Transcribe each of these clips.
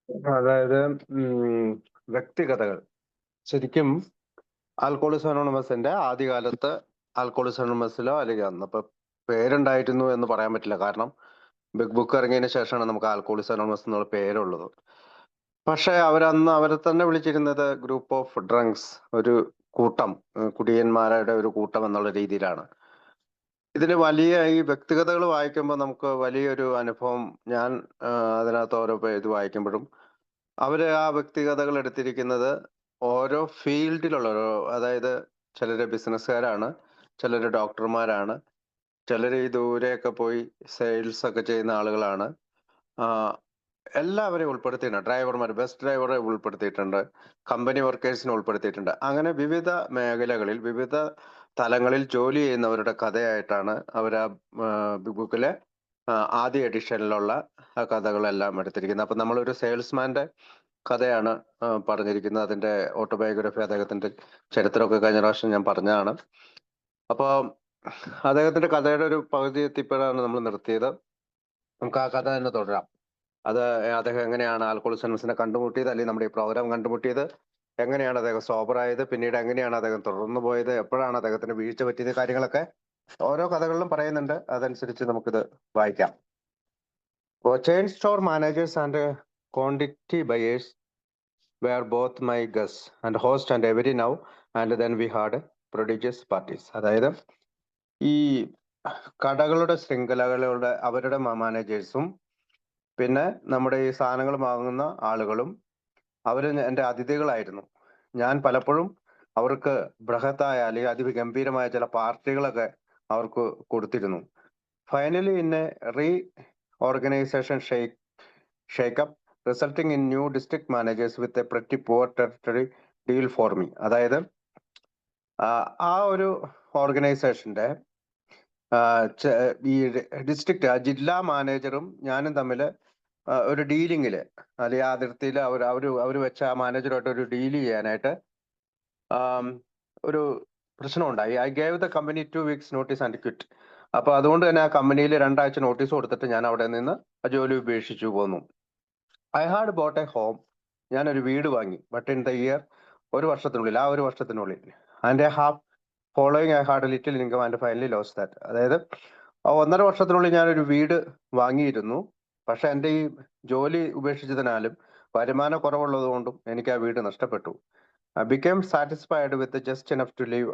അതായത് വ്യക്തികഥകൾ ശരിക്കും ആൽക്കോളിസ് അനോണിമസിന്റെ ആദ്യകാലത്ത് ആൽക്കോളിസ് അനോണിമസിലോ അല്ലെങ്കിൽ അന്നപ്പോ പേരുണ്ടായിരുന്നു എന്ന് പറയാൻ പറ്റില്ല. കാരണം ബിഗ് ബുക്ക് ഇറങ്ങിയതിന് ശേഷമാണ് നമുക്ക് ആൽക്കോളിസ് അനോണിമസ് എന്നുള്ള പേരുള്ളത്. പക്ഷെ അവരന്ന് അവരെ തന്നെ വിളിച്ചിരുന്നത് ഗ്രൂപ്പ് ഓഫ് ഡ്രങ്ക്സ്, ഒരു കൂട്ടം, കുടിയന്മാരുടെ ഒരു കൂട്ടം എന്നുള്ള രീതിയിലാണ്. ഇതിന് വലിയ ഈ വ്യക്തികഥകൾ വായിക്കുമ്പോൾ നമുക്ക് വലിയൊരു അനുഭവം. ഞാൻ അതിനകത്ത് ഓരോ ഇത് വായിക്കുമ്പോഴും അവര് ആ വ്യക്തികഥകൾ എടുത്തിരിക്കുന്നത് ഓരോ ഫീൽഡിലുള്ളവരോ, അതായത് ചിലര് ബിസിനസ്സുകാരാണ്, ചിലര് ഡോക്ടർമാരാണ്, ചിലര് ഈ ദൂരെയൊക്കെ പോയി സെയിൽസ് ഒക്കെ ചെയ്യുന്ന ആളുകളാണ്. ആ, എല്ലാവരെയും ഉൾപ്പെടുത്തിയിട്ടുണ്ട്. ഡ്രൈവർമാർ, ബസ് ഡ്രൈവറെ ഉൾപ്പെടുത്തിയിട്ടുണ്ട്, കമ്പനി വർക്കേഴ്സിനെ ഉൾപ്പെടുത്തിയിട്ടുണ്ട്. അങ്ങനെ വിവിധ മേഖലകളിൽ വിവിധ തലങ്ങളിൽ ജോലി ചെയ്യുന്നവരുടെ കഥയായിട്ടാണ് അവർ ആ ബുക്കിലെ ആദ്യ എഡിഷനിലുള്ള ആ കഥകളെല്ലാം എടുത്തിരിക്കുന്നത്. അപ്പൊ നമ്മളൊരു സെയിൽസ്മാന്റെ കഥയാണ് പറഞ്ഞിരിക്കുന്നത്. അതിന്റെ ഓട്ടോബയോഗ്രഫി, അദ്ദേഹത്തിന്റെ ചരിത്രമൊക്കെ കഴിഞ്ഞ പ്രാവശ്യം ഞാൻ പറഞ്ഞതാണ്. അപ്പൊ അദ്ദേഹത്തിന്റെ കഥയുടെ ഒരു പകുതി എത്തിയപ്പോഴാണ് നമ്മൾ നിർത്തിയത്. നമുക്ക് ആ കഥ തന്നെ തുടരാം. അത് അദ്ദേഹം എങ്ങനെയാണ് ആൽക്കോളിസൻസിനെ കണ്ടുമുട്ടിയത്, അല്ലെങ്കിൽ നമ്മുടെ ഈ പ്രോഗ്രാം കണ്ടുമുട്ടിയത്, എങ്ങനെയാണ് അദ്ദേഹം സോബറായത്, പിന്നീട് എങ്ങനെയാണ് അദ്ദേഹം തുടർന്നു പോയത്, എപ്പോഴാണ് അദ്ദേഹത്തിന് വീഴ്ച പറ്റിയത്, കാര്യങ്ങളൊക്കെ ഓരോ കഥകളിലും പറയുന്നുണ്ട്. അതനുസരിച്ച് നമുക്കിത് വായിക്കാം. Chain store managers and quantity buyers were both my guests and host and every now and then we had prodigious parties. അതായത് ഈ കടകളുടെ ശൃംഖലകളുടെ അവരുടെ മാനേജേഴ്സും പിന്നെ നമ്മുടെ ഈ സാധനങ്ങൾ വാങ്ങുന്ന ആളുകളും അവര് എൻ്റെ അതിഥികളായിരുന്നു. ഞാൻ പലപ്പോഴും അവർക്ക് ബൃഹത്തായ അല്ലെങ്കിൽ അതിഗംഭീരമായ ചില പാർട്ടികളൊക്കെ അവർക്ക് കൊടുത്തിരുന്നു. Finally in A re organisation shake-up resulting in new district managers with a pretty poor territory deal for me. അതായത് ആ ഒരു ഓർഗനൈസേഷന്റെ ഈ ഡിസ്ട്രിക്ട് ജില്ലാ മാനേജറും ഞാനും തമ്മിൽ ഒരു ഡീലിങ്ങില്, അല്ലെങ്കിൽ ആ അതിർത്തിയിൽ അവർ വെച്ച ആ മാനേജറുമായിട്ട് ഒരു ഡീൽ ചെയ്യാനായിട്ട് ഒരു പ്രശ്നമുണ്ടായി. I gave the company 2 weeks notice and quit. അപ്പൊ അതുകൊണ്ട് തന്നെ ആ കമ്പനിയിൽ 2 ആഴ്ച നോട്ടീസ് കൊടുത്തിട്ട് ഞാൻ അവിടെ നിന്ന് ആ ജോലി ഉപേക്ഷിച്ചു പോന്നു. I had boat A home. ഞാനൊരു വീട് വാങ്ങി. ബട്ട് ഇൻ ദ ഇയർ, ആ ഒരു വർഷത്തിനുള്ളിൽ, and a half following I had little income and finally lost that. അതായത് 1.5 വർഷത്തിനുള്ളിൽ ഞാനൊരു വീട് വാങ്ങിയിരുന്നു. പക്ഷെ എൻ്റെ ഈ ജോലി ഉപേക്ഷിച്ചതിനാലും വരുമാന കുറവുള്ളത് കൊണ്ടും എനിക്ക് ആ വീട് നഷ്ടപ്പെട്ടു. I became satisfied with just enough to live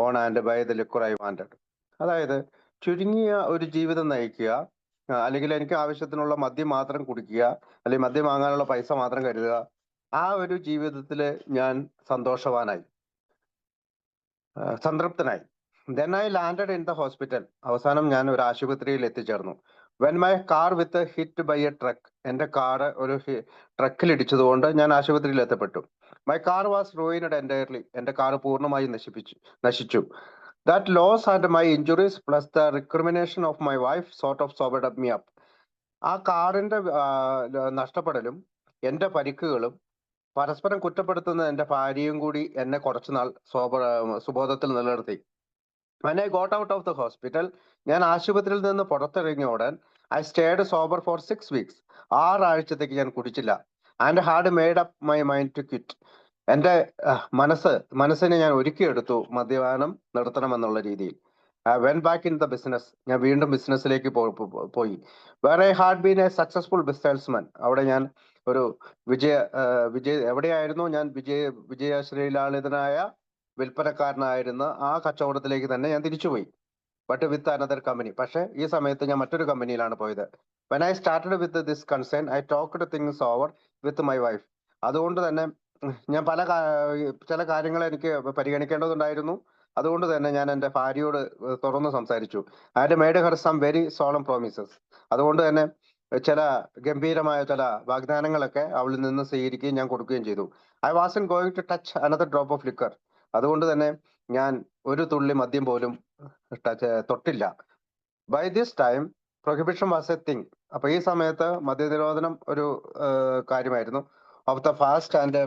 on and buy the liquor I wanted. അതായത് ചുരുങ്ങിയ ഒരു ജീവിതം നയിക്കുക, അല്ലെങ്കിൽ എനിക്ക് ആവശ്യത്തിനുള്ള മദ്യം മാത്രം കുടിക്കുക, അല്ലെങ്കിൽ മദ്യം വാങ്ങാനുള്ള പൈസ മാത്രം കരുതുക, ആ ഒരു ജീവിതത്തില് ഞാൻ സന്തോഷവാനായി, സംതൃപ്തനായി. Then I landed in the hospital. അവസാനം ഞാൻ ഒരു ആശുപത്രിയിൽ എത്തിച്ചേർന്നു. When my car with hit by a truck. എന്റെ കാറ് ഒരു ട്രക്കിൽ ഇടിച്ചതുകൊണ്ട് ഞാൻ ആശുപത്രിയിൽ എത്തപ്പെട്ടു. My car was ruined entirely. എന്റെ കാർ പൂർണ്ണമായി നശിച്ചു. That loss and my injuries plus the recrimination of my wife sort of sobered me up. ആ കാറിന്റെ നഷ്ടപ്പെടലും എന്റെ പരിക്കുകളും പരസ്പരം കുറ്റപ്പെടുത്തുന്ന എന്റെ ഭാര്യയും കൂടി എന്നെ കുറച്ചുനാൾ സുബോധത്തിൽ നിലനിർത്തി. When I got out of the hospital, ഞാൻ ആശുപത്രിയിൽ നിന്ന് പുറത്തിറങ്ങിയ ഉടൻ I stayed sober for 6 weeks. 6 ആഴ്ചത്തേക്ക് ഞാൻ കുടിച്ചില്ല. And had made up my mind to quit. എന്റെ മനസ്സിനെ ഞാൻ ഒരുക്കിയെടുത്തു മദ്യപാനം നിർത്തണമെന്നുള്ള രീതിയിൽ. I went back in the business. ഞാൻ വീണ്ടും ബിസിനസ്സിലേക്ക് പോയി. Where I had been a successful businessman. അവിടെ ഞാൻ ഒരു എവിടെയായിരുന്നു ഞാൻ വിജയശ്രീലാളിതനായ വിൽപ്പനക്കാരനായിരുന്ന ആ കച്ചവടത്തിലേക്ക് തന്നെ ഞാൻ തിരിച്ചുപോയി. But with another company. പക്ഷെ ഈ സമയത്ത് ഞാൻ മറ്റൊരു കമ്പനിയിലാണ് പോയത്. When I started with this concern I talked things over with my wife. അതുകൊണ്ട് തന്നെ ഞാൻ ചില കാര്യങ്ങൾ എനിക്ക് പരിഗണിക്കേണ്ടതുണ്ടായിരുന്നു. അതുകൊണ്ട് തന്നെ ഞാൻ എൻ്റെ ഭാര്യയോട് തുറന്ന് സംസാരിച്ചു. I had made her some very solemn promises. അതുകൊണ്ട് തന്നെ ചില ഗംഭീരമായ ചില വാഗ്ദാനങ്ങളൊക്കെ അവളിൽ നിന്ന് സ്വീകരിക്കുകയും ഞാൻ കൊടുക്കുകയും ചെയ്തു. I wasn't going to touch another drop of liquor. അതുകൊണ്ട് തന്നെ ഞാൻ ഒരു തുള്ളി മദ്യം പോലും തൊട്ടില്ല. By this time prohibition was a thing. അപ്പൊ ഈ സമയത്ത് മദ്യനിരോധനം ഒരു കാര്യമായിരുന്നു. Of the fast and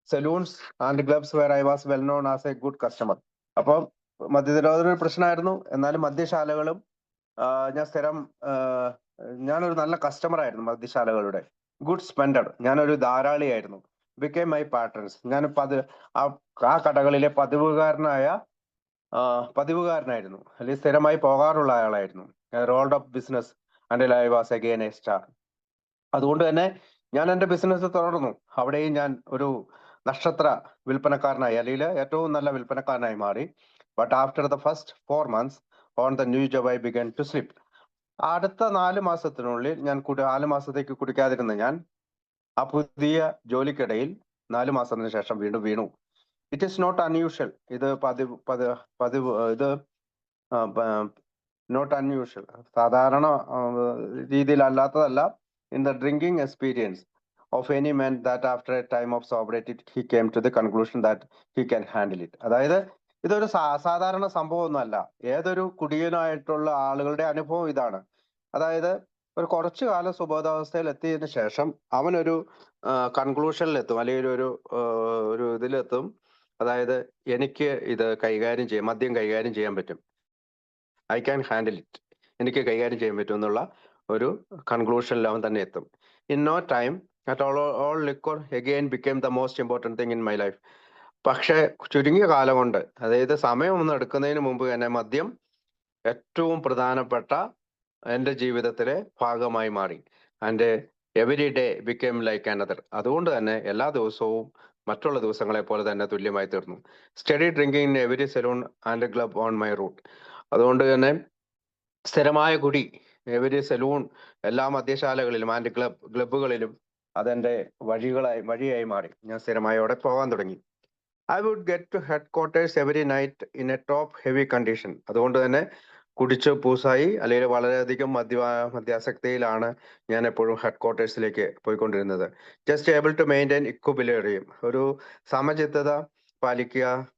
saloons and clubs where I was well known as a good customer. അപ്പം മദ്യനിരോധനം ഒരു പ്രശ്നമായിരുന്നു. എന്നാലും മദ്യശാലകളും ഞാൻ ഞാനൊരു നല്ല കസ്റ്റമർ ആയിരുന്നു മദ്യശാലകളുടെ. ഗുഡ് സ്പെൻഡർ. ഞാനൊരു ധാരാളിയായിരുന്നു. Became my പാട്രൺസ്. ഞാൻ ആ ആ കടകളിലെ പതിവുകാരനായിരുന്നു, അല്ലെങ്കിൽ സ്ഥിരമായി പോകാറുള്ള ആളായിരുന്നു. Rolled up business until I was again a star. അതുകൊണ്ട് തന്നെ ഞാൻ എന്റെ ബിസിനസ് തുടർന്നു. അവിടെയും ഞാൻ ഒരു നക്ഷത്ര വിൽപ്പനക്കാരനായി, അല്ലെങ്കിൽ ഏറ്റവും നല്ല വിൽപ്പനക്കാരനായി മാറി. But after the first 4 months on the new job I began to slip. അടുത്ത 4 മാസത്തിനുള്ളിൽ 4 മാസത്തേക്ക് കുടിക്കാതിരുന്ന ഞാൻ ആ പുതിയ ജോലിക്കിടയിൽ 4 മാസത്തിന് ശേഷം വീണ്ടും വീണു. It is not unusual. ഇത് പതിവ് ഇത് നോട്ട് അൺയൂഷ്വൽ, സാധാരണ രീതിയിലല്ലാത്തതല്ല. In the drinking experience of any man that after a time of sobriety he came to the conclusion that he can handle it. അതായത് ഇതൊരു സാധാരണ സംഭവമൊന്നുമല്ല. ഏതൊരു കുടിയനായിട്ടുള്ള ആളുകളുടെ അനുഭവം ഇതാണ്. അതായത് ഒരു കുറച്ചു കാലം സുബോധാവസ്ഥയിൽ എത്തിയതിനു ശേഷം അവനൊരു കൺക്ലൂഷനിലെത്തും, അല്ലെങ്കിൽ ഒരു ഇതിലെത്തും. അതായത് എനിക്ക് ഇത് മദ്യം കൈകാര്യം ചെയ്യാൻ പറ്റും, ഐ ക്യാൻ ഹാൻഡിൽ ഇറ്റ്, എനിക്ക് കൈകാര്യം ചെയ്യാൻ പറ്റും എന്നുള്ള ഒരു കൺക്ലൂഷനിൽ അവൻ തന്നെ എത്തും. In no time at all liquor again became the most important thing in my life. പക്ഷേ ചുരുങ്ങിയ കാലം കൊണ്ട്, അതായത് സമയമൊന്നും എടുക്കുന്നതിന് മുമ്പ് തന്നെ മദ്യം ഏറ്റവും പ്രധാനപ്പെട്ട എൻ്റെ ജീവിതത്തിലെ ഭാഗമായി മാറി. And every day became like another. അതുകൊണ്ട് തന്നെ എല്ലാ ദിവസവും മറ്റുള്ള ദിവസങ്ങളെ പോലെ തന്നെ തുല്യമായി തീർന്നു. Steady drinking in every saloon and club on my route. അതുകൊണ്ട് തന്നെ സ്ഥിരമായ കുടി എവരി സലൂൺ, എല്ലാ മദ്യശാലകളിലും ആൻഡ് ക്ലബുകളിലും അതെന്റെ വഴിയായി മാറി. ഞാൻ സ്ഥിരമായി അവിടെ പോകാൻ തുടങ്ങി. I would get to headquarters every night in a top heavy condition. അതുകൊണ്ട് തന്നെ കുടിച്ച് പൂസായി, അല്ലെങ്കിൽ വളരെയധികം മദ്യാസക്തിയിലാണ് ഞാൻ എപ്പോഴും ഹെഡ് ക്വാർട്ടേഴ്സിലേക്ക് പോയിക്കൊണ്ടിരുന്നത്. Just able to maintain equilibrium, ഒരു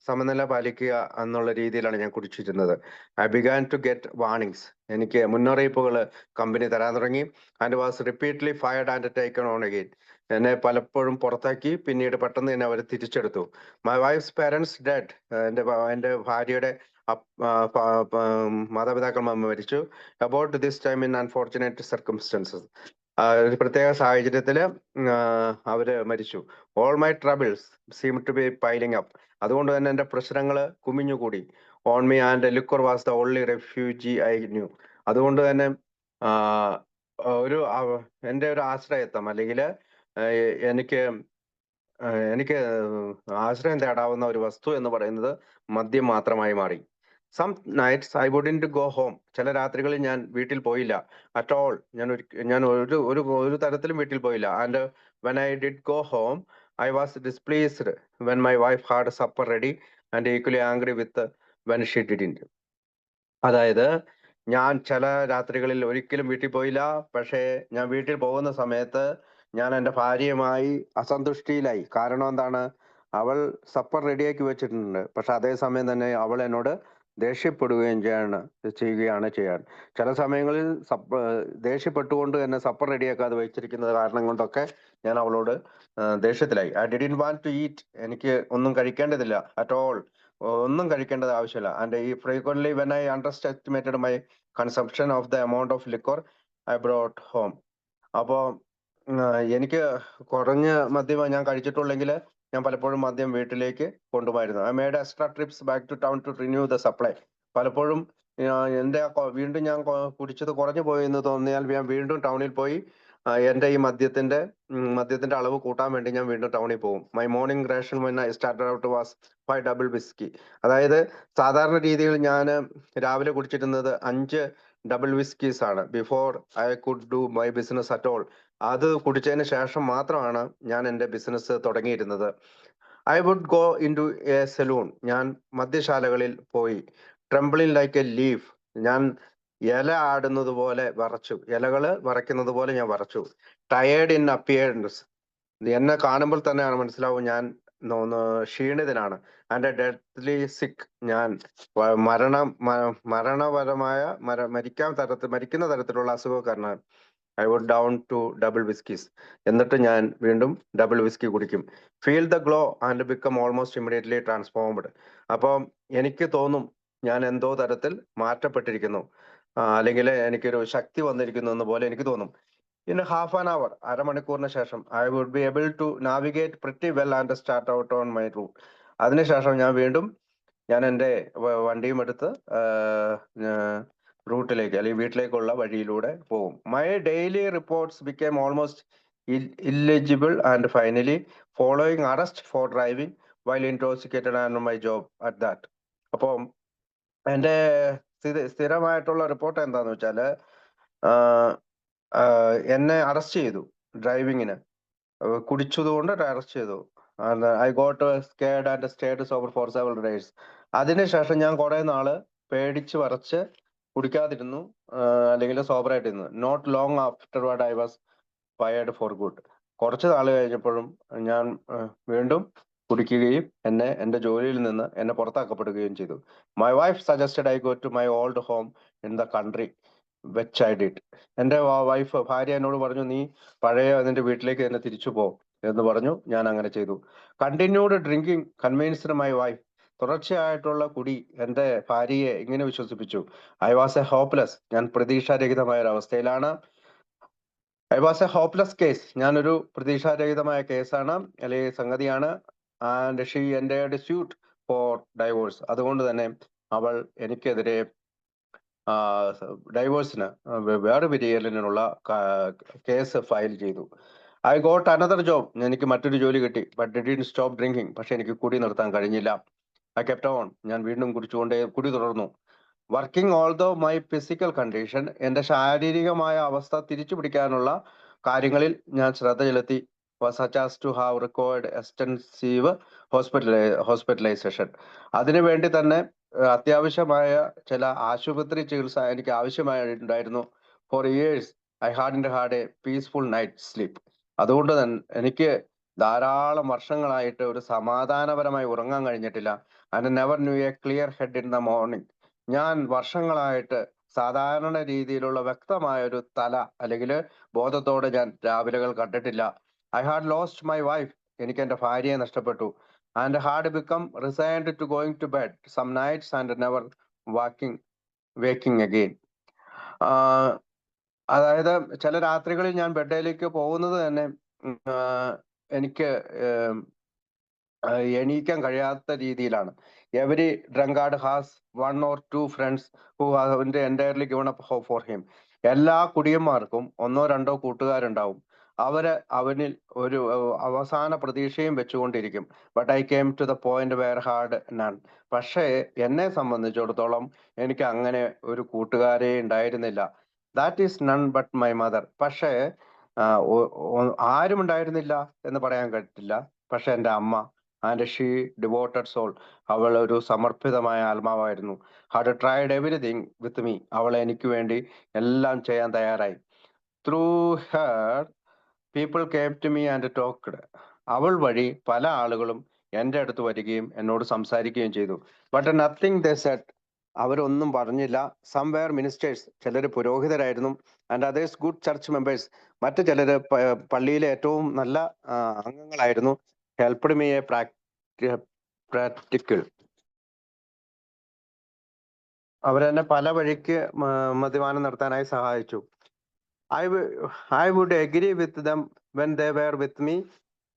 സമനില പാലിക്കുക എന്നുള്ള രീതിയിലാണ് ഞാൻ കുടിച്ചിരുന്നത്. I began to get warnings. എനിക്ക് മുന്നറിയിപ്പുകൾ കമ്പനി തരാൻ തുടങ്ങി. And was repeatedly fired and taken on again. എന്നെ പലപ്പോഴും പുറത്താക്കി, പിന്നീട് പെട്ടെന്ന് തന്നെ അവർ തിരിച്ചെടുത്തു. My wife's parents dead. എൻ്റെ ഭാര്യയുടെ മാതാപിതാക്കൾ മരിച്ചു. About this time in unfortunate circumstances. ഒരു പ്രത്യേക സാഹചര്യത്തില് അവര് മരിച്ചു. All my troubles seem to be piling up. അതുകൊണ്ട് തന്നെ എൻ്റെ പ്രശ്നങ്ങൾ കുമിഞ്ഞുകൂടി. On me and liquor was the only refuge I knew. അതുകൊണ്ട് തന്നെ എൻ്റെ ഒരു ആശ്രയത്വം, അല്ലെങ്കിൽ എനിക്ക് എനിക്ക് ആശ്രയം തേടാവുന്ന ഒരു വസ്തു എന്ന് പറയുന്നത് മദ്യം മാത്രമായി മാറി. Some nights I wouldn't go home. ചില രാത്രികളിൽ ഞാൻ വീട്ടിൽ പോയില്ല. At all. ഞാൻ ഒരു തരത്തിലും വീട്ടിൽ പോയില്ല. And when I did go home I was displeased when my wife had supper ready and equally angry with when she didn't. അതായത് ഞാൻ ചില രാത്രികളിൽ ഒരിക്കലും വീട്ടിൽ പോയില്ല. പക്ഷേ ഞാൻ വീട്ടിൽ പോകുന്ന സമയത്ത് ഞാൻ എൻ്റെ ഭാര്യയുമായി അസന്തുഷ്ടിയിലായി. കാരണം എന്താണ്? അവൾ സപ്പർ റെഡിയാക്കി വെച്ചിട്ടുണ്ട്, പക്ഷെ അതേസമയം തന്നെ അവൾ എന്നോട് ദേഷ്യപ്പെടുകയും ചെയ്യുകയാണ് ചെയ്യാൻ. ചില സമയങ്ങളിൽ ദേഷ്യപ്പെട്ടുകൊണ്ട് തന്നെ സപ്പർ റെഡിയാക്കാതെ വെച്ചിരിക്കുന്നത് കാരണം കൊണ്ടൊക്കെ ഞാൻ അവളോട് ദേഷ്യത്തിലായി. I didn't want to eat. എനിക്ക് ഒന്നും കഴിക്കേണ്ടതില്ല അറ്റ് ഓൾ. ഒന്നും കഴിക്കേണ്ടത് ആവശ്യമില്ല. ആൻഡ് ഈ frequently when I under estimated my consumption of the amount of liquor I brought home. അപ്പോൾ എനിക്ക് കുറഞ്ഞ മദ്യം ഞാൻ കഴിച്ചിട്ടുള്ളെങ്കിൽ ഞാൻ പലപ്പോഴും മദ്യം വീട്ടിലേക്ക് കൊണ്ടുപോയിരുന്നു. I made extra trips back to town to renew the supply. പലപ്പോഴും എൻ്റെ വീണ്ടും ഞാൻ കുടിച്ചത് കുറഞ്ഞു പോയി എന്ന് തോന്നിയാൽ ഞാൻ വീണ്ടും ടൗണിൽ പോയി എൻ്റെ ഈ മദ്യത്തിന്റെ അളവ് കൂട്ടാൻ വേണ്ടി ഞാൻ വീണ്ടും ടൗണിൽ പോകും. My morning ration when I started out was 5 double whisky. അതായത് സാധാരണ രീതിയിൽ ഞാൻ രാവിലെ കുടിച്ചിരുന്നത് 5 ഡബിൾ വിസ്കീസ് ആണ്. Before I could do my business at all. അത് കുടിച്ചതിന് ശേഷം മാത്രമാണ് ഞാൻ എൻ്റെ ബിസിനസ് തുടങ്ങിയിരുന്നത്. I would go into a saloon. ഞാൻ മദ്യശാലകളിൽ പോയി. Trembling like a leaf. ഞാൻ ഇല ആടുന്നത് പോലെ വിറച്ചു. ഇലകള് വിറയ്ക്കുന്നത് പോലെ ഞാൻ വിറച്ചു. Tired in appearance. എന്നെ കാണുമ്പോൾ തന്നെയാണ് മനസ്സിലാവും ഞാൻ ക്ഷീണിതനാണ്. ആൻഡ് ഡെഡ്ലി സിക്ക്. ഞാൻ മരണപരമായ മരിക്കുന്ന തരത്തിലുള്ള അസുഖക്കാരനാണ്. I would down two double whiskies. എന്നിട്ട് ഞാൻ വീണ്ടും ഡബിൾ വിസ്കി കുടിക്കും. Feel the glow and become almost immediately transformed. അപ്പോൾ എനിക്ക് തോന്നും ഞാൻ എന്തോ തരത്തിൽ മാറ്റപ്പെട്ടിരിക്കുന്നു, അല്ലെങ്കിൽ എനിക്കൊരു ശക്തി വന്നിരിക്കുന്നു എന്ന് പോലെ എനിക്ക് തോന്നും. In half an hour, അരമണിക്കൂറിന് ശേഷം, I would be able to navigate pretty well and start out on my route. അതിനുശേഷം ഞാൻ എൻ്റെ വണ്ടിയും എടുത്ത് റൂട്ടിലേക്ക് അല്ലെങ്കിൽ വീട്ടിലേക്കുള്ള വഴിയിലൂടെ പോകും. My daily reports became almost illegible and finally following arrest for driving while intoxicated and my job at that. അപ്പോൾ എൻ്റെ സ്ഥിരമായിട്ടുള്ള റിപ്പോർട്ട് എന്താന്ന് വെച്ചാല് എന്നെ അറസ്റ്റ് ചെയ്തു ഡ്രൈവിങ്ങിന്, കുടിച്ചതുകൊണ്ട് അറസ്റ്റ് ചെയ്തു. I got scared and stayed sober for several days. അതിനുശേഷം ഞാൻ കുറെ നാള് പേടിച്ച് വരച്ച് കുടിക്കാതിരുന്നു, അല്ലെങ്കിൽ സോബറായിട്ടിരുന്നു. Not long afterward I was fired for good. കുറച്ച് നാൾ കഴിഞ്ഞപ്പോഴും ഞാൻ വീണ്ടും കുടിക്കുകയും എൻ്റെ ജോലിയിൽ നിന്ന് എന്നെ പുറത്താക്കപ്പെടുകയും ചെയ്തു. My wife suggested I go to my old home in the country വെച്ച് ഐ ഡിഡ്. എൻ്റെ ഭാര്യ എന്നോട് പറഞ്ഞു, നീ പഴയ നിന്റെ വീട്ടിലേക്ക് തന്നെ തിരിച്ചു പോ എന്ന് പറഞ്ഞു. ഞാൻ അങ്ങനെ ചെയ്തു. Continued drinking convinced my wife. തുടർച്ചയായിട്ടുള്ള കുടി എൻ്റെ ഭാര്യയെ ഇങ്ങനെ വിശ്വസിപ്പിച്ചു. I was a hopeless. ഞാൻ പ്രതീക്ഷാരഹിതമായ ഒരു അവസ്ഥയിലാണ്. I was a hopeless case. ഞാനൊരു പ്രതീക്ഷാരഹിതമായ കേസാണ് അല്ലെങ്കിൽ സംഗതിയാണ്. And she entered suit for divorce. അതുകൊണ്ട് തന്നെ അവൾ എനിക്കെതിരെ ഡൈവോഴ്സിന് വേർപിരിയലിനുള്ള കേസ് ഫയൽ ചെയ്തു. I got another job. എനിക്ക് മറ്റൊരു ജോലി കിട്ടി. But didn't stop drinking. പക്ഷെ എനിക്ക് കുടി നിർത്താൻ കഴിഞ്ഞില്ല. I kept on. ഞാൻ വീണ്ടും കുടി തുടർന്നു. Working although my physical condition. എൻ്റെ ശാരീരികമായ അവസ്ഥ തിരിച്ചു പിടിക്കാനുള്ള കാര്യങ്ങളിൽ ഞാൻ ശ്രദ്ധ ചെലുത്തി. Such as to have required extensive hospitalisation. അതിനുവേണ്ടി തന്നെ അത്യാവശ്യമായ ചില ആശുപത്രി ചികിത്സ എനിക്ക് ആവശ്യമായിട്ടുണ്ടായിരുന്നു. For years I had a peaceful night sleep. അതുകൊണ്ട് തന്നെ എനിക്ക് ധാരാളം വർഷങ്ങളായിട്ട് ഒരു സമാധാനപരമായി ഉറങ്ങാൻ കഴിഞ്ഞിട്ടില്ല. And never knew a clear head in the morning. ഞാൻ വർഷങ്ങളായിട്ട് സാധാരണ രീതിയിലുള്ള വ്യക്തമായ ഒരു തല അല്ലെങ്കിൽ ബോധത്തോടെ ഞാൻ രാവിലെകൾ കണ്ടിട്ടില്ല. I had lost my wife. എനിക്ക് എൻ്റെ ഭാര്യയെ നഷ്ടപ്പെട്ടു. And had become resigned to going to bed some nights and never waking again. അതായത് ചില രാത്രികളിൽ ഞാൻ ബെഡിലേക്ക് പോകുന്നത് തന്നെ എനിക്ക് എണീക്കാൻ കഴിയാത്ത രീതിയിലാണ്. Every drunkard has 1 or 2 friends who have entirely given up hope for him. എല്ലാ കുടിയന്മാർക്കും 1 or 2 കൂട്ടുകാരുണ്ടാവും. അവനിൽ ഒരു അവസാന പ്രതീക്ഷയും വെച്ചുകൊണ്ടിരിക്കും. But I came to the point where had none. പക്ഷേ എന്നെ സംബന്ധിച്ചിടത്തോളം എനിക്ക് അങ്ങനെ ഒരു കൂട്ടുകാരെ ഉണ്ടായിരുന്നില്ല. That is none but my mother. പക്ഷേ ആരും ഉണ്ടായിരുന്നില്ല എന്ന് പറയാൻ പറ്റില്ല. പക്ഷെ എൻ്റെ അമ്മ, ആൻഡ് ഷീ ഡിവോട്ടഡ് സോൾ. അവൾ ഒരു സമർപ്പിതമായ ആത്മാവായിരുന്നു. Had tried everything with me. അവൾ എനിക്ക് വേണ്ടി എല്ലാം ചെയ്യാൻ തയ്യാറായി. Through her people came to me and talked. അവൾ വഴി പല ആളുകളും എൻ്റെ അടുത്ത് വരികയും എന്നോട് സംസാരിക്കുകയും ചെയ്തു. But nothing they said. അവരൊന്നും പറഞ്ഞില്ല. Some were ministers. ചിലർ പുരോഹിതരായിരുന്നു. And others good church members. മറ്റു ചിലര് പള്ളിയിലെ ഏറ്റവും നല്ല അംഗങ്ങളായിരുന്നു. Helped me a practical. അവരെന്നെ പല വഴിക്ക് മദ്യപാനം നടത്താനായി സഹായിച്ചു. I would agree with them when they were with me,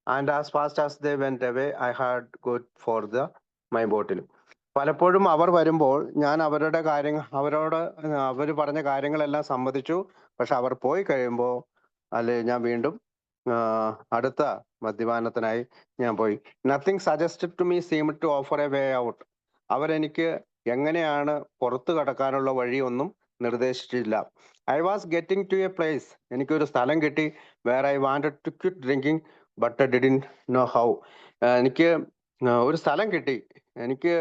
and as fast as they went away, I had go for my bottle. പലപ്പോഴും അവർ വരുമ്പോൾ ഞാൻ അവരോട് അവർ പറഞ്ഞ കാര്യങ്ങളെല്ലാം സമ്മതിച്ചു. പക്ഷെ അവർ പോയി കഴിയുമ്പോൾ ഞാൻ വീണ്ടും അടുത്ത മദ്യപാനത്തിനായി ഞാൻ പോയി. Nothing suggested to me seemed to offer a way out. അവരെനിക്ക് എങ്ങനെയാണ് പുറത്തു കടക്കാനുള്ള വഴിയൊന്നും നിർദ്ദേശിച്ചില്ല. I was getting to a place. എനിക്കൊരു സ്ഥലം കിട്ടി. Where I wanted to quit drinking but didn't know how. എനിക്ക് ഒരു സ്ഥലം കിട്ടി. എനിക്ക്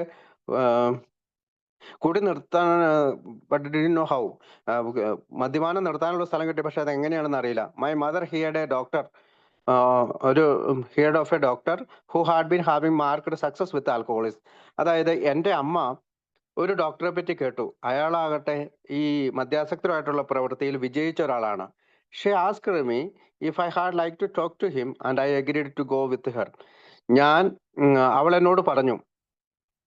കുടി നിർത്താൻ ബട്ട് ഡിഡ്ന്റ് നോ ഹൗ. മദ്യപാനം നിർത്താനുള്ള സ്ഥലം കിട്ടി. പക്ഷെ അത് എങ്ങനെയാണെന്ന് അറിയില്ല. My mother heard a doctor. ഒരു heard of a doctor who had been having marked success with alcoholism. അതായത് എൻ്റെ അമ്മ ഒരു ഡോക്ടറെ പറ്റി കേട്ടു. അയാളാകട്ടെ ഈ മദ്യാസക്തരായിട്ടുള്ള പ്രവൃത്തിയിൽ വിജയിച്ച ഒരാളാണ്. She asked me if I had like to talk to him and I agreed to go with her. അവൾ എന്നോട് പറഞ്ഞു,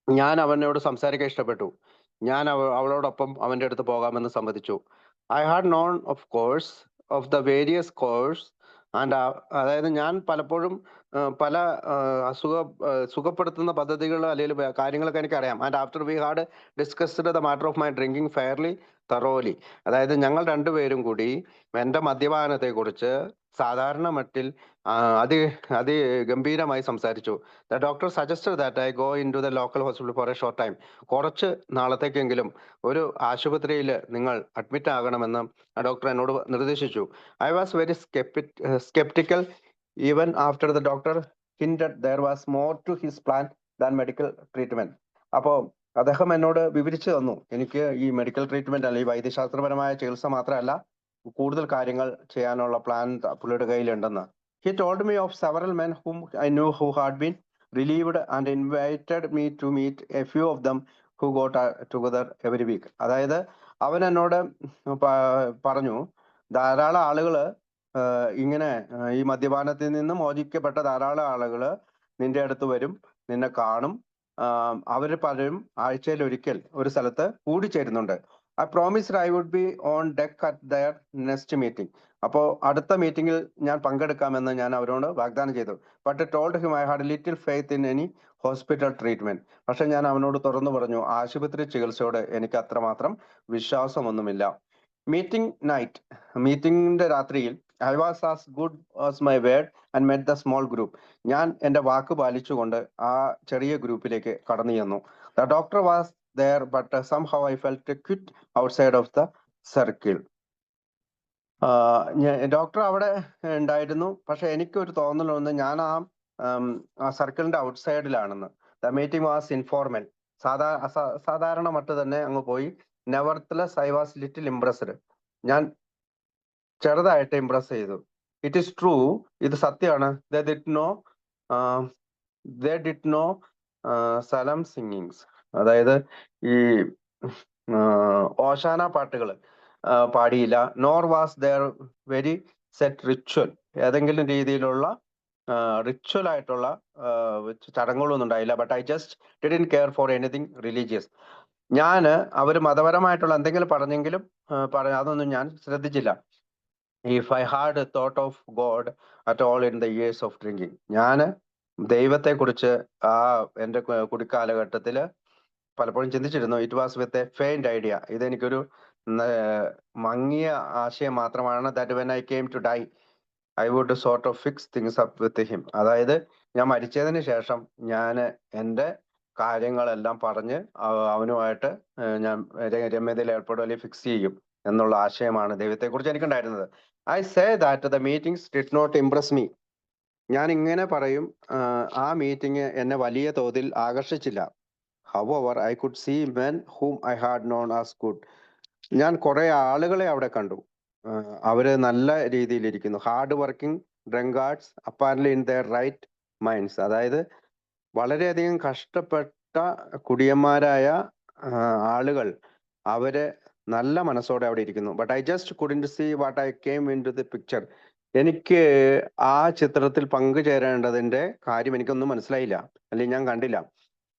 ഞാൻ അവനോട് സംസാരിക്കാൻ ഇഷ്ടപ്പെട്ടു. ഞാൻ അവളോടൊപ്പം അവൻ്റെ അടുത്ത് പോകാമെന്ന് സമ്മതിച്ചു. I had known of course of the various course and അതായത് ഞാൻ പലപ്പോഴും പല സുഖപ്പെടുത്തുന്ന പദ്ധതികൾ അല്ലെങ്കിൽ കാര്യങ്ങളൊക്കെ എനിക്കറിയാം. And after we had discussed the matter of my drinking fairly thoroughly, അതായത് ഞങ്ങൾ രണ്ടുപേരും കൂടി എൻ്റെ മദ്യപാനത്തെക്കുറിച്ച് സാധാരണ മട്ടിൽ അതിഗംഭീരമായി സംസാരിച്ചു. The doctor suggested that I go into the local hospital for a short time. കുറച്ച് നാളത്തേക്കെങ്കിലും ഒരു ആശുപത്രിയിൽ നിങ്ങൾ അഡ്മിറ്റ് ആകണമെന്ന് ആ ഡോക്ടർ എന്നോട് നിർദ്ദേശിച്ചു. I was very skeptical even after the doctor hinted there was more to his plan than medical treatment. അപ്പോൾ അദ്ദേഹം എന്നോട് വിവരിച്ചു തന്നു, എനിക്ക് ഈ മെഡിക്കൽ ട്രീറ്റ്മെന്റ് അല്ലെങ്കിൽ വൈദ്യശാസ്ത്രപരമായ ചികിത്സ മാത്രമല്ല കൂടുതൽ കാര്യങ്ങൾ ചെയ്യാനുള്ള പ്ലാൻ പുള്ളിയുടെ കയ്യിലുണ്ടെന്ന്. He told me of several men whom I knew who had been relieved and invited me to meet a few of them who got together every week. അതായത് അവൻ എന്നോട് പറഞ്ഞു, ധാരാളം ആളുകള് ഇങ്ങനെ ഈ മദ്യപാനത്തിൽ നിന്ന് മോചിക്കപ്പെട്ട ധാരാളം ആളുകള് നിന്റെ അടുത്ത് വരും, നിന്നെ കാണും. അവര് പലരും ആഴ്ചയിൽ ഒരിക്കൽ ഒരു സ്ഥലത്ത് കൂടിച്ചേരുന്നുണ്ട്. I promised I would be on deck at their next meeting. അപ്പോൾ അടുത്ത മീറ്റിംഗിൽ ഞാൻ പങ്കെടുക്കാമെന്ന് ഞാൻ അവരോട് വാഗ്ദാനം ചെയ്തു. But I told him I had little faith in any hospital treatment. പക്ഷെ ഞാൻ അവനോട് തുറന്നു പറഞ്ഞു, ആശുപത്രി ചികിത്സയോട് എനിക്ക് അത്രമാത്രം വിശ്വാസമൊന്നുമില്ല. മീറ്റിംഗ് നൈറ്റ്, മീറ്റിംഗിന്റെ രാത്രിയിൽ I was as good as my word and met the small group. ഞാൻ എൻ്റെ വാക്ക് പാലിച്ചുകൊണ്ട് ആ ചെറിയ ഗ്രൂപ്പിലേക്ക് കടന്നു ചെന്നു. The doctor was there, but somehow I felt a quit outside of the circle. Doctor അവിടെ ഉണ്ടായിരുന്നു, പക്ഷെ എനിക്കൊരു തോന്നലൊന്ന് ഞാൻ ആ സർക്കിളിന്റെ ഔട്ട്സൈഡിലാണെന്ന്. ദ മീറ്റിംഗ് വാസ് ഇൻഫോർമൽ, സാധാരണ മട്ട് തന്നെ അങ്ങ് പോയി. Nevertheless I was little impressed, ഞാൻ ചെറുതായിട്ട് ഇംപ്രസ് ചെയ്തു. ഇറ്റ് ഈസ് ട്രൂ, ഇത് സത്യമാണ്. ദേ ഡിഡ് നോ സലം സിംഗിങ്സ്, അതായത് ഈ ഓശാന പാട്ടുകൾ പാടിയില്ല. Nor was there very set ritual, ഏതെങ്കിലും രീതിയിലുള്ള റിച്വൽ ആയിട്ടുള്ള ചടങ്ങുകളൊന്നും ഉണ്ടായില്ല. But I just didn't care for anything religious. ഞാന് അവർ മതപരമായിട്ടുള്ള എന്തെങ്കിലും പറഞ്ഞെങ്കിലും അതൊന്നും ഞാൻ ശ്രദ്ധിച്ചില്ല. If I had thought of God at all in the years of drinking, ഞാൻ ദൈവത്തെ കുറിച്ച് എൻ്റെ കുടിക്കാലഘട്ടത്തില് പലപ്പോഴും ചിന്തിച്ചിരുന്നു. It was with a feigned idea, ഇതെനിക്കൊരു മങ്ങിയ ആശയം മാത്രമാണ്. That when I came to die I would sort of fix things up with him, അതായത് ഞാൻ മരിച്ചതിന് ശേഷം ഞാൻ എൻ്റെ കാര്യങ്ങളെല്ലാം പറഞ്ഞ് അവനുമായിട്ട് ഞാൻ രമ്യതയിൽ ഏർപ്പെടും അല്ലെങ്കിൽ ഫിക്സ് ചെയ്യും എന്നുള്ള ആശയമാണ് ദൈവത്തെക്കുറിച്ച് എനിക്കുണ്ടായിരുന്നത്. I say that the meetings did not impress me. ഞാൻ ഇങ്ങനെ പറയും, ആ മീറ്റിംഗ് എന്നെ വലിയ തോതിൽ ആകർഷിച്ചില്ല. However, I could see men whom I had known as good. ഞാൻ കുറെ ആളുകളെ അവിടെ കണ്ടു, അവര് നല്ല രീതിയിലിരിക്കുന്നു. Hard working drunkards apparently in their right minds, അതായത് വളരെയധികം കഷ്ടപ്പെട്ട കുടിയന്മാരായ ആളുകൾ, അവര് നല്ല മനസ്സോടെ അവിടെ ഇരിക്കുന്നു. But I just couldn't see what I came into the picture. എനിക്ക് ആ ചിത്രത്തിൽ പങ്കുചേരേണ്ടതിന്റെ കാര്യം എനിക്കൊന്നും മനസ്സിലായില്ല, അല്ലെങ്കിൽ ഞാൻ കണ്ടില്ല.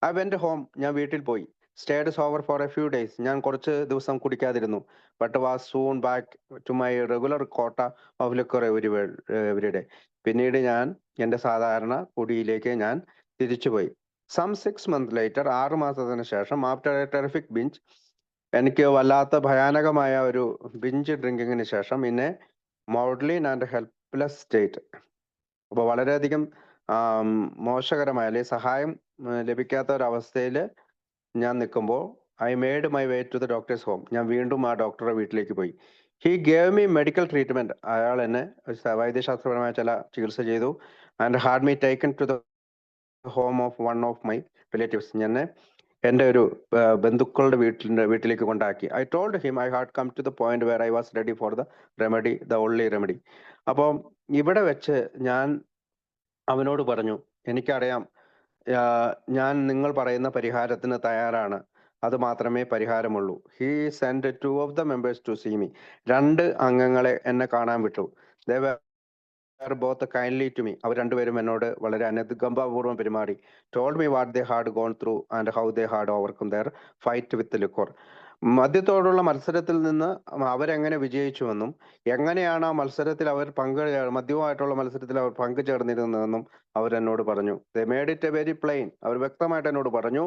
ഐ വെന്റ് ഹോം, ഞാൻ വീട്ടിൽ പോയി. Stayed sober for a few days, ഞാൻ കുറച്ച് ദിവസം കുടിക്കാതിരുന്നു. But was soon back to my regular quota of liquor every day. പിന്നീട് ഞാൻ എൻ്റെ സാധാരണ കുടിയിലേക്ക് ഞാൻ തിരിച്ചുപോയി. സം 6 months later, 6 മാസത്തിന് ശേഷം, ആഫ്റ്റർ എ ടെറിഫിക് ബിഞ്ച്, എനിക്ക് വല്ലാത്ത ഭയാനകമായ ഒരു ബിഞ്ച് ഡ്രിങ്കിങ്ങിന് ശേഷം, പിന്നെ മൗഡ്ലിൻ ആൻഡ് ഹെൽപ്ലെസ് സ്റ്റേറ്റ്, അപ്പോൾ വളരെയധികം മോശകരമായ അല്ലെങ്കിൽ സഹായം ലഭിക്കാത്ത ഒരവസ്ഥയിൽ ഞാൻ നിൽക്കുമ്പോൾ, I made my way to the doctor's home. ഞാൻ വീണ്ടും ആ ഡോക്ടറുടെ വീട്ടിലേക്ക് പോയി. He gave me medical treatment, അയാൾ എന്നെ വൈദ്യശാസ്ത്രപരമായ ചില ചികിത്സ ചെയ്തു. And had me taken to the home of one of my relatives, എന്നെ എൻ്റെ ഒരു ബന്ധുക്കളുടെ വീട്ടിലേക്ക് കൊണ്ടാക്കി. I told him I had come to the point where I was ready for the remedy, the only remedy. അപ്പോൾ ഇവിടെ വെച്ച് ഞാൻ അവനോട് പറഞ്ഞു, എനിക്കറിയാം, ഞാൻ നിങ്ങൾ പറയുന്ന പരിഹാരത്തിന് തയ്യാറാണ്, അത് മാത്രമേ പരിഹാരമുള്ളൂ. He send 2 of the members to see me. 2 അംഗങ്ങളെ എന്നെ കാണാൻ വിട്ടു. They were both kindly to me. അവർ രണ്ടുപേരും എന്നോട് വളരെ അനുകമ്പാപൂർവ്വം പെരുമാറി. Told me what they had gone through and how they had overcome their fight with the liquor. മദ്യത്തോടുള്ള മത്സരത്തിൽ നിന്ന് അവരെങ്ങനെ വിജയിച്ചുവെന്നും, എങ്ങനെയാണ് ആ മത്സരത്തിൽ അവർ മദ്യവുമായിട്ടുള്ള മത്സരത്തിൽ അവർ പങ്കുചേർന്നിരുന്നതെന്നും അവരെന്നോട് പറഞ്ഞു. They made it a very plain. അവർ വ്യക്തമായിട്ട് എന്നോട് പറഞ്ഞു,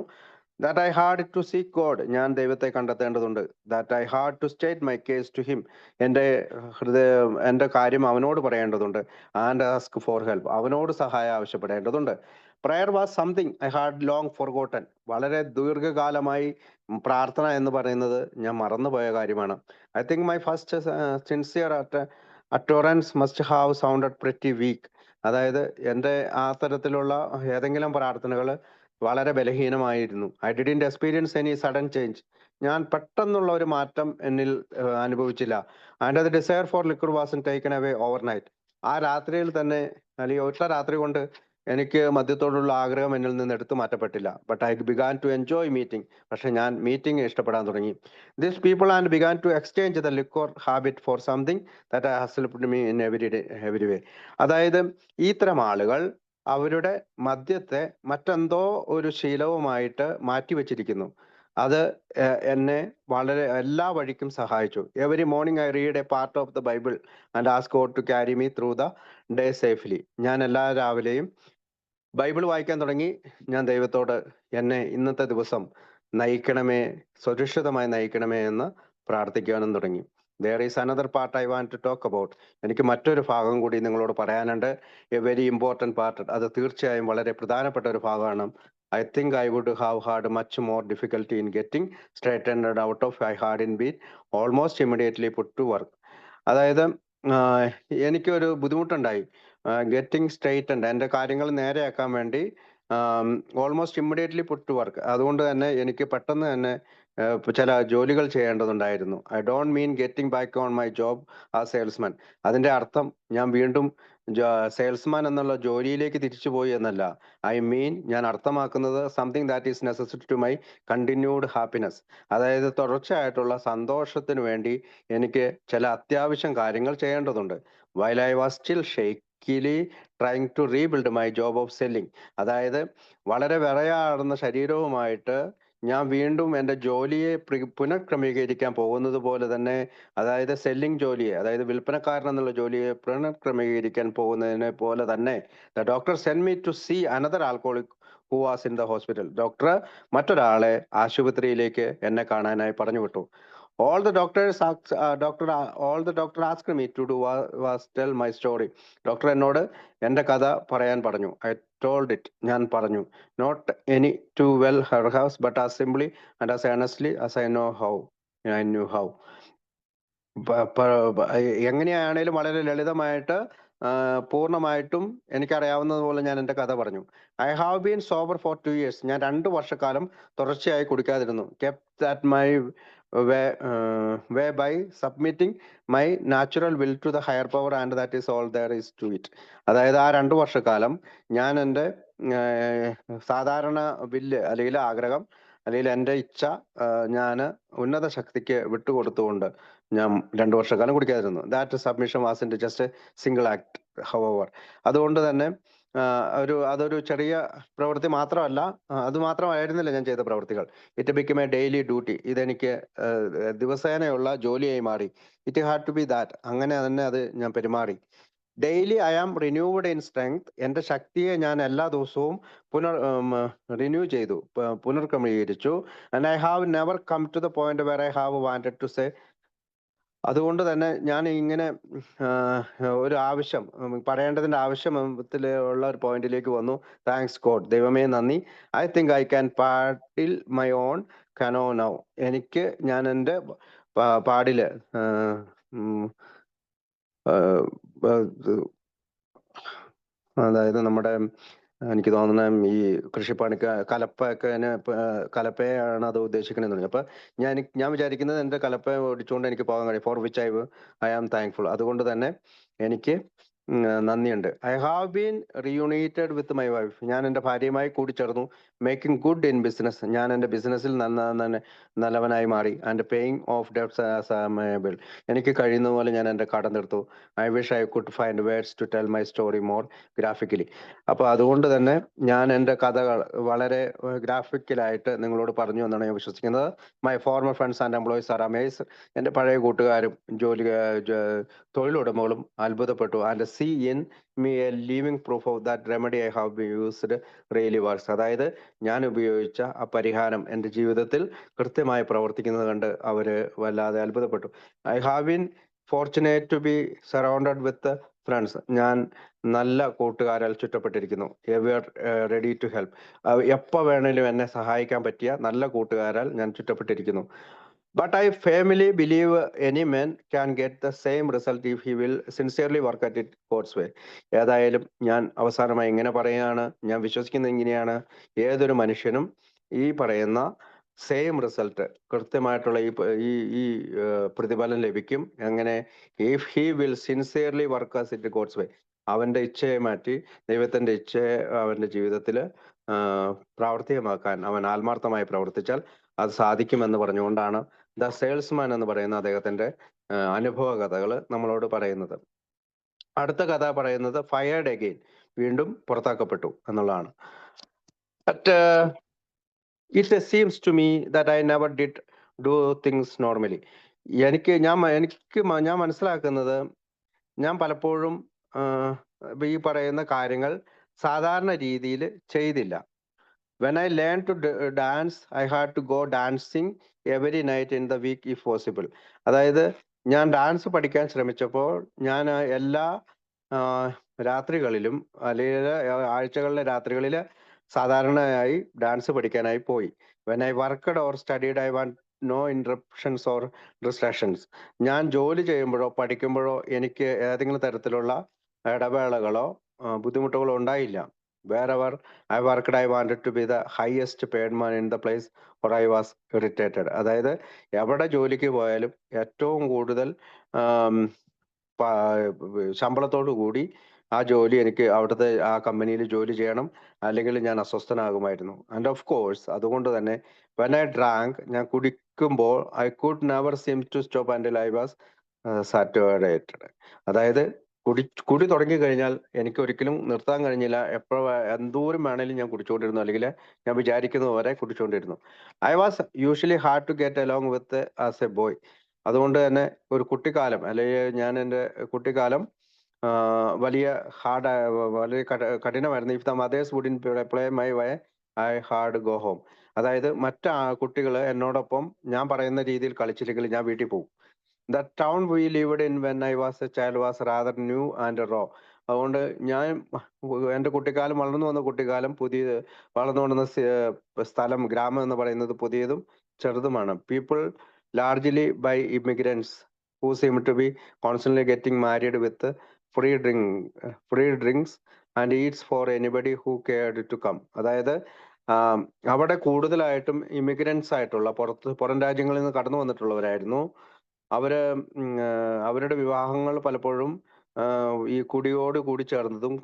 that I had to seek God. ഞാൻ ദൈവത്തെ കണ്ടെത്തേണ്ടതുണ്ട്. That I had to state my case to him. എന്റെ കാര്യം അവനോട് പറയേണ്ടതുണ്ട്. And ask for help. അവനോട് സഹായം ആവശ്യപ്പെടേണ്ടതുണ്ട്. Prayer was something I had long forgotten. വളരെ ദീർഘകാലമായി പ്രാർത്ഥന എന്ന് പറയുന്നത് ഞാൻ മറന്നുപോയ കാര്യമാണ്. I think my first sincere utterance must have sounded pretty weak. അതായത് എൻ്റെ ആ തരത്തിലുള്ള ഏതെങ്കിലും പ്രാർത്ഥനകൾ വളരെ ബലഹീനമായിരുന്നു. I didn't experience any sudden change. ഞാൻ പെട്ടെന്നുള്ള ഒരു മാറ്റം എന്നിൽ അനുഭവിച്ചില്ല. And the desire for liquor wasn't taken away overnight. ആ രാത്രിയിൽ തന്നെ, അല്ലെങ്കിൽ ഒറ്റ രാത്രി കൊണ്ട് എനിക്ക് മദ്യത്തോടുള്ള ആഗ്രഹം എന്നിൽ നിന്ന് എടുത്തു മാറ്റപ്പെട്ടില്ല. But I began to enjoy meeting. പക്ഷെ ഞാൻ മീറ്റിംഗ് ഇഷ്ടപ്പെടാൻ തുടങ്ങി. This people and began to exchange the liquor habit for something that has helped me in every way. അതായത് ഇത്തരം ആളുകൾ അവരുടെ മദ്യത്തെ മറ്റെന്തോ ഒരു ശീലവുമായിട്ട് മാറ്റിവെച്ചിരിക്കുന്നു. അത് എന്നെ വളരെ എല്ലാ വഴിക്കും സഹായിച്ചു. Every morning I read a part of the Bible and ask God to carry me through the day safely. ഞാൻ എല്ലാ രാവിലെയും ബൈബിൾ വായിക്കാൻ തുടങ്ങി. ഞാൻ ദൈവത്തോട് എന്നെ ഇന്നത്തെ ദിവസം നയിക്കണമേ, സുരക്ഷിതമായി നയിക്കണമേ എന്ന് പ്രാർത്ഥിക്കാനും തുടങ്ങി. There is another part I want to talk about. എനിക്ക് മറ്റൊരു ഭാഗം കൂടി നിങ്ങളോട് പറയാനുണ്ട്. A very important part. അത് തീർച്ചയായും വളരെ പ്രധാനപ്പെട്ട ഒരു ഭാഗമാണ്. I think I would have had much more difficulty in getting straightened out if I hadn't been almost immediately put to work. അതായത് എനിക്കൊരു ബുദ്ധിമുട്ടുണ്ടായി ഗെറ്റിംഗ് സ്ട്രൈറ്റൻഡ്, എൻ്റെ കാര്യങ്ങൾ നേരെയാക്കാൻ വേണ്ടി almost immediately put to work. അതുകൊണ്ട് തന്നെ എനിക്ക് പെട്ടെന്ന് തന്നെ ചില ജോലികൾ ചെയ്യേണ്ടതുണ്ടായിരുന്നു. I don't mean getting back on my job a salesman. അതിൻ്റെ അർത്ഥം ഞാൻ വീണ്ടും സെയിൽസ്മാൻ എന്നുള്ള ജോലിയിലേക്ക് തിരിച്ചുപോയി എന്നല്ല. ഐ മീൻ, ഞാൻ അർത്ഥമാക്കുന്നത് something that is necessary to my continued happiness. അതായത് തുടർച്ചയായിട്ടുള്ള സന്തോഷത്തിന് വേണ്ടി എനിക്ക് ചില അത്യാവശ്യം കാര്യങ്ങൾ ചെയ്യേണ്ടതുണ്ട്. While I was still shakily trying to rebuild my job of selling. അതായത് വളരെ വിറയാടുന്ന ശരീരവുമായിട്ട് ഞാൻ വീണ്ടും എൻ്റെ ജോലിയെ പുനഃക്രമീകരിക്കാൻ പോകുന്നത് പോലെ തന്നെ, അതായത് സെല്ലിംഗ് ജോലിയെ, അതായത് വിൽപ്പനക്കാരൻ എന്നുള്ള ജോലിയെ പുനഃക്രമീകരിക്കാൻ പോകുന്നതിനെ പോലെ തന്നെ the doctor send me to see another alcoholic who was in the hospital. Doctor മറ്റൊരാളെ ആശുപത്രിയിലേക്ക് എന്നെ കാണാനായി പറഞ്ഞു വിട്ടു. All the doctors asked, all the doctor asked me to do was tell my story. Doctor എന്നോട് എൻ്റെ കഥ പറയാൻ പറഞ്ഞു. I told it. ഞാൻ പറഞ്ഞു. Not any too well perhaps, but as simply and as honestly as I know how. I knew how. എങ്ങനെയാണേലും വളരെ ലളിതമായിട്ട് പൂർണ്ണമായിട്ടും എനിക്കറിയാവുന്നതുപോലെ ഞാൻ എൻ്റെ കഥ പറഞ്ഞു. I have been sober for 2 years. ഞാൻ 2 വർഷക്കാലം തുടർച്ചയായി കുടിക്കാതിരുന്നു. Kept that my way by submitting my natural will to the higher power and that is all there is to it. അതായത് ആ 2 വർഷക്കാലം ഞാൻ എൻ്റെ സാധാരണ വില്ല് അല്ലെങ്കിൽ ആഗ്രഹം അല്ലെങ്കിൽ എൻ്റെ ഇച്ഛ ഞാൻ ഉന്നത ശക്തിക്ക് വിട്ടുകൊടുത്തുകൊണ്ട് ഞാൻ 2 വർഷക്കാലം കുടിക്കാതിരുന്നു. That submission was in just single act hour. അതുകൊണ്ട് തന്നെ അതൊരു ചെറിയ പ്രവൃത്തി മാത്രമല്ല, അത് മാത്രമായിരുന്നില്ല ഞാൻ ചെയ്ത പ്രവൃത്തികൾ. It become a daily duty. ഇതെനിക്ക് ദിവസേനയുള്ള ജോലിയായി മാറി. It had to be that. അങ്ങനെ തന്നെ അത് ഞാൻ പെരുമാറി. Daily I am renewed in strength. എൻ്റെ ശക്തിയെ ഞാൻ എല്ലാ ദിവസവും റിന്യൂ ചെയ്തു, പുനർക്രമീകരിച്ചു. And I have never come to the point where I have wanted to say. അതുകൊണ്ട് തന്നെ ഞാൻ ഇങ്ങനെ ഒരു ആവശ്യം പറയേണ്ടതിന്റെ ആവശ്യത്തിൽ ഉള്ള ഒരു പോയിന്റിലേക്ക് വന്നു. Thanks God. ദൈവമേ നന്ദി. I think I can paddle my own canoe now. എനിക്ക് ഞാൻ എൻ്റെ പാടില് അതായത് നമ്മുടെ എനിക്ക് തോന്നുന്ന ഈ കൃഷിപ്പണിക്ക് കലപ്പയാണ് അത് ഉദ്ദേശിക്കണമെന്ന് പറഞ്ഞു. അപ്പൊ ഞാൻ വിചാരിക്കുന്നത് എൻ്റെ കലപ്പ ഓടിച്ചുകൊണ്ട് എനിക്ക് പോകാൻ കഴിയും. For which I am thankful. അതുകൊണ്ട് തന്നെ എനിക്ക് നന്ദിയുണ്ട്. I have been reunited with my wife. ഞാൻ എൻ്റെ ഭാര്യയുമായി കൂടിച്ചേർന്നു. Making good in business. ഞാൻ എൻ്റെ ബിസിനസ്സിൽ നല്ലവനായി മാറി. And paying off debts as well. എനിക്ക് കഴിയുന്ന പോലെ ഞാൻ എൻ്റെ കടം തീർത്തു. I wish I could find words to tell my story more graphically. അപ്പോൾ അതുകൊണ്ട് തന്നെ ഞാൻ എൻ്റെ കഥകൾ വളരെ ഗ്രാഫിക്കലായിട്ട് നിങ്ങളോട് പറഞ്ഞു എന്നാണ് ഞാൻ വിശ്വസിക്കുന്നത്. My former friends and employees are amaze. എൻ്റെ പഴയ കൂട്ടുകാരും തൊഴിലുടമകളും അത്ഭുതപ്പെട്ടു. And see in me a living proof of that remedy I have used really works. അതായത് ഞാൻ ഉപയോഗിച്ച ആ പരിഹാരം എൻ്റെ ജീവിതത്തിൽ കൃത്യമായി പ്രവർത്തിക്കുന്നത് കണ്ട് അവര് വല്ലാതെ അത്ഭുതപ്പെട്ടു. I have been fortunate to be surrounded with friends. ഞാൻ നല്ല കൂട്ടുകാരാൽ ചുറ്റപ്പെട്ടിരിക്കുന്നു. Ever ready to help. എപ്പോൾ വേണേലും എന്നെ സഹായിക്കാൻ പറ്റിയ നല്ല കൂട്ടുകാരാൽ ഞാൻ ചുറ്റപ്പെട്ടിരിക്കുന്നു. But I firmly believe any man can get the same result if he will sincerely work at it God's way. ഏതായാലും ഞാൻ അവസാനമായി ഇങ്ങനെ പറയുകയാണ്, ഞാൻ വിശ്വസിക്കുന്നത് ഇങ്ങനെയാണ്: ഏതൊരു മനുഷ്യനും ഈ പറയുന്ന സെയിം റിസൾട്ട്, കൃത്യമായിട്ടുള്ള ഈ ഈ പ്രതിഫലം ലഭിക്കും. അങ്ങനെ if he will sincerely work as it God's way. അവന്റെ ഇച്ഛയെ മാറ്റി ദൈവത്തിന്റെ ഇച്ഛയെ അവന്റെ ജീവിതത്തിൽ പ്രാവർത്തികമാക്കാൻ അവൻ ആത്മാർത്ഥമായി പ്രവർത്തിച്ചാൽ അത് സാധിക്കുമെന്ന് പറഞ്ഞുകൊണ്ടാണ് ദ സെയിൽസ്മാൻ എന്ന് പറയുന്ന അദ്ദേഹത്തിന്റെ അനുഭവ കഥകൾ നമ്മളോട് പറയുന്നത്. അടുത്ത കഥ പറയുന്നത് ഫയർഡ് അഗെയിൻ, വീണ്ടും പുറത്താക്കപ്പെട്ടു എന്നുള്ളതാണ്. It seems to me that I never did do things normally. ഞാൻ മനസ്സിലാക്കുന്നത്, ഞാൻ പലപ്പോഴും ഈ പറയുന്ന കാര്യങ്ങൾ സാധാരണ രീതിയിൽ ചെയ്തില്ല. When I learned to dance, I had to go dancing every night in the week if possible. അതായത് ഞാൻ ഡാൻസ് പഠിക്കാൻ ശ്രമിച്ചപ്പോൾ ഞാൻ എല്ലാ രാത്രികളിലും അല്ലെങ്കിൽ ആഴ്ചകളിലെ രാത്രികളിൽ സാധാരണയായി ഡാൻസ് പഠിക്കാനായി പോയി. When I worked or studied, I want no interruptions or distractions. ഞാൻ ജോലി ചെയ്യുമ്പോഴോ പഠിക്കുമ്പോഴോ എനിക്ക് ഏതെങ്കിലും തരത്തിലുള്ള ഇടവേളകളോ ബുദ്ധിമുട്ടുകളോ ഉണ്ടായില്ല. Wherever I worked, I wanted to be the highest paid man in the place or I was irritated. അതായത് എവിടെ ജോലിക്ക് പോയാലും ഏറ്റവും കൂടുതൽ ശമ്പളത്തോടു കൂടി ആ ജോലി എനിക്ക് അവിടുത്തെ ആ കമ്പനിയിൽ ജോലി ചെയ്യണം, അല്ലെങ്കിൽ ഞാൻ അസ്വസ്ഥനാകുമായിരുന്നു. ആൻഡ് ഓഫ് കോഴ്സ് അതുകൊണ്ട് തന്നെ when I drank, ഞാൻ കുടിക്കുമ്പോൾ I could never seem to stop until I was saturated. അതായത് കുടി തുടങ്ങി കഴിഞ്ഞാൽ എനിക്ക് ഒരിക്കലും നിർത്താൻ കഴിഞ്ഞില്ല. എന്തോരം വേണേലും ഞാൻ കുടിച്ചുകൊണ്ടിരുന്നു, അല്ലെങ്കിൽ ഞാൻ വിചാരിക്കുന്നത് വരെ കുടിച്ചുകൊണ്ടിരുന്നു. I was usually hard to get along with as a boy. അതുകൊണ്ട് തന്നെ ഒരു കുട്ടിക്കാലം, അല്ലെങ്കിൽ ഞാൻ എൻ്റെ കുട്ടിക്കാലം വലിയ കഠിനമായിരുന്നു. If the mothers wouldn't play my way I had go home. അതായത് കുട്ടികൾ എന്നോടൊപ്പം ഞാൻ പറയുന്ന രീതിയിൽ കളിച്ചില്ലെങ്കിൽ ഞാൻ വീട്ടിൽ പോകും. The town we lived in when I was a child was rather new and raw. അതുകൊണ്ട് ഞാൻ എൻ്റെ കുട്ടിക്കാലം, വളർന്നു വന്ന കുട്ടിക്കാലം വളർന്നു വന്ന സ്ഥലം, ഗ്രാമം എന്ന് പറയുന്നത് പുതിയതും ചെറുതുമാണ്. People largely by immigrants who seem to be constantly getting married with free drinks and eats for anybody who cared to come. അതായത് അവിടെ കൂടുതലായിട്ടും ഇമിഗ്രൻസ് ആയിട്ടുള്ള പുറം രാജ്യങ്ങളിൽ നിന്ന് കടന്നു വന്നിട്ടുള്ളവരായിരുന്നു. അവരുടെ വിവാഹങ്ങൾ പലപ്പോഴും ഈ കുടിയോട് കൂടി ചേർന്നതും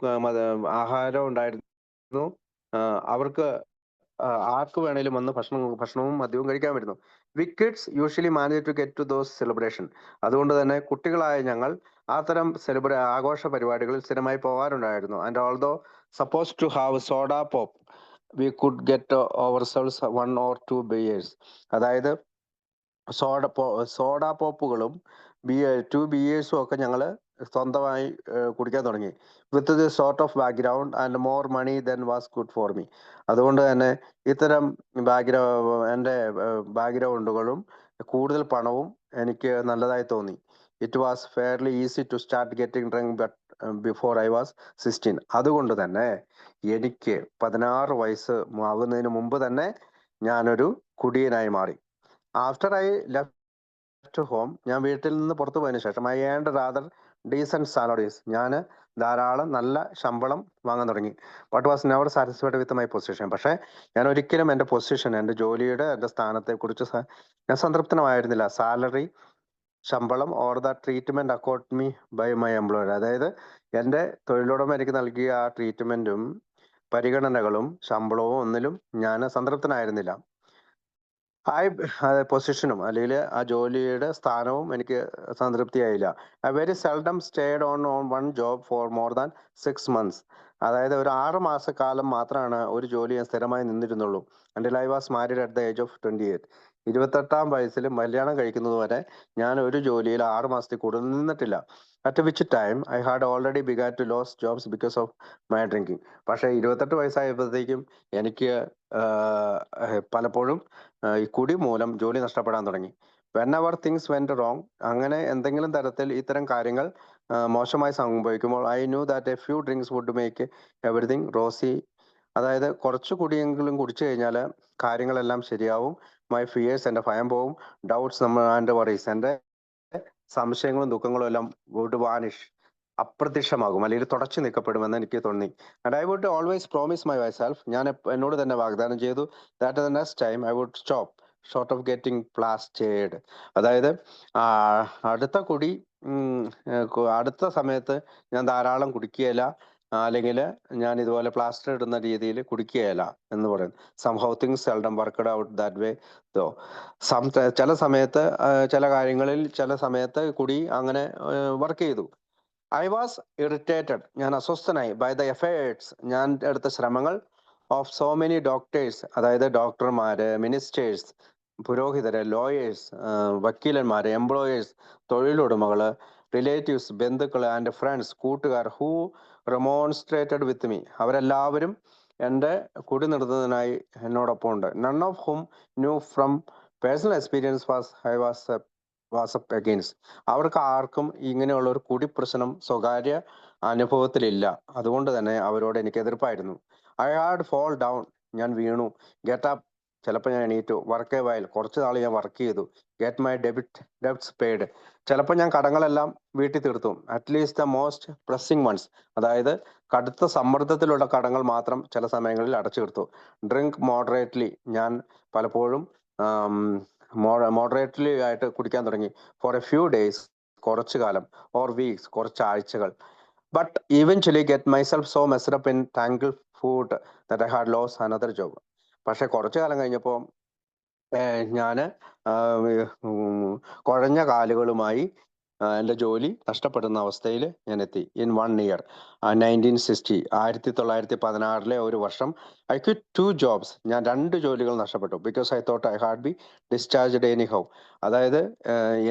ആഹാരം ഉണ്ടായിരുന്നു. അവർക്ക് ആർക്ക് വേണേലും വന്ന് ഭക്ഷണവും മദ്യവും കഴിക്കാൻ വരുന്നു. We kids usually manage to get to those celebration. അതുകൊണ്ട് തന്നെ കുട്ടികളായ ഞങ്ങൾ അത്തരം ആഘോഷ പരിപാടികളിൽ സ്ഥിരമായി പോകാറുണ്ടായിരുന്നു. And although suppose to have soda pop, we could get ourselves 1 or 2 beers. അതായത് സോഡ പോപ്പുകളും 2 ബിയേഴ്സും ഒക്കെ ഞങ്ങൾ സ്വന്തമായി കുടിക്കാൻ തുടങ്ങി. With the sort of background and more money than was good for me. അതുകൊണ്ട് തന്നെ ഇത്തരം എൻ്റെ ബാക്ക്ഗ്രൗണ്ടുകളും കൂടുതൽ പണവും എനിക്ക് നല്ലതായി തോന്നി. It was fairly easy to start getting drink but before I was 16. അതുകൊണ്ട് തന്നെ എനിക്ക് 16 വയസ്സ് ആകുന്നതിന് മുമ്പ് തന്നെ ഞാനൊരു കുടിയനായി മാറി. ആഫ്റ്റർ ഐ ലെഫ്റ്റ് ഹോം, ഞാൻ വീട്ടിൽ നിന്ന് പുറത്തു പോയതിനു ശേഷം, I earned rather decent salaries, ഞാൻ ധാരാളം നല്ല ശമ്പളം വാങ്ങാൻ തുടങ്ങി. But was never satisfied with my position. പക്ഷേ ഞാൻ ഒരിക്കലും എൻ്റെ പൊസിഷൻ, എൻ്റെ ജോലിയുടെ, എൻ്റെ സ്ഥാനത്തെ കുറിച്ച് ഞാൻ സംതൃപ്തമായിരുന്നില്ല. സാലറി ശമ്പളം or the treatment accord me by my employer. അതായത് എൻ്റെ തൊഴിലുടമ എനിക്ക് നൽകിയ ആ ട്രീറ്റ്മെന്റും പരിഗണനകളും ശമ്പളവും ഒന്നിലും ഞാൻ സംതൃപ്തനായിരുന്നില്ല. പൊസിഷനും അല്ലെങ്കിൽ ആ ജോലിയുടെ സ്ഥാനവും എനിക്ക് സംതൃപ്തിയായില്ല. I very seldom stayed on one job for more than 6 months. അതായത് ഒരു 6 മാസക്കാലം മാത്രമാണ് ഒരു ജോലി ഞാൻ സ്ഥിരമായി നിന്നിരുന്നുള്ളൂ. Until I was married at the age of 28. 28-ാം വയസ്സിൽ കല്യാണം കഴിക്കുന്നത് വരെ ഞാൻ ഒരു ജോലിയിൽ 6 മാസത്തിൽ കൂടുതൽ നിന്നിട്ടില്ല. At which time I had already began to lose jobs because of my drinking. പക്ഷേ 28 വയസ്സായപ്പോഴത്തേക്കും എനിക്ക് പലപ്പോഴും ഈ കുടി മൂലം ജോലി നഷ്ടപ്പെടാൻ തുടങ്ങി. Whenever things went wrong, അങ്ങനെ എന്തെങ്കിലും തരത്തിൽ ഇത്തരം കാര്യങ്ങൾ മോശമായി സംഭവിക്കുമ്പോൾ I knew that a few drinks would make everything rosy. അതായത് കുറച്ച് കുടിയെങ്കിലും കുടിച്ചു കഴിഞ്ഞാൽ കാര്യങ്ങളെല്ലാം ശരിയാവും. മൈ ഫിയേഴ്സ്, എൻ്റെ ഭയം പോവും. ഡൗട്ട്സ് ആൻഡ് വറീസ്, എൻ്റെ സംശയങ്ങളും ദുഃഖങ്ങളും എല്ലാം വുഡ് വാനിഷ്, അപ്രത്യക്ഷമാകും അല്ലെങ്കിൽ തുടച്ചു നീക്കപ്പെടുമെന്ന് എനിക്ക് തോന്നി. And I would always promise myself, ഞാൻ എന്നോട് തന്നെ വാഗ്ദാനം ചെയ്തു, that the next time I would stop short of getting plastered. അതായത് അടുത്ത കുടി അടുത്ത സമയത്ത് ഞാൻ ധാരാളം കുടിക്കുകയില്ല, അല്ലെങ്കിൽ ഞാൻ ഇതുപോലെ പ്ലാസ്റ്റർ ഇടുന്ന രീതിയിൽ കുടിക്കുകയില്ല എന്ന് പറയുന്നു. Somehow things seldom worked out that way though. ചില സമയത്ത് ചില കാര്യങ്ങളിൽ ചില സമയത്ത് കുടി അങ്ങനെ വർക്ക് ചെയ്തു. ഐ വാസ് ഇറിറ്റേറ്റഡ്, ഞാൻ അസ്വസ്ഥനായി. ബൈ ദ എഫേർട്സ്, ഞാൻ എടുത്ത ശ്രമങ്ങൾ. ഓഫ് സോ മെനി ഡോക്ടേഴ്സ്, അതായത് ഡോക്ടർമാര്, മിനിസ്റ്റേഴ്സ്, പുരോഹിതര്, ലോയേഴ്സ്, വക്കീലന്മാര്, എംപ്ലോയേഴ്സ്, തൊഴിലുടമകള്, റിലേറ്റീവ്സ്, ബന്ധുക്കള്, ആൻഡ് ഫ്രണ്ട്സ്, കൂട്ടുകാർ, ഹൂ റെമോൺസ്ട്രേറ്റഡ് വിത്ത് മീ, അവരെല്ലാവരും എൻ്റെ കുടി നിർത്തുന്നതിനായി എന്നോടൊപ്പം ഉണ്ട്. None of whom knew from personal experience was against. അവർക്ക് ആർക്കും ഇങ്ങനെയുള്ള ഒരു കുടിപ്രശ്നം സ്വകാര്യ അനുഭവത്തിലില്ല. അതുകൊണ്ട് തന്നെ അവരോട് എനിക്ക് എതിർപ്പായിരുന്നു. ഐ ഹാഡ് ഫോൾ ഡൗൺ, ഞാൻ വീണു. ഗെറ്റ് അപ്പ്, ചിലപ്പോൾ ഞാൻ എണീറ്റു. വർക്ക് എ വൈൽ, കുറച്ച് നാൾ ഞാൻ വർക്ക് ചെയ്തു. ഗെറ്റ് മൈ ഡെബ്റ്റ്സ് പെയ്ഡ്, ചിലപ്പോൾ ഞാൻ കടങ്ങളെല്ലാം വീട്ടിൽ തീർത്തു. At least the most pressing ones, അതായത് കടുത്ത സമ്മർദ്ദത്തിലുള്ള കടങ്ങൾ മാത്രം ചില സമയങ്ങളിൽ അടച്ചു തീർത്തു. ഡ്രിങ്ക് മോഡറേറ്റ്ലി, ഞാൻ പലപ്പോഴും മോഡറേറ്റ്ലി ആയിട്ട് കുടിക്കാൻ തുടങ്ങി. ഫോർ എ ഫ്യൂ ഡേയ്സ്, കുറച്ചു കാലം. ഓർ വീക്സ്, കുറച്ച് ആഴ്ചകൾ. But eventually get myself so messed up in tangled that I had lose another job. പക്ഷെ കുറച്ചു കാലം കഴിഞ്ഞപ്പോൾ ഞാൻ കുഴഞ്ഞ കാലുകളുമായി എൻ്റെ ജോലി നഷ്ടപ്പെടുന്ന അവസ്ഥയിൽ ഞാൻ എത്തി. ഇൻ 1 year, 1960, 1916 ഒരു വർഷം, ഐ ക്വിറ്റ് 2 jobs, ഞാൻ 2 ജോലികൾ നഷ്ടപ്പെട്ടു. Because I thought I had be discharged anyhow, അതായത്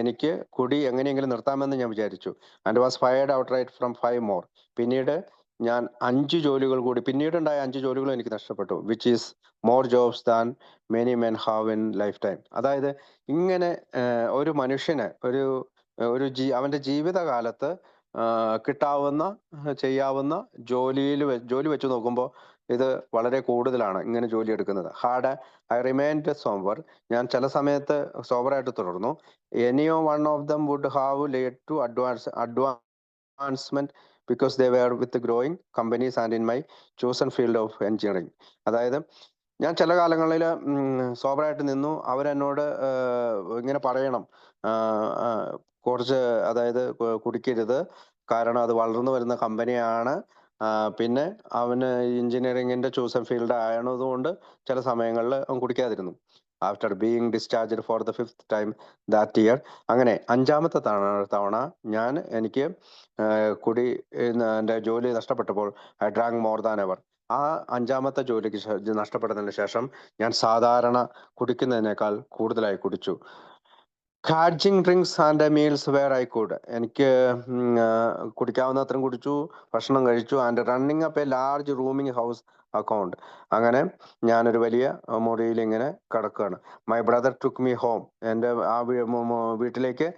എനിക്ക് കുടി എങ്ങനെയെങ്കിലും നിർത്താമെന്ന് ഞാൻ വിചാരിച്ചു. And was fired outright from 5 more. പിന്നീട് ഞാൻ 5 ജോലികൾ കൂടി, പിന്നീടുണ്ടായ 5 ജോലികളും എനിക്ക് നഷ്ടപ്പെട്ടു. Which is more jobs than many men have in life time. അതായത് ഇങ്ങനെ ഒരു മനുഷ്യന് ഒരു അവന്റെ ജീവിതകാലത്ത് കിട്ടാവുന്ന ചെയ്യാവുന്ന ജോലി വെച്ച് നോക്കുമ്പോൾ ഇത് വളരെ കൂടുതലാണ് ഇങ്ങനെ ജോലി എടുക്കുന്നത്. ഹാഡ് ഐ റിമൈൻഡ് സോംവർ, ഞാൻ ചില സമയത്ത് സോബറായിട്ട് തുടർന്നു. Any one of them would have led to advancement because they were with growing companies and in my chosen field of engineering. അതായത് ഞാൻ ചില കാലങ്ങളിൽ സോബറായിട്ട് നിന്നു. അവരെന്നോട് ഇങ്ങനെ പറയണം, കുറച്ച്, അതായത് കുടിക്കരുത്, കാരണം അത് വളർന്നു വരുന്ന കമ്പനിയാണ്, പിന്നെ അവന് എഞ്ചിനീയറിംഗിന്റെ ചൂസൺ ഫീൽഡ് ആയതുകൊണ്ട് ചില സമയങ്ങളിൽ അവൻ കുടിക്കാതിരുന്നു. After being discharged for the 5th time that year, അങ്ങനെ 5ാമത്തെ തവണ എനിക്ക് എൻ്റെ ജോലി നഷ്ടപ്പെട്ടപ്പോൾ I drank more than ever. ആ 5ാമത്തെ ജോലിക്ക് നഷ്ടപ്പെടുന്നതിന് ശേഷം ഞാൻ സാധാരണ കുടിക്കുന്നതിനേക്കാൾ കൂടുതലായി കുടിച്ചു. Hedging drinks and meals where I could, എനിക്ക് കുടിക്കാവുന്നത്രയും കുടിച്ചു, ഭക്ഷണം കഴിച്ചു. And running up a large rooming house account, അങ്ങനെ ഞാനൊരു വലിയ മുറിയിൽ ഇങ്ങനെ കിടക്കുകയാണ്. My brother took me home, എൻ്റെ ആ വീട്ടിലേക്ക്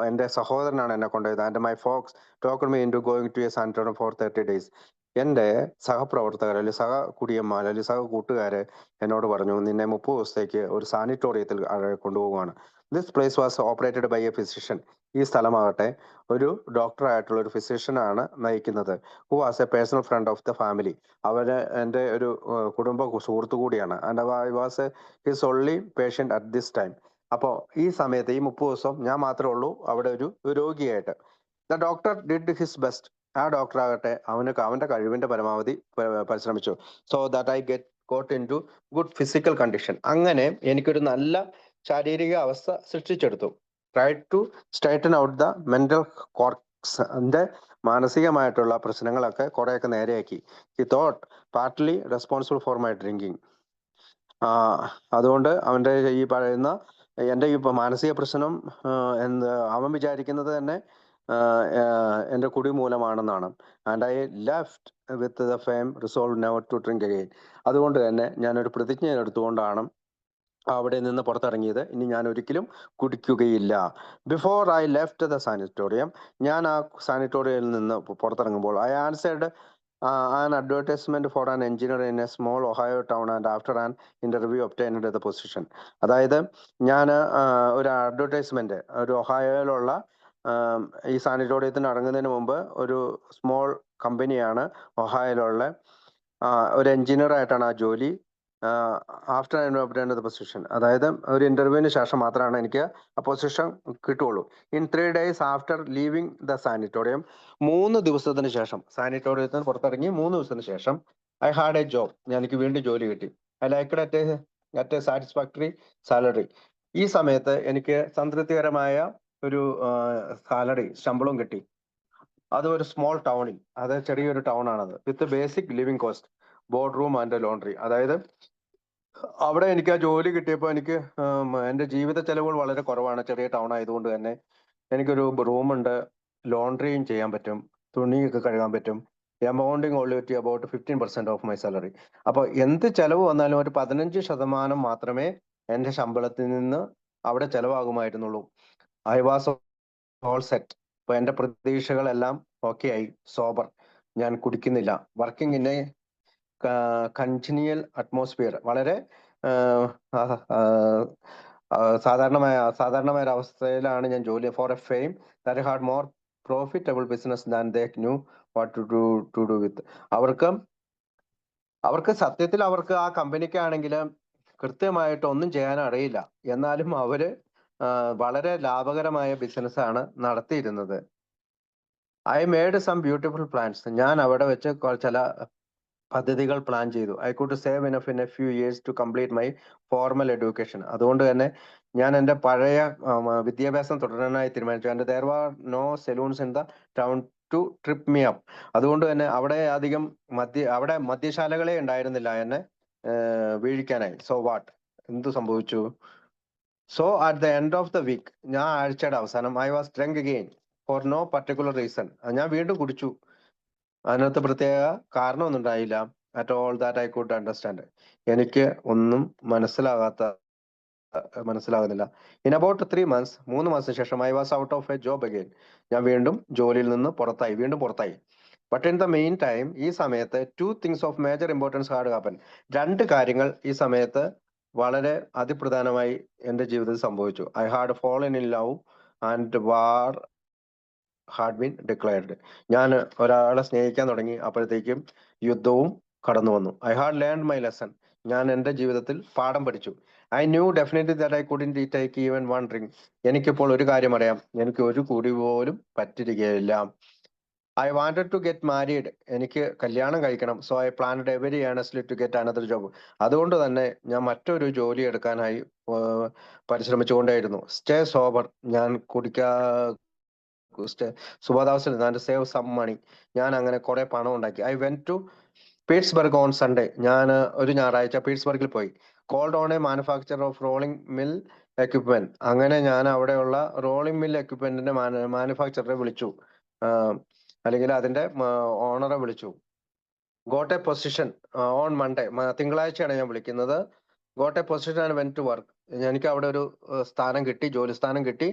എൻ്റെ സഹോദരനാണ് എന്നെ കൊണ്ടുപോയത്. And my folks talked me into going to a sanatorium for 30 days. എൻ്റെ സഹപ്രവർത്തകർ അല്ലെങ്കിൽ കുടിയന്മാർ അല്ലെങ്കിൽ കൂട്ടുകാര് എന്നോട് പറഞ്ഞു, നിന്നെ 30 ദിവസത്തേക്ക് ഒരു സാനിറ്റോറിയത്തിൽ കൊണ്ടുപോകുകയാണ്. This place was operated by a physician. ഈ സ്ഥലമാകട്ടെ ഒരു ഡോക്ടറായിട്ടുള്ള ഒരു ഫിസിഷ്യനാണ് നയിക്കുന്നത്. Who was a personal friend of the family, അവര് എൻ്റെ ഒരു കുടുംബ സുഹൃത്തു കൂടിയാണ്. And I was his only patient at this time. അപ്പോ ഈ സമയത്ത് ഈ 30 ദിവസം ഞാൻ മാത്രമേ ഉള്ളൂ അവിടെ ഒരു രോഗിയായിട്ട്. The doctor did his best. ആ ഡോക്ടർ ആകട്ടെ അവന്റെ കഴിവിന്റെ പരമാവധി പരിശ്രമിച്ചു. So that I got into good physical condition. അങ്ങനെ എനിക്കൊരു നല്ല ശാരീരിക അവസ്ഥ സൃഷ്ടിച്ചെടുത്തു. Try to straighten out the mental quirks. എന്റെ മാനസികമായിട്ടുള്ള പ്രശ്നങ്ങളൊക്കെ കുറെയൊക്കെ നേരെയാക്കി. He thought partly responsible for my drinking. അതുകൊണ്ട് അവന്റെ ഈ പറയുന്ന എന്റെ ഈ മാനസിക പ്രശ്നം അവൻ വിചാരിക്കുന്നത് തന്നെ എന്റെ കുടി മൂലമാണെന്നാണ്. And I left with the firm resolve never to drink again. അതുകൊണ്ട് തന്നെ ഞാനൊരു പ്രതിജ്ഞ എടുത്തുകൊണ്ടാണ് അവിടെ നിന്ന് പുറത്തിറങ്ങിയത്. ഇനി ഞാൻ ഒരിക്കലും കുടിക്കുകയില്ല. Before I left the sanatorium, ഞാൻ ആ സാനിറ്റോറിയത്തിൽ നിന്ന് പുറത്തിറങ്ങുമ്പോൾ I answered an advertisement for an engineer in a small Ohio town and after an interview obtained the position. അതായത് ഞാൻ ഒരു അഡ്വർടൈസ്മെന്റ് ഒരു ഒഹായോയിലുള്ള ഈ സാനിറ്റോറിയത്തിന് ഇറങ്ങുന്നതിന് മുമ്പ് ഒരു സ്മോൾ കമ്പനിയാണ് ഒഹായോയിലുള്ള ഒരു എഞ്ചിനീയർ ആയിട്ടാണ് ആ ജോലി. After I obtained the position, അതായത് ഒരു ഇന്റർവ്യൂവിന് ശേഷം മാത്രമാണ് എനിക്ക് ആ പൊസിഷൻ കിട്ടുള്ളൂ. In 3 days after living the sanatorium, 3 ദിവസത്തിന് ശേഷം, സാനിറ്റോറിയത്തിന് പുറത്തിറങ്ങി 3 ദിവസത്തിന് ശേഷം ഐ ഹാഡ് എ ജോബ്. എനിക്ക് വീണ്ടും ജോലി കിട്ടി. I liked at A satisfactory salary. ഈ സമയത്ത് എനിക്ക് സംതൃപ്തികരമായ ഒരു സാലറി, ശമ്പളം കിട്ടി. അത് ഒരു സ്മോൾ ടൗണിൽ, അത് ചെറിയൊരു ടൗൺ ആണത്. വിത്ത് basic living cost, board room and laundry. അതായത് അവിടെ എനിക്ക് ആ ജോലി കിട്ടിയപ്പോൾ എനിക്ക് എന്റെ ജീവിത ചെലവുകൾ വളരെ കുറവാണ്. ചെറിയ ടൗൺ ആയതുകൊണ്ട് തന്നെ എനിക്കൊരു റൂമുണ്ട്, ലോണ്ടറിയും ചെയ്യാൻ പറ്റും, തുണിയൊക്കെ കഴുകാൻ പറ്റും. Amounting only to about 15% of my salary. അപ്പോൾ എന്ത് ചെലവ് വന്നാലും ഒരു 15% മാത്രമേ എന്റെ ശമ്പളത്തിൽ നിന്ന് അവിടെ ചെലവാകുമായിരുന്നുള്ളൂ. I was all set. അപ്പൊ എന്റെ പ്രതീക്ഷകളെല്ലാം ഓക്കെ ആയി. സോബർ, ഞാൻ കുടിക്കുന്നില്ല. Working in a congenial atmosphere, വളരെ സാധാരണമായ ഒരു അവസ്ഥയിലാണ് ഞാൻ ജോലി. For a firm that had more profitable business than they knew what to do with. അവർക്ക് സത്യത്തിൽ അവർക്ക് ആ കമ്പനിക്കാണെങ്കിൽ കൃത്യമായിട്ട് ഒന്നും ചെയ്യാൻ അറിയില്ല. എന്നാലും അവര് വളരെ ലാഭകരമായ ബിസിനസ്സാണ് നടത്തിയിരുന്നത്. I made some beautiful plans. ഞാൻ അവിടെ വെച്ച് ചില പദ്ധതികൾ പ്ലാൻ ചെയ്തു. I could save enough in a few years to complete my formal education. അതുകൊണ്ട് തന്നെ ഞാൻ എൻ്റെ പഴയ വിദ്യാഭ്യാസം തുടരാനായി തീരുമാനിച്ചു. And there were no saloons in the town to trip me up. അതുകൊണ്ട് തന്നെ അവിടെ അധികം മദ്യശാലകളെ ഉണ്ടായിരുന്നില്ല എന്നെ വീഴിക്കാനായി. സോ വാട്ട്, എന്തു സംഭവിച്ചു? So at the end of the week, ഞാൻ ആഴ്ചയുടെ അവസാനം I was drunk again for no particular reason. ഞാൻ വീണ്ടും കുടിച്ചു. അതിനകത്ത് പ്രത്യേക കാരണമൊന്നും ഉണ്ടായില്ല. At all that I could understand. എനിക്ക് ഒന്നും മനസ്സിലാകുന്നില്ല. ഇൻ അബൌട്ട് 3 months, 3 മാസത്തിന് ശേഷം I was out of A job again. ഞാൻ വീണ്ടും ജോലിയിൽ നിന്ന് പുറത്തായി. But in the main time, ഈ സമയത്ത് 2 things of major importance had happen. 2 കാര്യങ്ങൾ ഈ സമയത്ത് വളരെ അതിപ്രധാനമായി എന്റെ ജീവിതത്തിൽ സംഭവിച്ചു. I had fallen in love and war had been declared. ഞാൻ ഒരാളെ സ്നേഹിക്കാൻ തുടങ്ങി, അപ്പോഴത്തേക്കും യുദ്ധവും കടന്നു വന്നു. I had learned my lesson. ഞാൻ എന്റെ ജീവിതത്തിൽ പാഠം പഠിച്ചു. I new definitely that I couldn't take even one drink. എനിക്കിപ്പോൾ ഒരു കാര്യം അറിയാം, എനിക്ക് ഒരു കുടി പോലും പറ്റിരിക്കുകയില്ല. I wanted to get married. എനിക്ക് കല്യാണം കഴിക്കണം. So I planned very earnestly to get another job. അതുകൊണ്ട് തന്നെ ഞാൻ മറ്റൊരു ജോലി എടുക്കാനായി പരിശ്രമിച്ചുകൊണ്ടേയിരുന്നു. സ്റ്റേ സോബർ, ഞാൻ സുബോധാവസ്ഥയിൽ ആൻഡ് സേവ് സം മണി. ഞാൻ അങ്ങനെ കുറെ പണം ഉണ്ടാക്കി. I went to Pittsburgh on Sunday. ഞാൻ ഒരു ഞായറാഴ്ച പീറ്റ്സ്ബർഗിൽ പോയി. Called on a manufacturer of rolling mill equipment. അങ്ങനെ ഞാൻ അവിടെയുള്ള റോളിംഗ് മിൽ എക്യുപ്മെന്റിന്റെ മാനുഫാക്ചറെ വിളിച്ചു, അല്ലെങ്കിൽ അതിന്റെ ഓണറെ വിളിച്ചു. Got a position on Monday. തിങ്കളാഴ്ചയാണ് ഞാൻ വിളിക്കുന്നത്. Got a position and went to work. എനിക്ക് അവിടെ ഒരു ജോലി സ്ഥാനം കിട്ടി.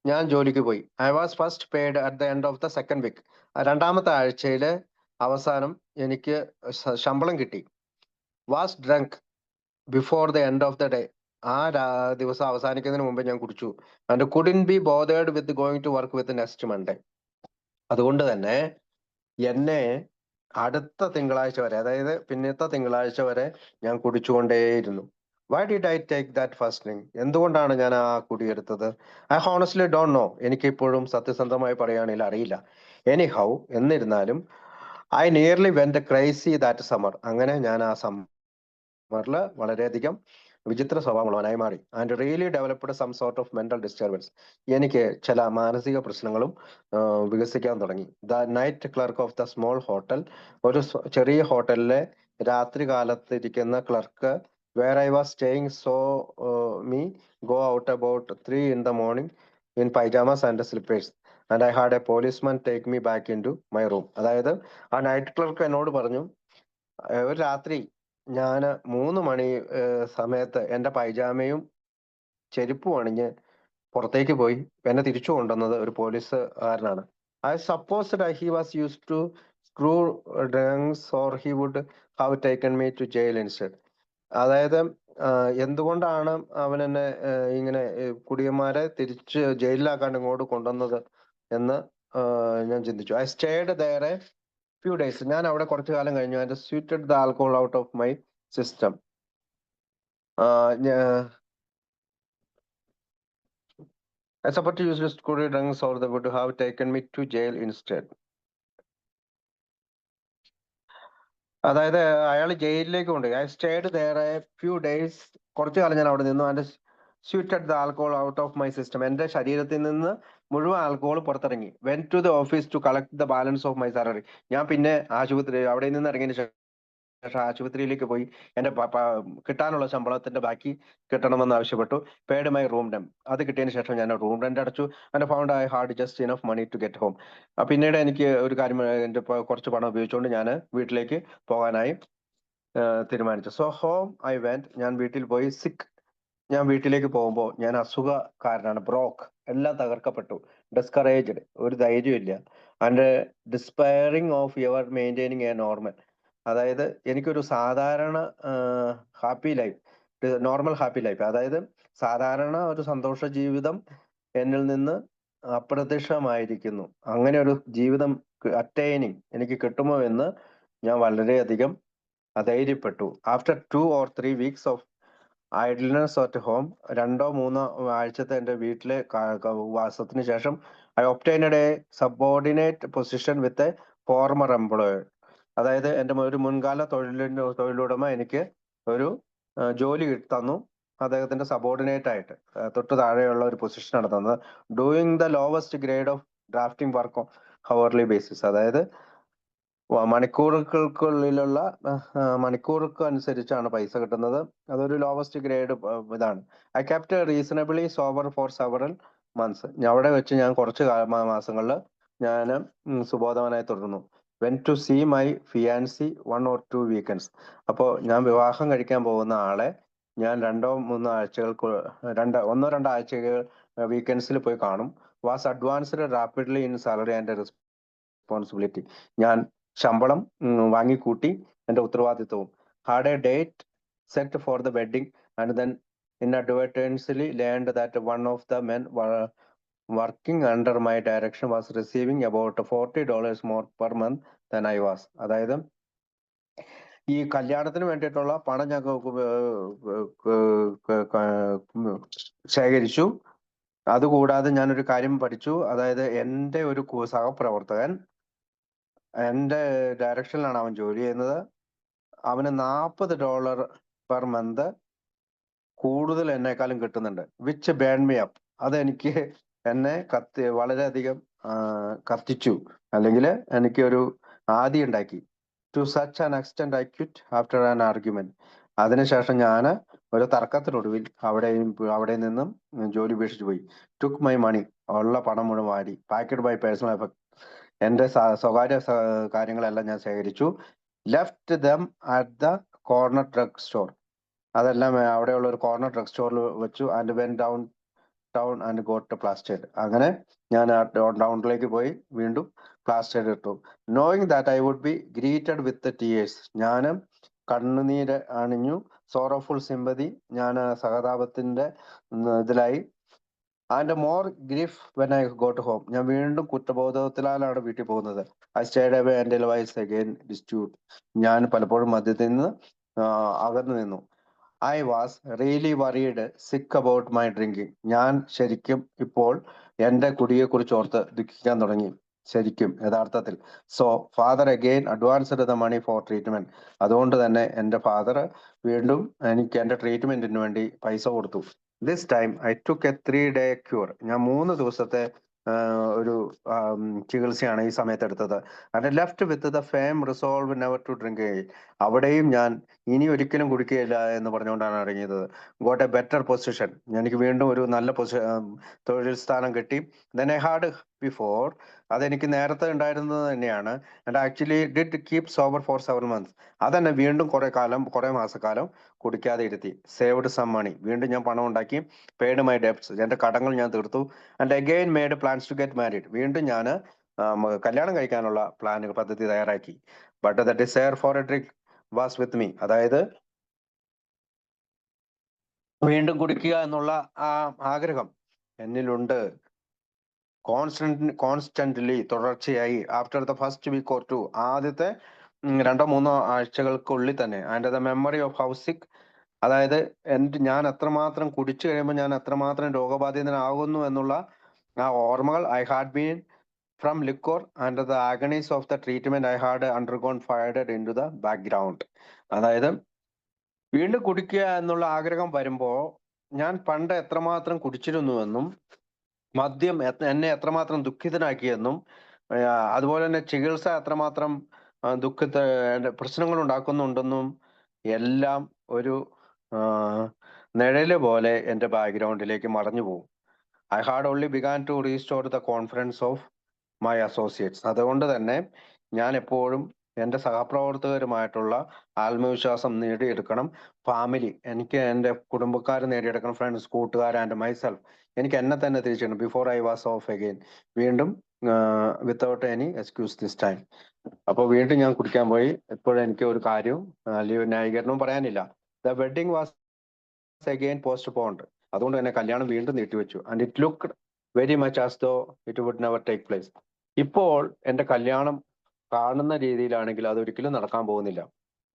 ഞാൻ ജോലിക്ക് പോയി. I was first paid at the end of the second week. 2ാമത്തെ ആഴ്ചയിലെ അവസാനം എനിക്ക് ശമ്പളം കിട്ടി. Was drunk before the end of the day. ആ ദിവസം അവസാനിക്കുന്നതിന് മുമ്പ് ഞാൻ കുടിച്ചു. And couldn't be bothered with going to work with next Monday. അതുകൊണ്ട് തന്നെ എന്നെ അടുത്ത തിങ്കളാഴ്ച വരെ, അതായത് പിന്നത്തെ തിങ്കളാഴ്ച വരെ ഞാൻ കുടിച്ചുകൊണ്ടേയിരുന്നു. Why did I take that first drink? എന്തുകൊണ്ടാണ് ഞാൻ ആ കുടിയെടുത്തത്? I honestly don't know. എനിക്ക് ഇപ്പോഴും സത്യസന്ധമായി പറയുകയാണെങ്കിൽ അറിയില്ല. എനി ഹൗ, എന്നിരുന്നാലും I nearly went crazy that summer. അങ്ങനെ ഞാൻ ആ സമ്മറിൽ വളരെയധികം വിചിത്ര സ്വഭാവമുള്ളവനായി മാറി. And really developed some sort of mental disturbance. എനിക്ക് ചില മാനസിക പ്രശ്നങ്ങളും വികസിക്കാൻ തുടങ്ങി. The night clerk of the small hotel. ഒരു ചെറിയ ഹോട്ടലിലെ രാത്രി കാലത്ത് ഇരിക്കുന്ന clerk where I was staying saw me go out about 3 in the morning in pyjamas and slippers and I had a policeman take me back into my room. അതായത് ആ night clerk എന്നോട് പറഞ്ഞു, ഒരു രാത്രി ഞാൻ 3 മണി സമയത്ത് എന്റെ പൈജാമയും ചെരുപ്പും അണിഞ്ഞ് പുറത്തേക്ക് പോയി എന്നെ തിരിച്ചു കൊണ്ടുവന്നത് ഒരു പോലീസുകാരനാണ്. I suppose he was use to screw drunks or he would have taken me to jail instead. അതായത് എന്തുകൊണ്ടാണ് അവൻ എന്നെ ഇങ്ങനെ കുടിയന്മാരെ തിരിച്ച് ജയിലിലാക്കാണ്ട് ഇങ്ങോട്ട് കൊണ്ടുവന്നത് എന്ന് ഞാൻ ചിന്തിച്ചു. I stayed there a few days. ഞാൻ അവിടെ കുറച്ചു കാലം കഴിഞ്ഞു. And sweated the alcohol out of my system. I suppose to use screw drunks or they would have taken me to jail instead. അതായത് അയാൾ ജയിലിലേക്ക് കൊണ്ടുപോയി. I stayed there a few days. കുറച്ചു കാലം ഞാൻ അവിടെ നിന്നു. And sweated the alcohol out of my system. എന്റെ ശരീരത്തിൽ നിന്ന് മുഴുവൻ ആൽക്കഹോൾ പുറത്തിറങ്ങി. Went to the office to collect the balance of my salary. ഞാൻ പിന്നെ ആശുപത്രി അവിടെ നിന്ന് ഇറങ്ങിയതിന് ശേഷം ആശുപത്രിയിലേക്ക് പോയി എന്റെ കിട്ടാനുള്ള ശമ്പളത്തിന്റെ ബാക്കി കിട്ടണമെന്ന് ആവശ്യപ്പെട്ടു. Paid my room rent. അത് കിട്ടിയതിന് ശേഷം ഞാൻ റൂം റെന്റ് അടച്ചു. And found I had just enough money to get home. പിന്നീട് എനിക്ക് ഒരു കാര്യം, എന്റെ കുറച്ച് പണം ഉപയോഗിച്ചുകൊണ്ട് ഞാൻ വീട്ടിലേക്ക് പോകാനായി തീരുമാനിച്ചു. So home I went. ഞാൻ വീട്ടിൽ പോയി. സിക്ക്. ഞാൻ വീട്ടിലേക്ക് പോകുമ്പോൾ ഞാൻ അസുഖക്കാരനാണ്. ബ്രോക്ക്. എല്ലാം തകർക്കപ്പെട്ടു. ഡിസ്കറേജ്ഡ്. ഒരു ധൈര്യമില്ല. And despairing of your maintaining a normal. അതായത് എനിക്കൊരു സാധാരണ happy life, normal happy life, അതായത് സാധാരണ ഒരു സന്തോഷ ജീവിതം എന്നിൽ നിന്ന് അപ്രത്യക്ഷമായിരിക്കുന്നു. അങ്ങനെ ഒരു ജീവിതം അറ്റൈനിങ് എനിക്ക് കിട്ടുമോ എന്ന് ഞാൻ വളരെയധികം അധൈര്യപ്പെട്ടു. After 2 or 3 weeks of idleness at home, 2-3 ആഴ്ചത്തെ എന്റെ വീട്ടിലെ വാസത്തിന് ശേഷം I obtained a subordinate position with a former employer. അതായത് എന്റെ ഒരു മുൻകാല തൊഴിലുടമ എനിക്ക് ഒരു ജോലി തന്നു. അദ്ദേഹത്തിന്റെ സബോർഡിനേറ്റ് ആയിട്ട് തൊട്ട് താഴെയുള്ള ഒരു പൊസിഷനാണ് തന്നത്. Doing the lowest grade of drafting work hourly basis. അതായത് മണിക്കൂറുകൾക്കുള്ളിലുള്ള മണിക്കൂർക്ക് അനുസരിച്ചാണ് പൈസ കിട്ടുന്നത്. അതൊരു ലോവസ്റ്റ് ഗ്രേഡ് ഇതാണ്. I kept reasonably sober for several months. അവിടെ വെച്ച് ഞാൻ കുറച്ച് മാസങ്ങളിൽ ഞാൻ സുബോധവനായി തുടർന്നു. Went to see my fiancée 1 or 2 weekends. അപ്പോൾ ഞാൻ വിവാഹം കഴിക്കാൻ പോകുന്ന ആളെ ഞാൻ 2-3 ആഴ്ചകൾക്ക് 1-2 ആഴ്ചകൾ വീക്കെൻഡ്സിൽ പോയി കാണും. Was advanced rapidly in salary and responsibility. ഞാൻ ശമ്പളം വാങ്ങിക്കൂട്ടി എന്റെ ഉത്തരവാദിത്വവും. Had A date set for the wedding and then inadvertently learned that one of the men working under my direction was receiving about $40 more per month than I was. അതായത് ഈ കല്യാണത്തിന് വേണ്ടിയിട്ടുള്ള പണം ഞാൻ ശേഖരിച്ചു. അതുകൂടാതെ ഞാനൊരു കാര്യം പഠിച്ചു. അതായത് എന്റെ ഒരു സഹപ്രവർത്തകൻ, എന്റെ ഡയറക്ഷനിലാണ് അവൻ ജോലി ചെയ്യുന്നത്. അവന് $40 പെർ മന്ത് കൂടുതൽ എന്നെക്കാളും കിട്ടുന്നുണ്ട്. Which burn me up. അതെനിക്ക് എന്നെ വളരെയധികം കത്തിച്ചു, അല്ലെങ്കിൽ എനിക്ക് ഒരു ആദി ഉണ്ടാക്കി. To such an extent I quit after an argument. അതിനുശേഷം ഞാൻ ഒരു തർക്കത്തിനൊടുവിൽ അവിടെ നിന്നും ജോലി ഉപേക്ഷിച്ചു പോയി. Took my money. ഉള്ള പണം മുഴുവൻ വാരി. Packed by personal effect. എന്റെ സ്വകാര്യ കാര്യങ്ങളെല്ലാം ഞാൻ ശേഖരിച്ചു. Left them at the corner drug store. അതെല്ലാം അവിടെയുള്ള ഒരു കോർണർ ഡ്രഗ് സ്റ്റോറിൽ വെച്ചു. And went town and got plastered. അങ്ങനെ ഞാൻ ടൗണിലേക്ക് പോയി വീണ്ടും പ്ലാസ്റ്റേഡ് ഇട്ടു. Knowing that I would be greeted with tears. ഞാൻ കണ്ണുനീര് അണിഞ്ഞു. Sorrowful sympathy. ഞാൻ സഹതാപത്തിന്റെ ഇതിലായി. And more grief when I got home. ഞാൻ വീണ്ടും കുറ്റബോധത്തിലാണ് വീട്ടിൽ പോകുന്നത്. I stayed away and was again dispute. ഞാൻ പലപ്പോഴും മദ്യത്തിൽ നിന്ന് അകന്നു നിന്നു. I was really worried sick about my drinking. ഞാൻ ശരിക്കും ഇപ്പോൾ എന്റെ കുടിയെക്കുറിച്ച് ഓർത്ത് ദുഃഖിക്കാൻ തുടങ്ങി. ശരിക്കും യഥാർത്ഥത്തിൽ. So father again advanced the money for treatment. അതുകൊണ്ട് തന്നെ എന്റെ ഫാദർ വീണ്ടും എനിക്ക് എന്റെ ട്രീറ്റ്മെന്റിന് വേണ്ടി പൈസ കൊടുത്തു. This time I took a 3-day cure. ഞാൻ 3 ദിവസത്തെ ഒരു ചികിത്സയാണ് ഈ സമയത്ത് എടുത്തത്. And left with the firm resolve never to drink. അവിടെയും ഞാൻ ഇനി ഒരിക്കലും കുടിക്കുകയില്ല എന്ന് പറഞ്ഞുകൊണ്ടാണ് ഇറങ്ങിയത്. Got a better position. എനിക്ക് വീണ്ടും ഒരു നല്ല തൊഴിൽ സ്ഥാനം കിട്ടി. Than I had before. അതെനിക്ക് നേരത്തെ ഉണ്ടായിരുന്നത് തന്നെയാണ്. And actually did keep sober for 7 months. അതെന്നെ വീണ്ടും കുറെ മാസക്കാലം കുടിക്കാതെ ഇരുത്തി. Saved some money. വീണ്ടും ഞാൻ പണം ഉണ്ടാക്കി. Paid my debts. എന്റെ കടങ്ങൾ ഞാൻ തീർത്തു. And again made plans to get married. വീണ്ടും ഞാൻ കല്യാണം കഴിക്കാനുള്ള പദ്ധതി തയ്യാറാക്കി. But the desire for a drink was with me. അതായത് വീണ്ടും കുടിക്കുക എന്നുള്ള ആ ആഗ്രഹം എന്നിലുണ്ട്. കോൺസ്റ്റന്റ്ലി, തുടർച്ചയായി. After the first week or two, ആദ്യത്തെ 2-3 ആഴ്ചകൾക്കുള്ളിൽ തന്നെ. And the memory of how sick. അതായത് ഞാൻ എത്രമാത്രം കുടിച്ചു കഴിയുമ്പോൾ ഞാൻ എത്രമാത്രം രോഗബാധിതനാകുന്നു എന്നുള്ള ആ ഓർമ്മകൾ. I had been from liquor and the agonies of the treatment I had undergone fired into the background. അതായത് വീണ്ടും കുടിക്കുക എന്നുള്ള ആഗ്രഹം വരുമ്പോ ഞാൻ പണ്ട് എത്രമാത്രം കുടിച്ചിരുന്നുവെന്നും മദ്യം എന്നെ എത്രമാത്രം ദുഃഖിതനാക്കിയെന്നും അതുപോലെ തന്നെ ചികിത്സ എത്രമാത്രം പ്രശ്നങ്ങൾ ഉണ്ടാക്കുന്നുണ്ടെന്നും എല്ലാം ഒരു നിഴല് പോലെ എന്റെ ബാക്ക്ഗ്രൗണ്ടിലേക്ക് മറഞ്ഞു പോകും. I had only began to restore the confidence of my associates. അതുകൊണ്ട് തന്നെ ഞാൻ എപ്പോഴും എന്റെ സഹപ്രവർത്തകരുമായിട്ടുള്ള ആത്മവിശ്വാസം നേടിയെടുക്കണം. ഫാമിലി, എനിക്ക് എന്റെ കുടുംബക്കാർ നേടിയെടുക്കണം. ഫ്രണ്ട്സ്, കൂട്ടുകാർ ആൻഡ് മൈസെൽഫ്. എനിക്ക് എന്നെ തന്നെ തിരിച്ചെടുക്കണം. Before I was off again. വീണ്ടും without any excuse this time. അപ്പൊ വീണ്ടും ഞാൻ കുടിക്കാൻ പോയി. ഇപ്പോഴും എനിക്ക് ഒരു കാര്യവും ന്യായീകരണവും പറയാനില്ല. The wedding was again postponed. അതുകൊണ്ട് തന്നെ കല്യാണം വീണ്ടും നീട്ടിവെച്ചു. And it looked very much as though it would never take place. ഇപ്പോൾ എന്റെ കല്യാണം കാണുന്ന രീതിയിലാണെങ്കിൽ അതൊരിക്കലും നടക്കാൻ പോകുന്നില്ല.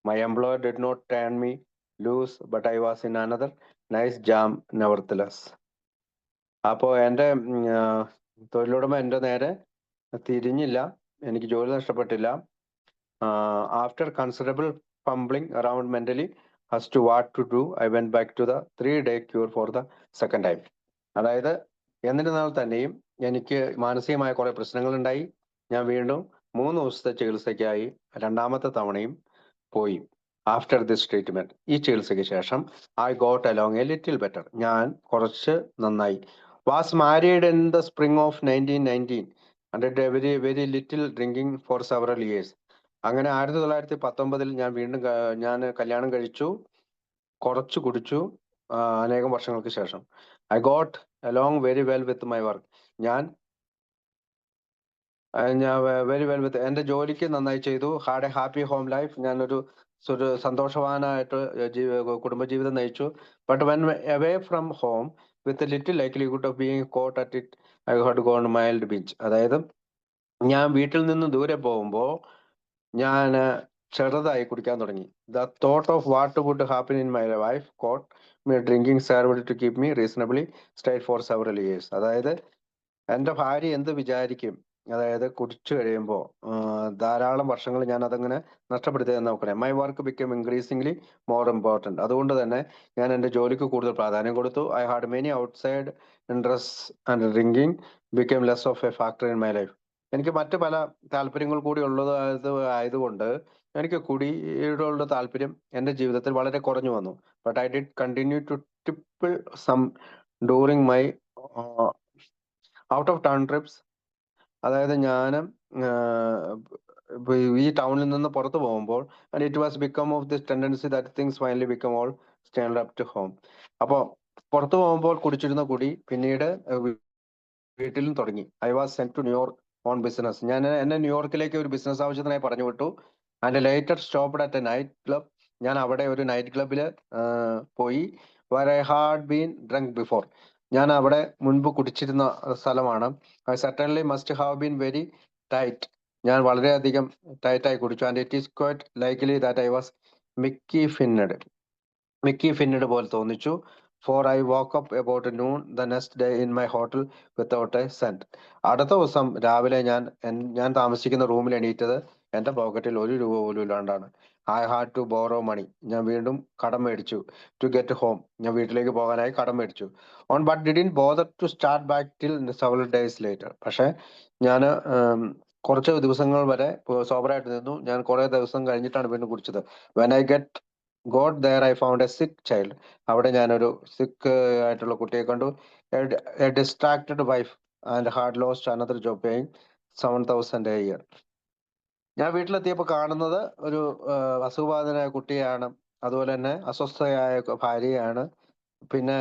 My employer did not turn me loose, but I was in another nice jam nevertheless. അപ്പോ എന്റെ തൊഴിലുടമ എന്റെ നേരെ തിരിഞ്ഞില്ല. എനിക്ക് ജോലി നഷ്ടപ്പെട്ടില്ല. After considerable fumbling around mentally as to what to do, I went back to the 3-day cure for the second time. അതായത് എന്നിരുന്നാൽ തന്നെയും എനിക്ക് മാനസികമായ കുറെ പ്രശ്നങ്ങൾ ഉണ്ടായി. ഞാൻ വീണ്ടും 3 ദിവസത്തെ ചികിത്സയ്ക്കായി രണ്ടാമത്തെ തവണയും പോയി. ആഫ്റ്റർ ദിസ് ട്രീറ്റ്മെന്റ്, ഈ ചികിത്സയ്ക്ക് ശേഷം I got along A little better. ഞാൻ കുറച്ച് നന്നായി. Was married in the spring of 1919 and did a very little drinking for several years. അങ്ങനെ 1919 ഞാൻ വീണ്ടും കല്യാണം കഴിച്ചു. കുറച്ച് കുടിച്ചു അനേകം വർഷങ്ങൾക്ക് ശേഷം. I got along very well with my work. ഞാൻ വെരി വെൽ വിത്ത് എന്റെ ജോലിക്ക് നന്നായി ചെയ്തു. Had a happy home life. ഞാനൊരു സന്തോഷവാനായിട്ട് കുടുംബജീവിതം നയിച്ചു. But when away from home with little likelihood of being caught at it, I had gone mild beach. അതായത് ഞാൻ വീട്ടിൽ നിന്ന് ദൂരെ പോകുമ്പോൾ ഞാൻ ചെറുതായി കുടിക്കാൻ തുടങ്ങി. The thought of what would happen in my wife caught me drinking served to keep me reasonably state for several years. അതായത് എന്റെ ഭാര്യ എന്ത് വിചാരിക്കും, അതായത് കുടിച്ചു കഴിയുമ്പോൾ ധാരാളം വർഷങ്ങൾ ഞാൻ അതങ്ങനെ നഷ്ടപ്പെടുത്തിയെന്ന് നോക്കണേ. My work become increasingly more important. അതുകൊണ്ട് തന്നെ ഞാൻ എൻ്റെ ജോലിക്ക് കൂടുതൽ പ്രാധാന്യം കൊടുത്തു. I had many outside interest and drinking become less of A factor in my life. എനിക്ക് മറ്റു പല താല്പര്യങ്ങൾ കൂടി ആയതുകൊണ്ട് എനിക്ക് കുടിയോടുള്ള താല്പര്യം എൻ്റെ ജീവിതത്തിൽ വളരെ കുറഞ്ഞു വന്നു. But I did continue to tipple some during my out of town trips. അതായത് ഞാൻ ഈ ടൗണിൽ നിന്ന് പുറത്തു പോകുമ്പോൾ and it was become of this tendency that things finally become all stand up to home. അപ്പോൾ പുറത്തു പോകുമ്പോൾ കുടിച്ചിരുന്ന കുടി പിന്നീട് വീട്ടിലും തുടങ്ങി. I was sent to New York on business. എന്നെ ന്യൂയോർക്കിലേക്ക് ഒരു ബിസിനസ് ആവശ്യത്തിനായി പറഞ്ഞു വിട്ടു. And later stopped at a night club. ഞാൻ അവിടെ ഒരു നൈറ്റ് ക്ലബിൽ പോയി. Where I had been drunk before. ഞാൻ അവിടെ മുൻപ് കുടിച്ചിരുന്ന സ്ഥലമാണ്. I certainly must have been very tight. ഞാൻ വളരെയധികം ടൈറ്റായി കുടിച്ചു. And it is quite likely that I was Mickey finned. Mickey finned പോലെ തോന്നിച്ചു. For I woke up about noon the next day in my hotel without a cent. അടുത്ത ദിവസം രാവിലെ ഞാൻ താമസിക്കുന്ന റൂമിൽ എണീറ്റത് എന്റെ പോക്കറ്റിൽ ഒരു രൂപ പോലും ഇല്ലാണ്ടാണ്. I had to borrow money. ഞാൻ വീണ്ടും കടം മേടിച്ചു. To get home. ഞാൻ വീട്ടിലേക്ക് പോകാനായി കടം മേടിച്ചു. On but didn't bother to start back till several days later. പക്ഷെ ഞാൻ കുറച്ച് ദിവസങ്ങൾ വരെ സോബറായിട്ട് നിന്നു. ഞാൻ കുറെ ദിവസം കഴിഞ്ഞിട്ടാണ് വീണ്ടും കുടിച്ചത്. When I got there I found a sick child. അവിടെ ഞാനൊരു സിക്ക് ആയിട്ടുള്ള കുട്ടിയെ കണ്ടു. A distracted wife and had lost another job paying 7,000 a year. ഞാൻ വീട്ടിലെത്തിയപ്പോൾ കാണുന്നത് ഒരു അസുഖബാധിതനായ കുട്ടിയാണ്. അതുപോലെ തന്നെ അസ്വസ്ഥയായ ഭാര്യയാണ്. പിന്നെ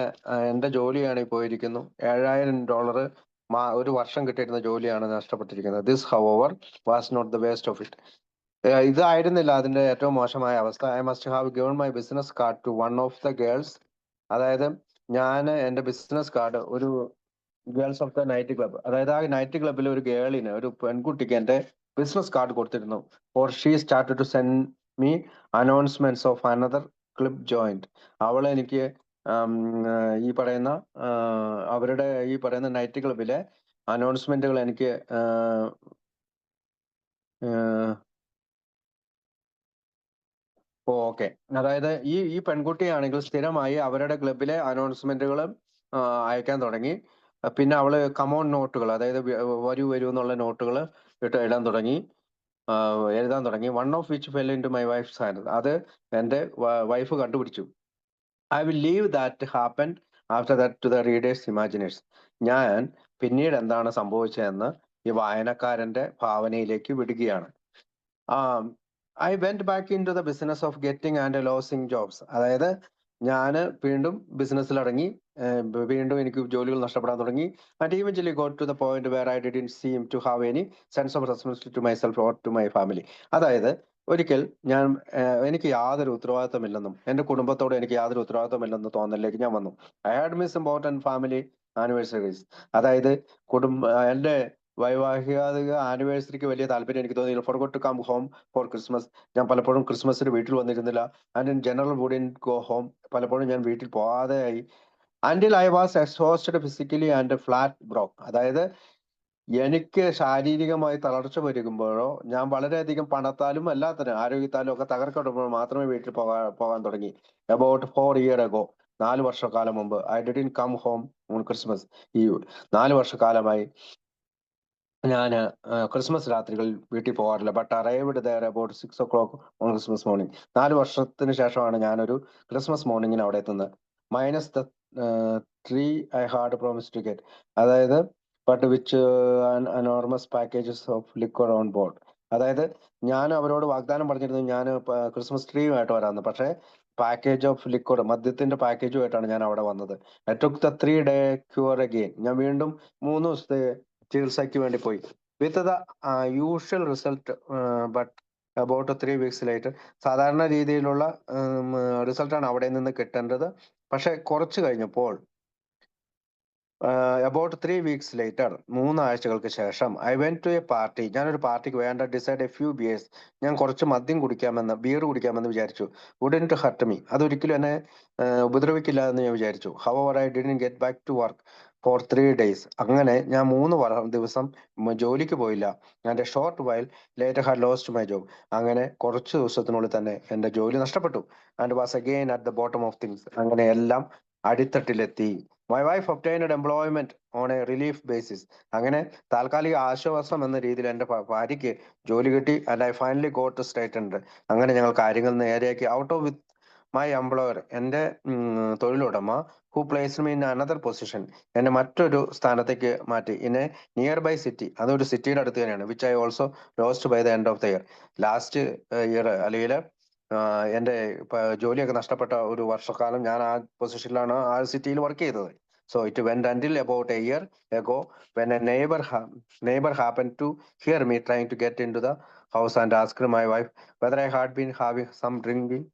എന്റെ ജോലിയാണ് ഈ പോയിരിക്കുന്നു. $7,000 ഒരു വർഷം കിട്ടിയിരുന്ന ജോലിയാണ് നഷ്ടപ്പെട്ടിരിക്കുന്നത്. This however was not the worst of it. ഇതായിരുന്നില്ല അതിന്റെ ഏറ്റവും മോശമായ അവസ്ഥ. I must have given my business card to one of the girls. അതായത് ഞാൻ എന്റെ ബിസിനസ് കാർഡ് ഒരു girls of the night club, അതായത് ആ നൈറ്റ് ക്ലബ്ബിൽ ഒരു ഗേളിന്, ഒരു പെൺകുട്ടിക്ക് എന്റെ ബിസിനസ് കാർഡ് കൊടുത്തിരുന്നു. Or she started to send me announcements of another club joint. അവൾ എനിക്ക് ഈ പറയുന്ന അവരുടെ ഈ പറയുന്ന നൈറ്റ് ക്ലബിലെ അനൗൺസ്മെന്റുകൾ എനിക്ക് ഓക്കെ. അതായത് ഈ പെൺകുട്ടിയാണെങ്കിൽ സ്ഥിരമായി അവരുടെ ക്ലബിലെ അനൗൺസ്മെന്റുകൾ അയക്കാൻ തുടങ്ങി. പിന്നെ അവള് കമോൺ നോട്ടുകൾ, അതായത് വരൂ വരൂ എന്നുള്ള നോട്ടുകൾ എഴുതാൻ തുടങ്ങി. One of which fell into my wife's hand. അത് എന്റെ വൈഫ് കണ്ടുപിടിച്ചു. I will leave that happen after that to the reader's imagination. ഞാൻ പിന്നീട് എന്താണ് സംഭവിച്ചതെന്ന് ഈ വായനക്കാരന്റെ ഭാവനയിലേക്ക് വിടുകയാണ്. I went back into the business of getting and losing jobs. അതായത് ഞാൻ വീണ്ടും ബിസിനസ്സിൽ ഇറങ്ങി. വീണ്ടും എനിക്ക് ജോലികൾ നഷ്ടപ്പെടാൻ തുടങ്ങി. And eventually got to the point where I didn't seem to have any sense of responsibility to myself or to my family. അതായത് ഒരിക്കൽ എനിക്ക് യാതൊരു ഉത്തരവാദിത്തമില്ലെന്നും എന്റെ കുടുംബത്തോട് എനിക്ക് യാതൊരു ഉത്തരവാദിത്തമില്ലെന്ന് തോന്നലിലേക്ക് ഞാൻ വന്നു. I had miss important family anniversaries. അതായത് എന്റെ വൈവാഹിക ആനിവേഴ്സറിക്ക് വലിയ താല്പര്യം എനിക്ക് തോന്നിയില്ല. Forgot to come home for Christmas. ഞാൻ പലപ്പോഴും ക്രിസ്മസിന് വീട്ടിൽ വന്നിരുന്നില്ല. And in general wouldn't go home. പലപ്പോഴും ഞാൻ വീട്ടിൽ പോകാതെയായി. Until I was exhausted physically and flat broke. അതായത് എനിക്ക് ശാരീരികമായി തളർച്ച വരുമ്പോഴോ ഞാൻ വളരെയധികം പണത്താലും എല്ലാത്തിനും ആരോഗ്യത്താലും ഒക്കെ തകർക്കപ്പെടുമ്പോൾ മാത്രമേ വീട്ടിൽ പോകാൻ തുടങ്ങി. About 4 years ago. 4 വർഷക്കാലം മുമ്പ്. I didn't come home on Christmas. ഈ 4 വർഷക്കാലമായി ഞാൻ ക്രിസ്മസ് രാത്രികളിൽ വീട്ടിൽ പോകാറില്ല. But arrived there about 6 o'clock on Christmas morning. 4 വർഷത്തിന് ശേഷമാണ് ഞാനൊരു ക്രിസ്മസ് മോർണിംഗിന് അവിടെ എത്തുന്നത്. Minus the tree I had promise to get. അതായത് but which enormous packages of liquor on board. അതായത് ഞാൻ അവരോട് വാഗ്ദാനം പറഞ്ഞിരുന്നു ഞാൻ ക്രിസ്മസ് ട്രീയുമായിട്ട് വരാമെന്ന്. പക്ഷേ പാക്കേജ് ഓഫ് ലിക്വർ, മദ്യത്തിന്റെ പാക്കേജുമായിട്ടാണ് ഞാൻ അവിടെ വന്നത്. I took the 3-day cure again. ഞാൻ വീണ്ടും 3 ദിവസത്തെ ചികിത്സയ്ക്ക് വേണ്ടി പോയി. With the usual result but about 3 weeks later. സാധാരണ രീതിയിലുള്ള റിസൾട്ടാണ് അവിടെ നിന്ന് കിട്ടേണ്ടത്. പക്ഷെ കുറച്ച് കഴിഞ്ഞപ്പോൾ അബൌട്ട് 3 weeks later, 3 ആഴ്ചകൾക്ക് ശേഷം, I went to a party. ഞാനൊരു പാർട്ടിക്ക് വേണ്ട ഡിസൈഡ് എ ഫ്യൂ ബിയേഴ്സ്. ഞാൻ കുറച്ച് മദ്യം ബിയർ കുടിക്കാമെന്ന് വിചാരിച്ചു. Wouldn't hurt me. അതൊരിക്കലും എന്നെ ഉപദ്രവിക്കില്ല എന്ന് ഞാൻ വിചാരിച്ചു. However I didn't get back to work for 3 days. അങ്ങനെ ഞാൻ 3 ദിവസം ജോലിക്ക് പോയില്ല. And a short while later had lost my job. അങ്ങനെ കുറച്ച് ദിവസത്തിനുള്ളിൽ തന്നെ എന്റെ ജോലി നഷ്ടപ്പെട്ടു. And was again at the bottom of things. അങ്ങനെ എല്ലാം അടിത്തട്ടിലെത്തി. My wife obtained employment on a relief basis. അങ്ങനെ താൽക്കാലിക ആശ്വാസം എന്ന രീതിയിൽ എന്റെ ഭാര്യയ്ക്ക് ജോലി കിട്ടി. And I finally got straightened. അങ്ങനെ ഞങ്ങൾ കാര്യങ്ങൾ നേരെയാക്കി. Out of with my employer, എന്റെ തൊഴിലുടമ, who placed me in another position, എന്നെ മറ്റൊരു സ്ഥാനത്തേക്ക് മാറ്റി. In a nearby city. അതൊരു സിറ്റിയുടെ അടുത്ത് തന്നെയാണ്. Which I also lost by the end of the year. Last year അല്ലെങ്കിൽ എന്റെ ജോലിയൊക്കെ നഷ്ടപ്പെട്ട ഒരു വർഷക്കാലം ഞാൻ ആ പൊസിഷനിലാണ്, ആ സിറ്റിയിൽ വർക്ക് ചെയ്തത്. So it went അൻറ്റിൽ about A year ago when a neighbor happened to hear me trying to get into the house and asked my wife whether I had been having some drinking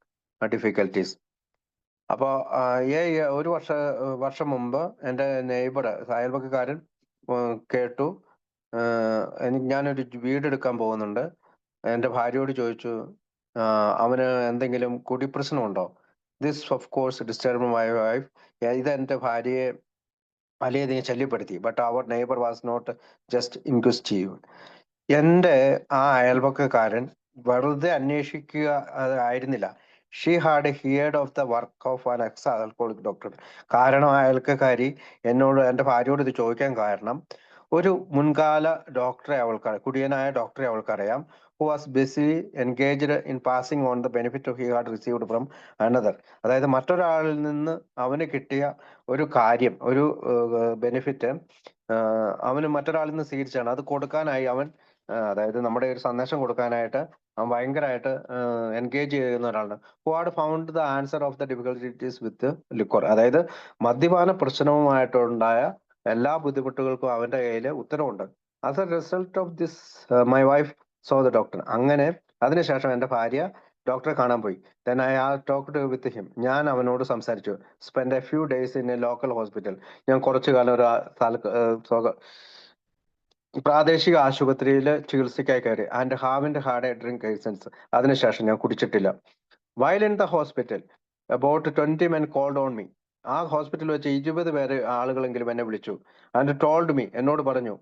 difficulties. അപ്പോൾ ഒരു വർഷം മുമ്പ് എൻ്റെ neighbour, അയൽപക്കക്കാരൻ കേട്ടു ഞാനൊരു വീടെടുക്കാൻ പോകുന്നുണ്ട്. എൻ്റെ ഭാര്യയോട് ചോദിച്ചു അവന് എന്തെങ്കിലും കുടിപ്രശ്നമുണ്ടോ. This, of course, disturbed my wife. ഇതെന്റെ ഭാര്യയെ വളരെയധികം ശല്യപ്പെടുത്തി. But our neighbour was not just inquisitive. എന്റെ ആ അയൽപക്കക്കാരൻ വെറുതെ അന്വേഷിക്കുക ആയിരുന്നില്ല. She had heard of the work of an ex alcoholic doctor. കാരണം ആ അയൽക്കാരി എന്നോട്, എന്റെ ഭാര്യയോട് ഇത് ചോദിക്കാൻ കാരണം, ഒരു മുൻകാല ഡോക്ടറെ കുടിയനായ ഡോക്ടറെ അവൾക്കറിയാം, who was busy engaged in passing on the benefit he had received from another. അതായത് മറ്റൊരാളിൽ നിന്ന് അവന് കിട്ടിയ ഒരു കാര്യം, ഒരു ബെനിഫിറ്റ് അവന് മറ്റൊരാളിൽ നിന്ന് സ്വീകരിച്ചാണ്. അത് കൊടുക്കാനായി അവൻ, അതായത് നമ്മുടെ ഒരു സന്ദേശം കൊടുക്കാനായിട്ട് അവൻ ഭയങ്കരമായിട്ട് എൻഗേജ് ചെയ്യുന്ന ഒരാളാണ്. Who had found the answer of the difficulties with liquor. അതായത് മദ്യപാന പ്രശ്നവുമായിട്ടുണ്ടായ എല്ലാ ബുദ്ധിമുട്ടുകൾക്കും അവന്റെ കയ്യിൽ ഉത്തരവുണ്ട്. As a result of this my wife saw the doctor. അങ്ങനെ അതിനുശേഷം എന്റെ ഭാര്യ ഡോക്ടറെ കാണാൻ പോയി. Then I have talked with him. ഞാൻ അവനോട് സംസാരിച്ചു. Spend a few days in a local hospital. ഞാൻ കുറച്ചു കാലം ഒരു പ്രാദേശിക ആശുപത്രിയിൽ ചികിത്സയ്ക്കായി കയറി. And having had a drink licence. അതിനുശേഷം ഞാൻ കുടിച്ചിട്ടില്ല. While in the hospital about 20 men called on me. ആ ഹോസ്പിറ്റലിൽ വെച്ച് 20 ആളുകളെങ്കിലും എന്നെ വിളിച്ചു. ആൻഡ് ടോൾഡ് മീ, എന്നോട് പറഞ്ഞു,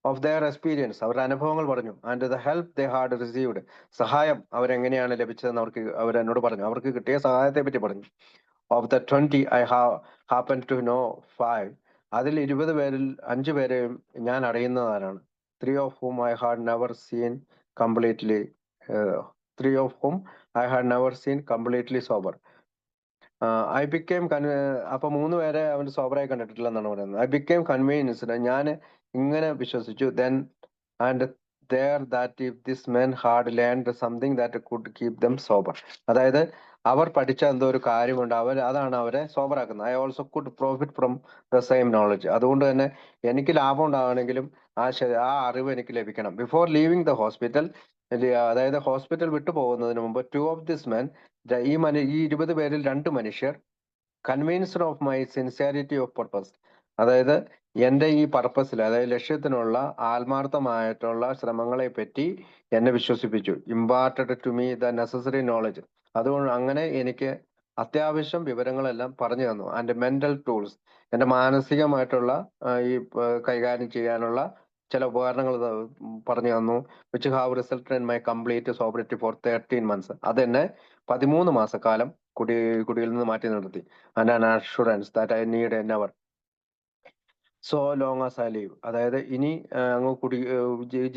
ഓഫ് ദെയർ എക്സ്പീരിയൻസ്, അവരുടെ അനുഭവങ്ങൾ പറഞ്ഞു. And the help they had received, സഹായം അവരെങ്ങനെയാണ് ലഭിച്ചതെന്ന് അവരെന്നോട് പറഞ്ഞു. അവർക്ക് കിട്ടിയ സഹായത്തെ പറ്റി പറഞ്ഞു. Of the 20 I happen to know 5. അതിൽ 20 പേരിൽ 5 പേരെയും ഞാൻ അറിയുന്നതാണ്. 3 of whom I had never seen completely, 3 of whom I had never seen completely sober. I became അപ്പൊ 3 പേരെ അവൻ സോബറായി കണ്ടിട്ടില്ലെന്നാണ് പറയുന്നത്. ഐ ബിക്കേം കൺവീൻസ്ഡ്, ഞാൻ ഇങ്ങനെ വിശ്വസിച്ചു. Then and there that if this men had learned something that could keep them sober. അതായത് അവർ പഠിച്ച എന്തോ ഒരു കാര്യമുണ്ട്, അതാണ് അവരെ സോബറാക്കുന്നത്. I also could profit from the same knowledge. അതുകൊണ്ട് തന്നെ എനിക്ക് ലാഭം ഉണ്ടാകണമെങ്കിലും ആ അറിവ് എനിക്ക് ലഭിക്കണം. ബിഫോർ ലീവിങ് ദ ഹോസ്പിറ്റൽ, അതായത് ഹോസ്പിറ്റൽ വിട്ടു പോകുന്നതിന് മുമ്പ്, 2 of this men, ഈ 20 പേരിൽ 2 മനുഷ്യർ, convinced of my sincerity of purpose, അതായത് എന്റെ ഈ പർപ്പസിൽ, അതായത് ലക്ഷ്യത്തിനുള്ള ആത്മാർത്ഥമായിട്ടുള്ള ശ്രമങ്ങളെ പറ്റി എന്നെ വിശ്വസിപ്പിച്ചു. Imparted to me the necessary knowledge. അതുകൊണ്ട് അങ്ങനെ എനിക്ക് അത്യാവശ്യം വിവരങ്ങളെല്ലാം പറഞ്ഞു തന്നു. ആൻഡ് മെന്റൽ ടൂൾസ്, എന്റെ മാനസികമായിട്ടുള്ള ഈ കൈകാര്യം ചെയ്യാനുള്ള ചില ഉപകരണങ്ങൾ പറഞ്ഞു തന്നു. Which have resulted in my complete sobriety for 13 months. അതെന്നെ 13 മാസക്കാലം കുടിയിൽ നിന്ന് മാറ്റി നിർത്തി. And an assurance that I need a never so long as I live. അതായത് ഇനി അങ്ങ്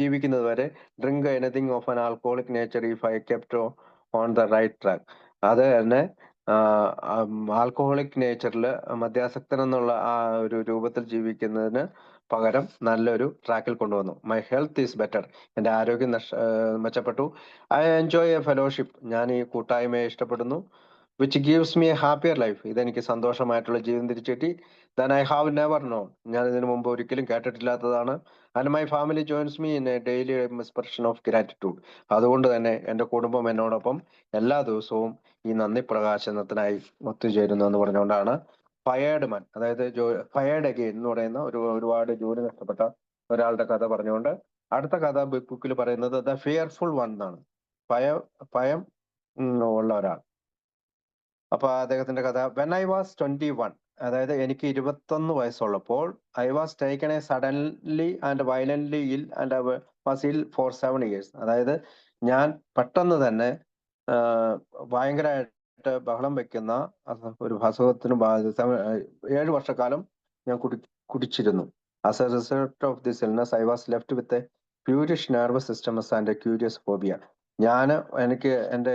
ജീവിക്കുന്നത് വരെ drink anything of an alcoholic nature if I kept on the right track. അത് തന്നെ ആൽക്കഹോളിക് നേച്ചറിൽ മദ്യാസക്തൻ എന്നുള്ള ആ ഒരു രൂപത്തിൽ ജീവിക്കുന്നതിന് പകരം നല്ലൊരു ട്രാക്കിൽ കൊണ്ടുവന്നു. My health is better. എൻ്റെ ആരോഗ്യം മെച്ചപ്പെട്ടു. I enjoy a fellowship. ഞാൻ ഈ കൂട്ടായ്മയെ ഇഷ്ടപ്പെടുന്നു. Which gives me a happier life. ഇതെനിക്ക് സന്തോഷമായിട്ടുള്ള ജീവിതം തിരിച്ചു കിട്ടി. Than I have never known. ഞാൻ ഇതിനു മുമ്പ് ഒരിക്കലും കേട്ടിട്ടില്ലാത്തതാണ്. And my family joins me in a daily expression of gratitude. അതുകൊണ്ട് തന്നെ എൻ്റെ കുടുംബം എന്നോടൊപ്പം എല്ലാ ദിവസവും ഈ നന്ദി പ്രകാശനത്തിനായി ഒത്തുചേരുന്നു എന്ന് പറഞ്ഞുകൊണ്ടാണ് ഫയേർഡ് മാൻ, അതായത് ഫയേർഡ് അഗെയിൻ എന്ന് പറയുന്ന ഒരുപാട് ജോലി നഷ്ടപ്പെട്ട ഒരാളുടെ കഥ പറഞ്ഞുകൊണ്ട് അടുത്ത കഥ ബുക്കിൽ പറയുന്നത് ദ ഫിയർഫുൾ വൺ എന്നാണ്. ഭയം ഉള്ള ഒരാൾ. അപ്പൊ അദ്ദേഹത്തിന്റെ കഥ, വെൻ ഐ വാസ് 21, അതായത് എനിക്ക് 21 വയസ്സുള്ളപ്പോൾ, I was taken A suddenly and violently ഇൽ ആൻഡ് വാസ് ഇൽ ഫോർ 7 years. അതായത് ഞാൻ പെട്ടെന്ന് തന്നെ ഭയങ്കരമായിട്ട് ബഹളം വെക്കുന്ന ഒരു അസുഖത്തിന് 7 വർഷക്കാലം ഞാൻ കുടിച്ചിരുന്നു. As a result of this illness I was left with a poorish nervous systems and a curious phobia. എനിക്ക് എൻ്റെ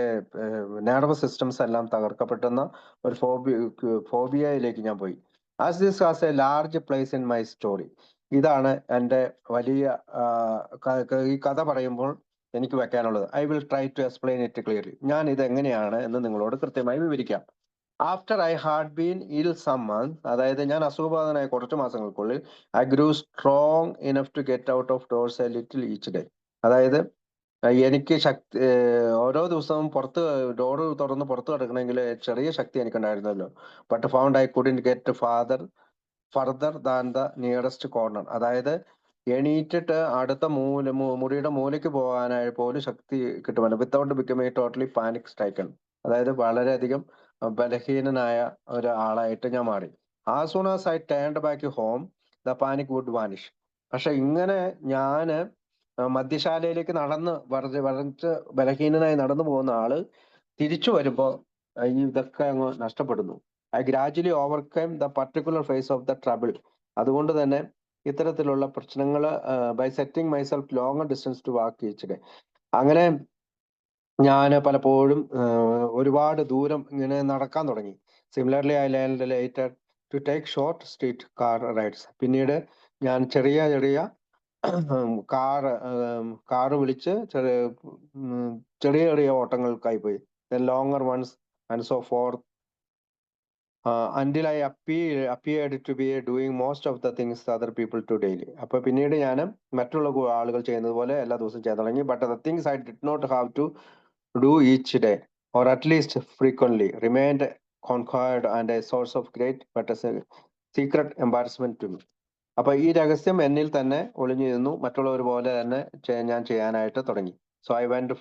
നെർവസ് സിസ്റ്റംസ് എല്ലാം തകർക്കപ്പെടുന്ന ഒരു ഫോബിയയിലേക്ക് ഞാൻ പോയി. As this has a large place in my story. ഇതാണ് എൻ്റെ വലിയ ഈ കഥ പറയുമ്പോൾ എനിക്ക് വെക്കാനുള്ളത്. I will try to explain it clearly. ഞാൻ ഇത് എങ്ങനെയാണ് എന്ന് നിങ്ങളോട് കൃത്യമായി വിവരിക്കാം. After I had been ill some month, അതായത് ഞാൻ അസുഖബാധിതനായ കുറച്ച് മാസങ്ങൾക്കുള്ളിൽ, I grew strong enough to get out of doors a little each day. അതായത് എനിക്ക് ഓരോ ദിവസവും ഡോറ് തുറന്ന് പുറത്ത് കിടക്കണമെങ്കിൽ ചെറിയ ശക്തി എനിക്കുണ്ടായിരുന്നല്ലോ. But found I couldn't get further than the nearest corner. അതായത് എണീറ്റിട്ട് അടുത്ത മുറിയുടെ മൂലയ്ക്ക് പോകാനായി പോലും ശക്തി കിട്ടുമല്ലോ. Without becoming totally panic stricken. അതായത് വളരെയധികം ബലഹീനനായ ഒരാളായിട്ട് ഞാൻ മാറി. As soon as I turned back home the panic would vanish. പക്ഷെ ഇങ്ങനെ ഞാന് മദ്യശാലയിലേക്ക് വളർച്ച് ബലഹീനനായി നടന്നു പോകുന്ന ആള് തിരിച്ചു വരുമ്പോ ഇതൊക്കെ അങ്ങ് നഷ്ടപ്പെടുന്നു. I gradually overcome the particular phase of the trouble. അതുകൊണ്ട് തന്നെ ഇത്തരത്തിലുള്ള പ്രശ്നങ്ങൾ by setting myself longer distance to walk each day. അങ്ങനെ ഞാൻ പലപ്പോഴും ഒരുപാട് ദൂരം ഇങ്ങനെ നടക്കാൻ തുടങ്ങി. Similarly I learned later to take short street car rides. പിന്നീട് ഞാൻ ചെറിയ ചെറിയ കാറ് വിളിച്ച് ചെറിയ ചെറിയ ഓട്ടങ്ങൾക്കായി പോയി. Longer ones and so forth until I appeared to be doing most of the things other people do daily. അപ്പൊ പിന്നീട് ഞാൻ മറ്റുള്ള ആളുകൾ ചെയ്യുന്നത് പോലെ എല്ലാ ദിവസവും ചെയ്യാൻ തുടങ്ങി. But the things I did not have to do each day, or at least frequently, remained conquered and a source of great but a secret embarrassment to me. അപ്പൊ ഈ രഹസ്യം എന്നിൽ തന്നെ ഒളിഞ്ഞിരുന്നു, മറ്റുള്ളവർ പോലെ തന്നെ ഞാൻ ചെയ്യാനായിട്ട് തുടങ്ങി. So I went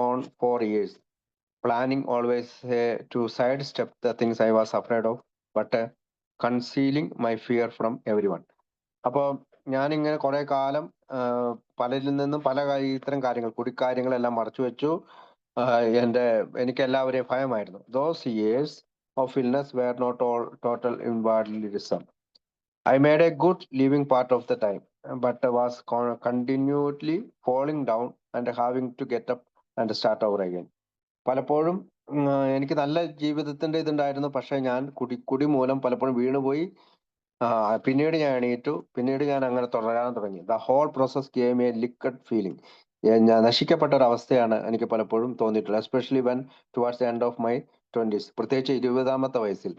on for years, planning always to sidestep the things I was afraid of, but concealing my fear from everyone. അപ്പോൾ ഞാനിങ്ങനെ കുറെ കാലം പലരിൽ നിന്നും പല ഇത്തരം കാര്യങ്ങൾ, കുടിക്കാര്യങ്ങളെല്ലാം മറച്ചു വെച്ചു. എനിക്ക് എല്ലാവരെയും ഭയമായിരുന്നു. Those years of illness were not all total invalidism. I made a good living part of the time, but was continually falling down and having to get up and start over again. പലപ്പോഴും എനിക്ക് നല്ല ജീവിതത്തിന്റെ ഇതുണ്ടായിരുന്നു. പക്ഷെ ഞാൻ കുടി മൂലം പലപ്പോഴും വീണുപോയി. പിന്നീട് ഞാൻ എണീറ്റു. പിന്നീട് ഞാൻ അങ്ങനെ തുടരാൻ തുടങ്ങി. The whole process gave me a liquid feeling. ഞാൻ നശിക്കപ്പെട്ട ഒരു അവസ്ഥയാണ് എനിക്ക് പലപ്പോഴും തോന്നിയിട്ടുള്ളത്. Especially when towards the end of my 20s, പ്രത്യേകിച്ച് 20-ാമത്തെ വയസ്സിൽ.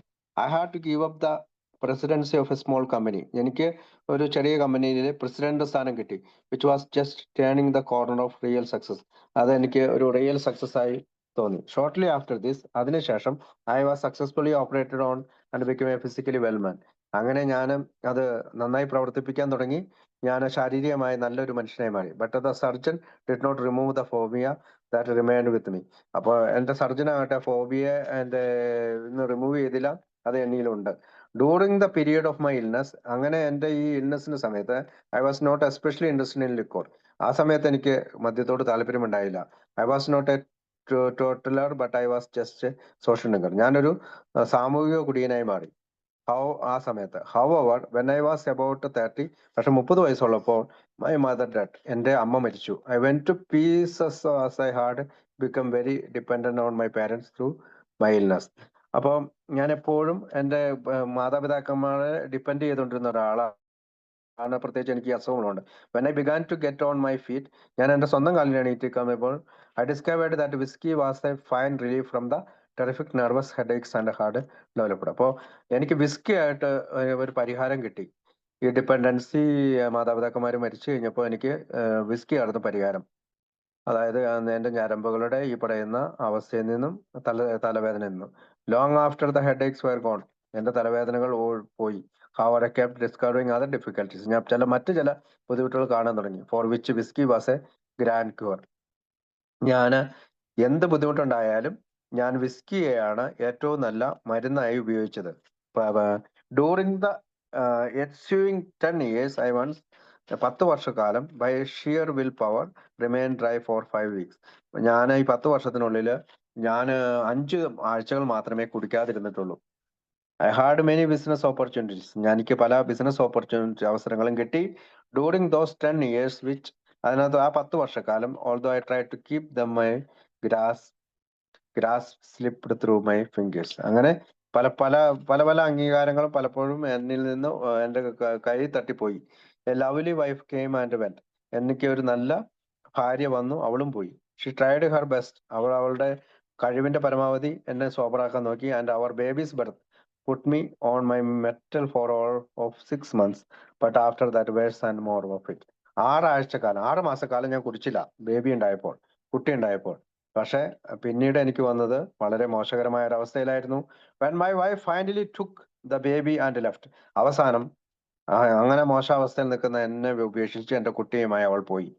I had to give up the presidency of a small company. എനിക്ക് ഒരു ചെറിയ കമ്പനിയിൽ പ്രസിഡന്റ് സ്ഥാനം കിട്ടി. Which was just turning the corner of real success. അത് എനിക്ക് ഒരു റിയൽ സക്സസ് ആയി തോന്നി. ഷോർട്ട്ലി ആഫ്റ്റർ ദിസ്, അതിനുശേഷം I was successfully operated on and become a physically well man. അങ്ങനെ ഞാൻ അത് നന്നായി പ്രവർത്തിപ്പിക്കാൻ തുടങ്ങി. ഞാൻ ശാരീരികമായി നല്ലൊരു മനുഷ്യനായി മാറി. But the surgeon did not remove the phobia that remind with me. അപ്പോൾ എന്റെ സർജനാകട്ടെ ഫോബിയെ റിമൂവ് ചെയ്തില്ല, അത് എന്നിലുണ്ട്. During the period of my illness, അങ്ങനെ എന്റെ ഈ ഇൽനെസിന്റെ സമയത്ത് I was not especially interested in liquor. ആ സമയത്ത് എനിക്ക് മദ്യത്തോട് താല്പര്യമുണ്ടായില്ല. I was not a teetotaller but I was just social drinker. ഞാനൊരു സാമൂഹിക കുടിയനായി മാറി ആ സമയത്ത്. However when I was about 30, പക്ഷെ 30 വയസ്സുള്ളപ്പോൾ മൈ മദർ ഡെഡ്, എന്റെ അമ്മ മരിച്ചു. I went to pieces as I had become very dependent on my parents through my illness. അപ്പോൾ ഞാൻ എപ്പോഴും എൻ്റെ മാതാപിതാക്കന്മാരെ ഡിപ്പെൻഡ് ചെയ്തുകൊണ്ടിരുന്ന ഒരാളാണ്. പ്രത്യേകിച്ച് എനിക്ക് ഈ അസുഖങ്ങളുണ്ട്. When I began to get on my feet, ഞാൻ എൻ്റെ സ്വന്തം കാലിൽ എണീറ്റിരിക്കുമ്പോൾ I discovered that whisky was a fine relief from the terrific nervous headaches and hard developed. അപ്പോൾ എനിക്ക് വിസ്കി ആയിട്ട് ഒരു പരിഹാരം കിട്ടി. ഈ ഡിപ്പെൻഡൻസി മാതാപിതാക്കന്മാർ മരിച്ചു കഴിഞ്ഞപ്പോൾ എനിക്ക് വിസ്കി ആയിരുന്നു പരിഹാരം. അതായത് എൻ്റെ ഞരമ്പുകളുടെ ഈ പറയുന്ന അവസ്ഥയിൽ നിന്നും തലവേദനയിൽ നിന്നും. Long after the headaches were gone, എൻ്റെ തലവേദനകൾ പോയി. However, I kept discovering other difficulties. ഞാൻ മറ്റു ചില ബുദ്ധിമുട്ടുകൾ കാണാൻ തുടങ്ങി. For which whiskey was a grand cure. ഞാൻ എന്ത് ബുദ്ധിമുട്ടുണ്ടായാലും ഞാൻ വിസ്കിയെയാണ് ഏറ്റവും നല്ല മരുന്നായി ഉപയോഗിച്ചത്. During the ensuing 10 years, I once 10 വർഷക്കാലം by sheer will power remain dry for 5 weeks. ഞാൻ ഈ 10 വർഷത്തിനുള്ളിൽ ഞാൻ 5 ആഴ്ചകൾ മാത്രമേ കുടിക്കാതിരുന്നിട്ടുള്ളൂ. I had many business opportunities. എനിക്ക് പല ബിസിനസ് അവസരങ്ങളും കിട്ടി. ഡ്യൂറിങ് ദോസ് 10 years, വിച്ച് അതിനകത്ത് ആ 10 വർഷക്കാലം, although I try to keep them my grass slipped through my fingers. അങ്ങനെ പല പല പല പല അംഗീകാരങ്ങളും പലപ്പോഴും എന്നിൽ നിന്ന് എൻ്റെ കൈ തട്ടിപ്പോയി. A lovely wife came and went. എനിക്ക് ഒരു നല്ല ഭാര്യ വന്നു, അവളും പോയി. She tried her best. അവളുടെ കഴിവിന്റെ പരമാവധി എന്നെ സോബറാക്കാൻ നോക്കി. And our babies birth put me on my metal for all of 6 months, but after that worse and more of it. 6 മാസക്കാലം ഞാൻ കുടിച്ചില്ല ബേബി ഉണ്ടായപ്പോൾ, കുട്ടി ഉണ്ടായപ്പോൾ. പക്ഷെ പിന്നീട് എനിക്ക് വന്നത് വളരെ മോശകരമായ ഒരു അവസ്ഥയിലായിരുന്നു. when my wife finally took the baby and left. അവസാനം അങ്ങനെ മോശാവസ്ഥയിൽ നിൽക്കുന്ന എന്നെ ഉപേക്ഷിച്ച് എൻ്റെ കുട്ടിയുമായി അവൾ പോയി.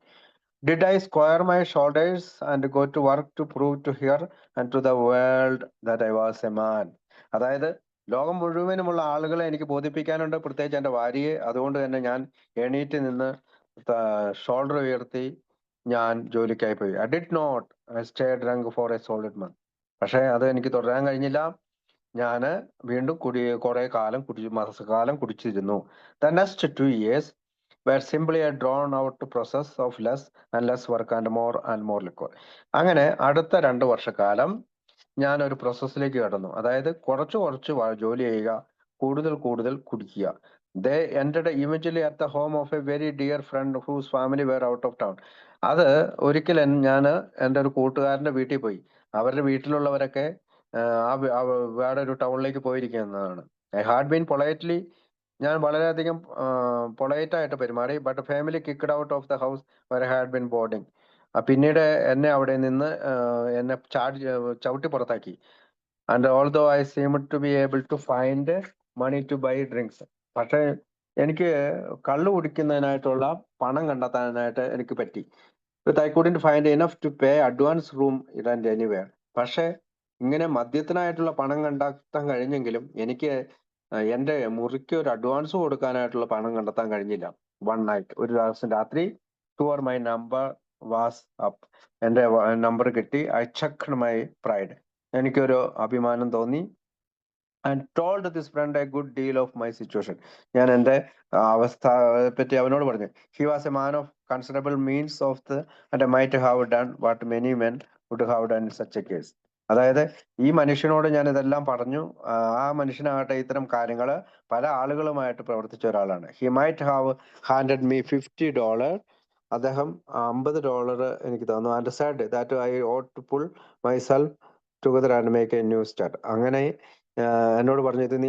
Did I square my shoulders and go to work to prove to her and to the world that I was a man? അതായത് ലോകം മുഴുവനുമുള്ള ആളുകളെ എനിക്ക് ബോധിപ്പിക്കാനുണ്ട്, പ്രത്യേകിച്ച് എൻ്റെ ഭാര്യയെ. അതുകൊണ്ട് തന്നെ ഞാൻ എണീറ്റ് നിന്ന് ഷോൾഡർ ഉയർത്തി ഞാൻ ജോലിക്കായി പോയി. I did not stay drunk for a solid month. പക്ഷേ അത് എനിക്ക് തുടരാൻ കഴിഞ്ഞില്ല. ഞാൻ വീണ്ടും കുറെ മാസക്കാലം കുടിച്ചിരുന്നു. The next 2 years were simply a drawn out process of less and less work and more liquor. അങ്ങനെ അടുത്ത 2 വർഷക്കാലം ഞാൻ ഒരു പ്രോസസ്സിലേക്ക് കടന്നു. അതായത് കുറച്ച് ജോലി ചെയ്യുക, കൂടുതൽ കുടിക്കുക. They ended eventually at the home of a very dear friend whose family were out of town. അത് ഒരിക്കൽ ഞാൻ എൻ്റെ ഒരു കൂട്ടുകാരന്റെ വീട്ടിൽ പോയി. അവരുടെ വീട്ടിലുള്ളവരൊക്കെ വേറെ ഒരു ടൗണിലേക്ക് പോയിരിക്കുന്നതാണ്. ഐ ഹാഡ് ബീൻ പൊളൈറ്റ്ലി, ഞാൻ വളരെയധികം പൊളൈറ്റ് ആയിട്ട് പെരുമാറി. But family kicked out of the house where had been boarding. പിന്നീട് എന്നെ അവിടെ നിന്ന് എന്നെ ചവിട്ടി പുറത്താക്കി. And although I seemed to be able to find money to buy drinks. പക്ഷേ എനിക്ക് കള്ളു കുടിക്കുന്നതിനായിട്ടുള്ള പണം കണ്ടെത്താനായിട്ട് എനിക്ക് പറ്റി. I couldn't find enough to pay advance room rent anywhere. പക്ഷേ ഇങ്ങനെ മദ്യത്തിനായിട്ടുള്ള പണം കണ്ടെത്താൻ കഴിഞ്ഞെങ്കിലും എനിക്ക് എൻ്റെ മുറിക്ക് ഒരു അഡ്വാൻസ് കൊടുക്കാനായിട്ടുള്ള പണം കണ്ടെത്താൻ കഴിഞ്ഞില്ല. വൺ നൈറ്റ്, ഒരു ദിവസം രാത്രി, tower my number was up, എൻ്റെ നമ്പർ കിട്ടി. ഐ ചെക്ക്ഡ് മൈ പ്രൈഡ്, എനിക്കൊരു അഭിമാനം തോന്നി. And told this friend a good deal of my situation. ഞാൻ എൻ്റെ അവസ്ഥയെ പറ്റി അവനോട് പറഞ്ഞു. He was a man of considerable means of the and might have done what many men would have done in such a case. അതായത് ഈ മനുഷ്യനോട് ഞാൻ ഇതെല്ലാം പറഞ്ഞു. ആ മനുഷ്യനാകട്ടെ ഇത്തരം കാര്യങ്ങൾ പല ആളുകളുമായിട്ട് പ്രവർത്തിച്ച ഒരാളാണ്. He might have handed me $50. അദ്ദേഹം $50 എനിക്ക് തന്നു. And said that I ought to pull myself together and make a new start. അങ്ങനെ എന്നോട് പറഞ്ഞു, ഇത് നീ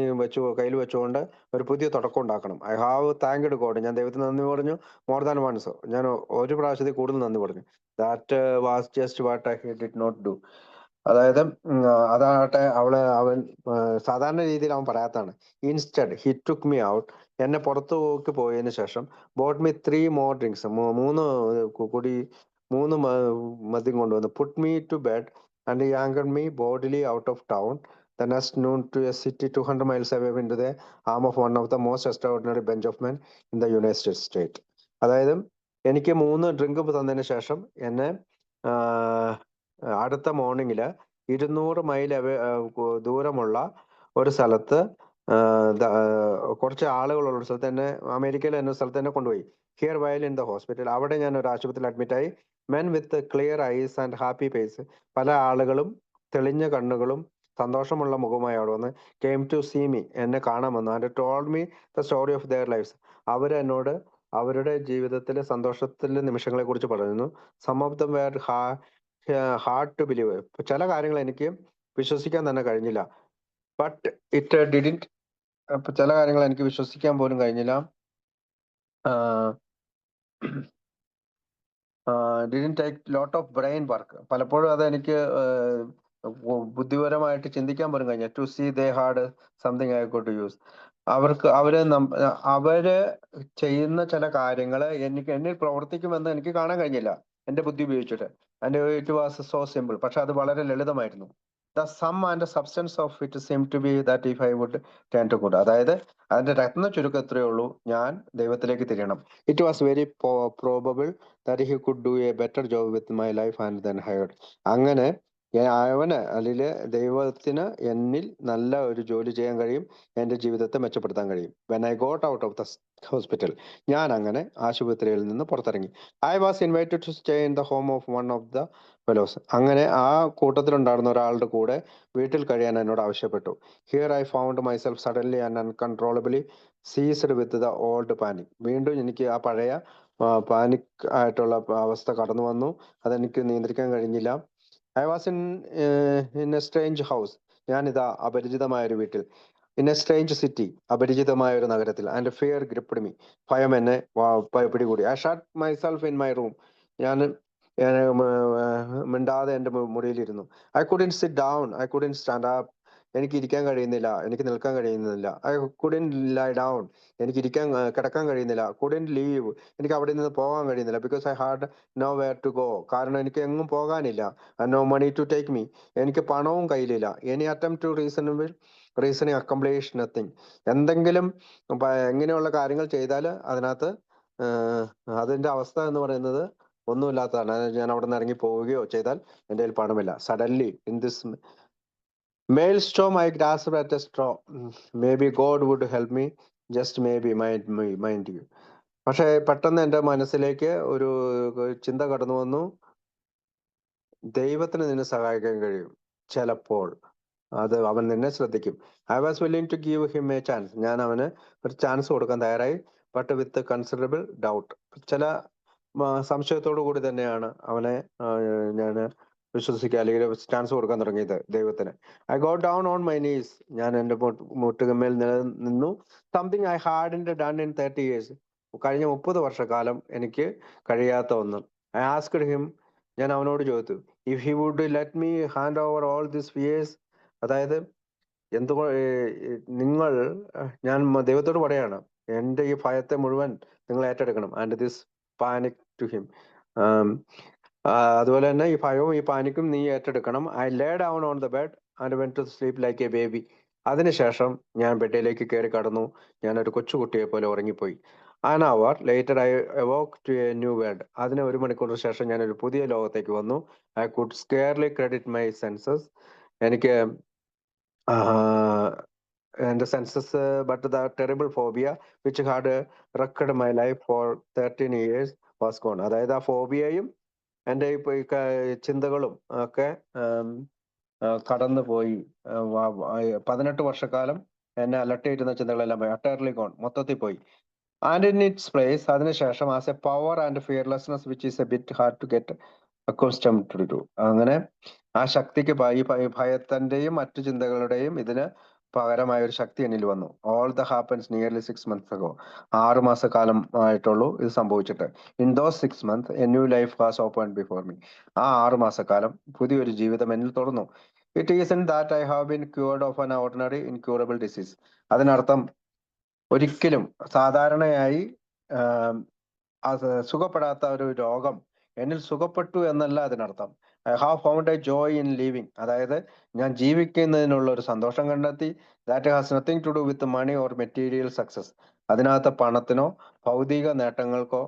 കയ്യിൽ വെച്ചുകൊണ്ട് ഒരു പുതിയ തുടക്കം ഉണ്ടാക്കണം. I have thanked God. ഞാൻ ദൈവത്തിന് നന്ദി പറഞ്ഞു. മോർ ദാൻ വൺസ്, ഞാൻ ഒരു പ്രാവശ്യത്തിൽ കൂടുതൽ നന്ദി പറഞ്ഞു. That was just what I did not do. അതായത് അതാകട്ടെ അവൻ സാധാരണ രീതിയിൽ അവൻ പറയാത്താണ്. Instead he took me out. എന്നെ പുറത്തേക്ക് പോയതിനു ശേഷം ബോട്ട് മീ 3 more drinks. മൂന്ന് മദ്യം കൊണ്ടുവന്നു. Put me to bed and yanked me bodily out of town the next noon to a city 200 miles away into the arm of one of the most extraordinary bunch of men in the United States. അതായത് എനിക്ക് 3 drink തന്നതിന് ശേഷം എന്നെ അടുത്ത മോർണിംഗിൽ 200 mile ദൂരമുള്ള ഒരു സ്ഥലത്ത്, കുറച്ച് ആളുകളുള്ള ഒരു സ്ഥലത്ത്, എന്നെ അമേരിക്കയിലെ എന്ന സ്ഥലത്ത് തന്നെ കൊണ്ടുപോയി. Here while in the hospital. അവിടെ ഞാൻ ഒരു ആശുപത്രിയിൽ അഡ്മിറ്റായി. Men with clear eyes and happy face. പല ആളുകളും തെളിഞ്ഞ കണ്ണുകളും സന്തോഷമുള്ള മുഖമായി അവിടെ വന്ന് കെയിം ടു സീ മീ, എന്നെ കാണാൻ വന്നു. And told me the story of their lives. അവരെന്നോട് അവരുടെ ജീവിതത്തിലെ സന്തോഷത്തിലെ നിമിഷങ്ങളെ കുറിച്ച് പറയുന്നു. Some of them were hard to believe. ചില കാര്യങ്ങൾ എനിക്ക് വിശ്വസിക്കാൻ തന്നെ കഴിഞ്ഞില്ല. But it didn't. ചില കാര്യങ്ങൾ എനിക്ക് വിശ്വസിക്കാൻ പോലും കഴിഞ്ഞില്ല. Didn't take lot of brain work. പലപ്പോഴും അത് എനിക്ക് ബുദ്ധിപരമായിട്ട് ചിന്തിക്കാൻ പോലും കഴിഞ്ഞ. To see they had something I could use. അവര് ചെയ്യുന്ന ചില കാര്യങ്ങൾ എന്നിൽ പ്രവർത്തിക്കുമെന്ന് എനിക്ക് കാണാൻ കഴിഞ്ഞില്ല എന്റെ ബുദ്ധി ഉപയോഗിച്ചിട്ട്. And it was so simple. പക്ഷെ അത് വളരെ ലളിതമായിരുന്നു. The sum and substance of it seem to be that if I would turn to good. അതായത് അതിന്റെ രത്ന ചുരുക്കം എത്രയേ ഉള്ളൂ, ഞാൻ ദൈവത്തിലേക്ക് തിരിയണം. It was very probable that he could do a better job with my life and then hired. അങ്ങനെ അവന് അതില് ദൈവത്തിന് എന്നിൽ നല്ല ഒരു ജോലി ചെയ്യാൻ കഴിയും, എൻ്റെ ജീവിതത്തെ മെച്ചപ്പെടുത്താൻ കഴിയും. When I got out of the hospital, ഞാൻ അങ്ങനെ ആശുപത്രിയിൽ നിന്ന് പുറത്തിറങ്ങി. I was invited to stay in the home of one of the fellows. അങ്ങനെ ആ കൂട്ടത്തിലുണ്ടായിരുന്ന ഒരാളുടെ കൂടെ വീട്ടിൽ കഴിയാൻ എന്നോട് ആവശ്യപ്പെട്ടു. Here I found myself suddenly and uncontrollably seized with the old panic. വീണ്ടും എനിക്ക് ആ പഴയ പാനിക് ആയിട്ടുള്ള അവസ്ഥ കടന്നു വന്നു. അതെനിക്ക് നിയന്ത്രിക്കാൻ കഴിഞ്ഞില്ല. I was in A strange house. ഞാനിതാ അപരിചിതമായ ഒരു വീട്ടിൽ. ഇൻ എ സ്ട്രേഞ്ച് സിറ്റി, അപരിചിതമായ ഒരു നഗരത്തിൽ. And fear gripped me. ഭയം എന്നെ പിടികൂടി. I shut myself in my room. ഞാൻ മിണ്ടാതെ എൻ്റെ മുറിയിലിരുന്നു. I couldn't sit down, I couldn't stand up. എനിക്ക് ഇരിക്കാൻ കഴിയുന്നില്ല, എനിക്ക് നിൽക്കാൻ കഴിയുന്നില്ല. ഐ കുഡന്റ് ലൈ ഡൗൺ, എനിക്ക് കിടക്കാൻ കഴിയുന്നില്ല. കുഡന്റ് ലീവ്, എനിക്ക് അവിടെ നിന്ന് പോകാൻ കഴിയുന്നില്ല. Because I had nowhere to go, കാരണം എനിക്ക് എങ്ങും പോകാനില്ല. No money to take me, എനിക്ക് പണവും കയ്യിലില്ല. Any attempt to reasoning accomplish nothing, എന്തെങ്കിലും ഇങ്ങനെയുള്ള കാര്യങ്ങൾ ചെയ്താൽ അതിനകത്ത് അതിന്റെ അവസ്ഥ എന്ന് പറയുന്നത് ഒന്നുമില്ലാത്തതാണ്. ഞാൻ അവിടെ നിന്ന് ഇറങ്ങി പോവുകയോ ചെയ്താൽ എൻ്റെ കയ്യിൽ പണമില്ല. Suddenly in this maelstrom I grasped at a straw. Maybe God would help me, just maybe, mind you. പക്ഷെ പെട്ടെന്ന് എൻ്റെ മനസ്സിലേക്ക് ഒരു ചിന്ത കടന്നു വന്നു, ദൈവത്തിന് നിന്നെ സഹായിക്കാൻ കഴിയും ചിലപ്പോൾ, അത് അവൻ നിന്നെ ശ്രദ്ധിക്കും. I was willing to give him a chance, ഞാൻ അവന് ഒരു ചാൻസ് കൊടുക്കാൻ തയ്യാറായി. ബട്ട് വിത്ത് കൺസിഡറബിൾ ഡൗട്ട്, ചില സംശയത്തോടു കൂടി തന്നെയാണ് അവനെ ഞാൻ വിശ്വസിക്കുക അല്ലെങ്കിൽ ചാൻസ് കൊടുക്കാൻ തുടങ്ങിയത് ദൈവത്തിന്. I got down on my knees, ഞാൻ എൻ്റെ മുട്ടുകമ്മേൽ നിന്നു. Something I hadn't done in 30 years, കഴിഞ്ഞ 30 വർഷക്കാലം എനിക്ക് കഴിയാത്ത ഒന്ന്. ഐ ആസ്ക്ഡ് ഹിം, ഞാൻ അവനോട് ചോദിച്ചു, if he would let me hand over all this fears, അതായത് ഞാൻ ദൈവത്തോട് പറയാണ്, എൻ്റെ ഈ ഭയത്തെ മുഴുവൻ നിങ്ങൾ ഏറ്റെടുക്കണം. And this panic to him, അതുപോലെ തന്നെ ഈ ഭയവും ഈ പാനിക്കും നീ ഏറ്റെടുക്കണം. I lay down on the bed and went to sleep like a baby. അതിനുശേഷം ഞാൻ ബെഡിലേക്ക് കയറി കടന്നു, ഞാനൊരു കൊച്ചുകുട്ടിയെ പോലെ ഉറങ്ങിപ്പോയി. An hour later I awoke to a new world, അതിന് 1 മണിക്കൂറിന് ശേഷം ഞാൻ ഒരു പുതിയ ലോകത്തേക്ക് വന്നു. I could scarcely credit my senses, എനിക്ക് എൻ്റെ senses, but the terrible phobia which had wrecked my life for 13 years was gone. അതായത് ആ ഫോബിയയും എൻ്റെ ഈ ചിന്തകളും ഒക്കെ കടന്നു പോയി. 18 വർഷക്കാലം എന്നെ അലട്ടിയിരുന്ന ചിന്തകളെല്ലാം പോയി, അട്ടയർലി ഗോൺ, മൊത്തത്തിൽ പോയി. ആൻഡ് ഇൻ ഇറ്റ്സ് പ്ലേസ്, അതിനുശേഷം as a power and fearlessness which is a bit hard to get accustomed to do, അങ്ങനെ ആ ശക്തിക്ക് ഈ ഭയത്തിന്റെയും മറ്റു ചിന്തകളുടെയും ഇതിന് പകരമായ ഒരു ശക്തി എന്നിൽ വന്നു. All the happens nearly 6 months ago, 6 മാസക്കാലം ആയിട്ടുള്ളൂ ഇത് സംഭവിച്ചിട്ട്. In those 6 months a new life was open before me, ആ 6 മാസക്കാലം പുതിയൊരു ജീവിതം എന്നിൽ തുറന്നു. It is in that I have been cured of an ordinary incurable disease, അതിനർത്ഥം ഒരിക്കലും സാധാരണയായി സുഖപ്പെടാത്ത ഒരു രോഗം എന്നിൽ സുഖപ്പെട്ടു എന്നല്ല അതിനർത്ഥം. I have found a joy in living, അതായത് ഞാൻ ജീവിക്കുന്നതിനുള്ള ഒരു സന്തോഷം കണ്ടെത്തി. That has nothing to do with money or material success, അതിനകത്ത് പണത്തിനോ ഭൗതിക നേട്ടങ്ങൾക്കോ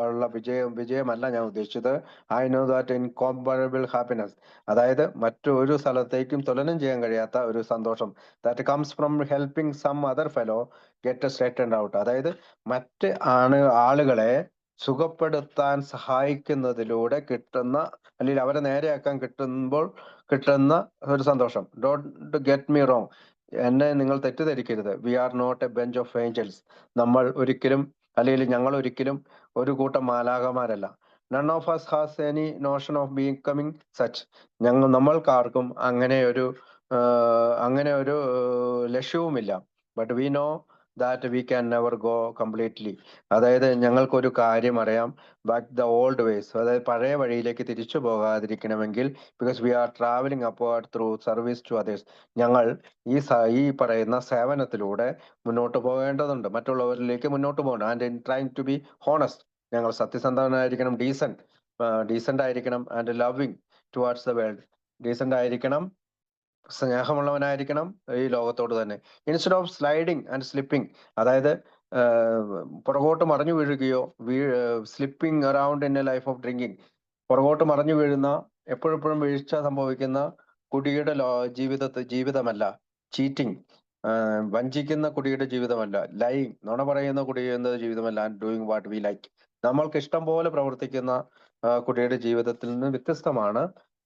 ഉള്ള വിജയമല്ല ഞാൻ ഉദ്ദേശിച്ചത്. I know that incomparable happiness, അതായത് മറ്റൊരു സ്ഥലത്തേക്കും തുലനം ചെയ്യാൻ കഴിയാത്ത ഒരു സന്തോഷം. That comes from helping some other fellow get straightened out, അതായത് മറ്റ് ആളുകളെ സുഖപ്പെടുത്താൻ സഹായിക്കുന്നതിലൂടെ കിട്ടുന്ന, അല്ലെങ്കിൽ അവരെ നേരെയാക്കാൻ കിട്ടുന്ന ഒരു സന്തോഷം. ഡോണ്ട് ഗെറ്റ് മീ റോങ്, എന്നെ നിങ്ങൾ തെറ്റിദ്ധരിക്കരുത്. We are not a bench of angels, നമ്മൾ ഒരിക്കലും, അല്ലെങ്കിൽ ഞങ്ങൾ ഒരിക്കലും ഒരു കൂട്ടം മാലാഖമാരല്ല. None of us has any notion of becoming such, നമ്മൾക്കാർക്കും അങ്ങനെ ഒരു ലക്ഷ്യവുമില്ല. But we know that we can never go completely, അതായത് ഞങ്ങൾക്കൊരു കാര്യം അറിയാം, ബാക്ക് ദ ഓൾഡ് വേസ്, അതായത് പഴയ വഴിയിലേക്ക് തിരിച്ചു പോകാതിരിക്കണമെങ്കിൽ, because we are travelling upward through service to others, ഞങ്ങൾ ഈ പറയുന്ന സേവനത്തിലൂടെ മുന്നോട്ട് പോകേണ്ടതുണ്ട്, മറ്റുള്ളവരിലേക്ക് മുന്നോട്ട് പോകണം. And in trying to be honest, ഞങ്ങൾ സത്യസന്ധനായിരിക്കണം, ഡീസന്റ് ആയിരിക്കണം, and loving towards the world, decent ആയിരിക്കണം, സ്നേഹമുള്ളവനായിരിക്കണം ഈ ലോകത്തോട് തന്നെ. Instead of sliding and slipping, അതായത് പുറകോട്ട് മറിഞ്ഞു വീഴുകയോ slipping around in a life of drinking, പുറകോട്ട് മറിഞ്ഞു വീഴുന്ന, എപ്പോഴെപ്പോഴും വീഴ്ച സംഭവിക്കുന്ന കുടിയുടെ ജീവിതമല്ല. ചീറ്റിംഗ്, വഞ്ചിക്കുന്ന കുടിയുടെ ജീവിതമല്ല. ലൈങ്, നുണ പറയുന്ന കുടിയുടെ ജീവിതമല്ല. And doing what we like, നമ്മൾക്ക് ഇഷ്ടം പോലെ പ്രവർത്തിക്കുന്ന കുടിയുടെ ജീവിതത്തിൽ നിന്ന് വ്യത്യസ്തമാണ്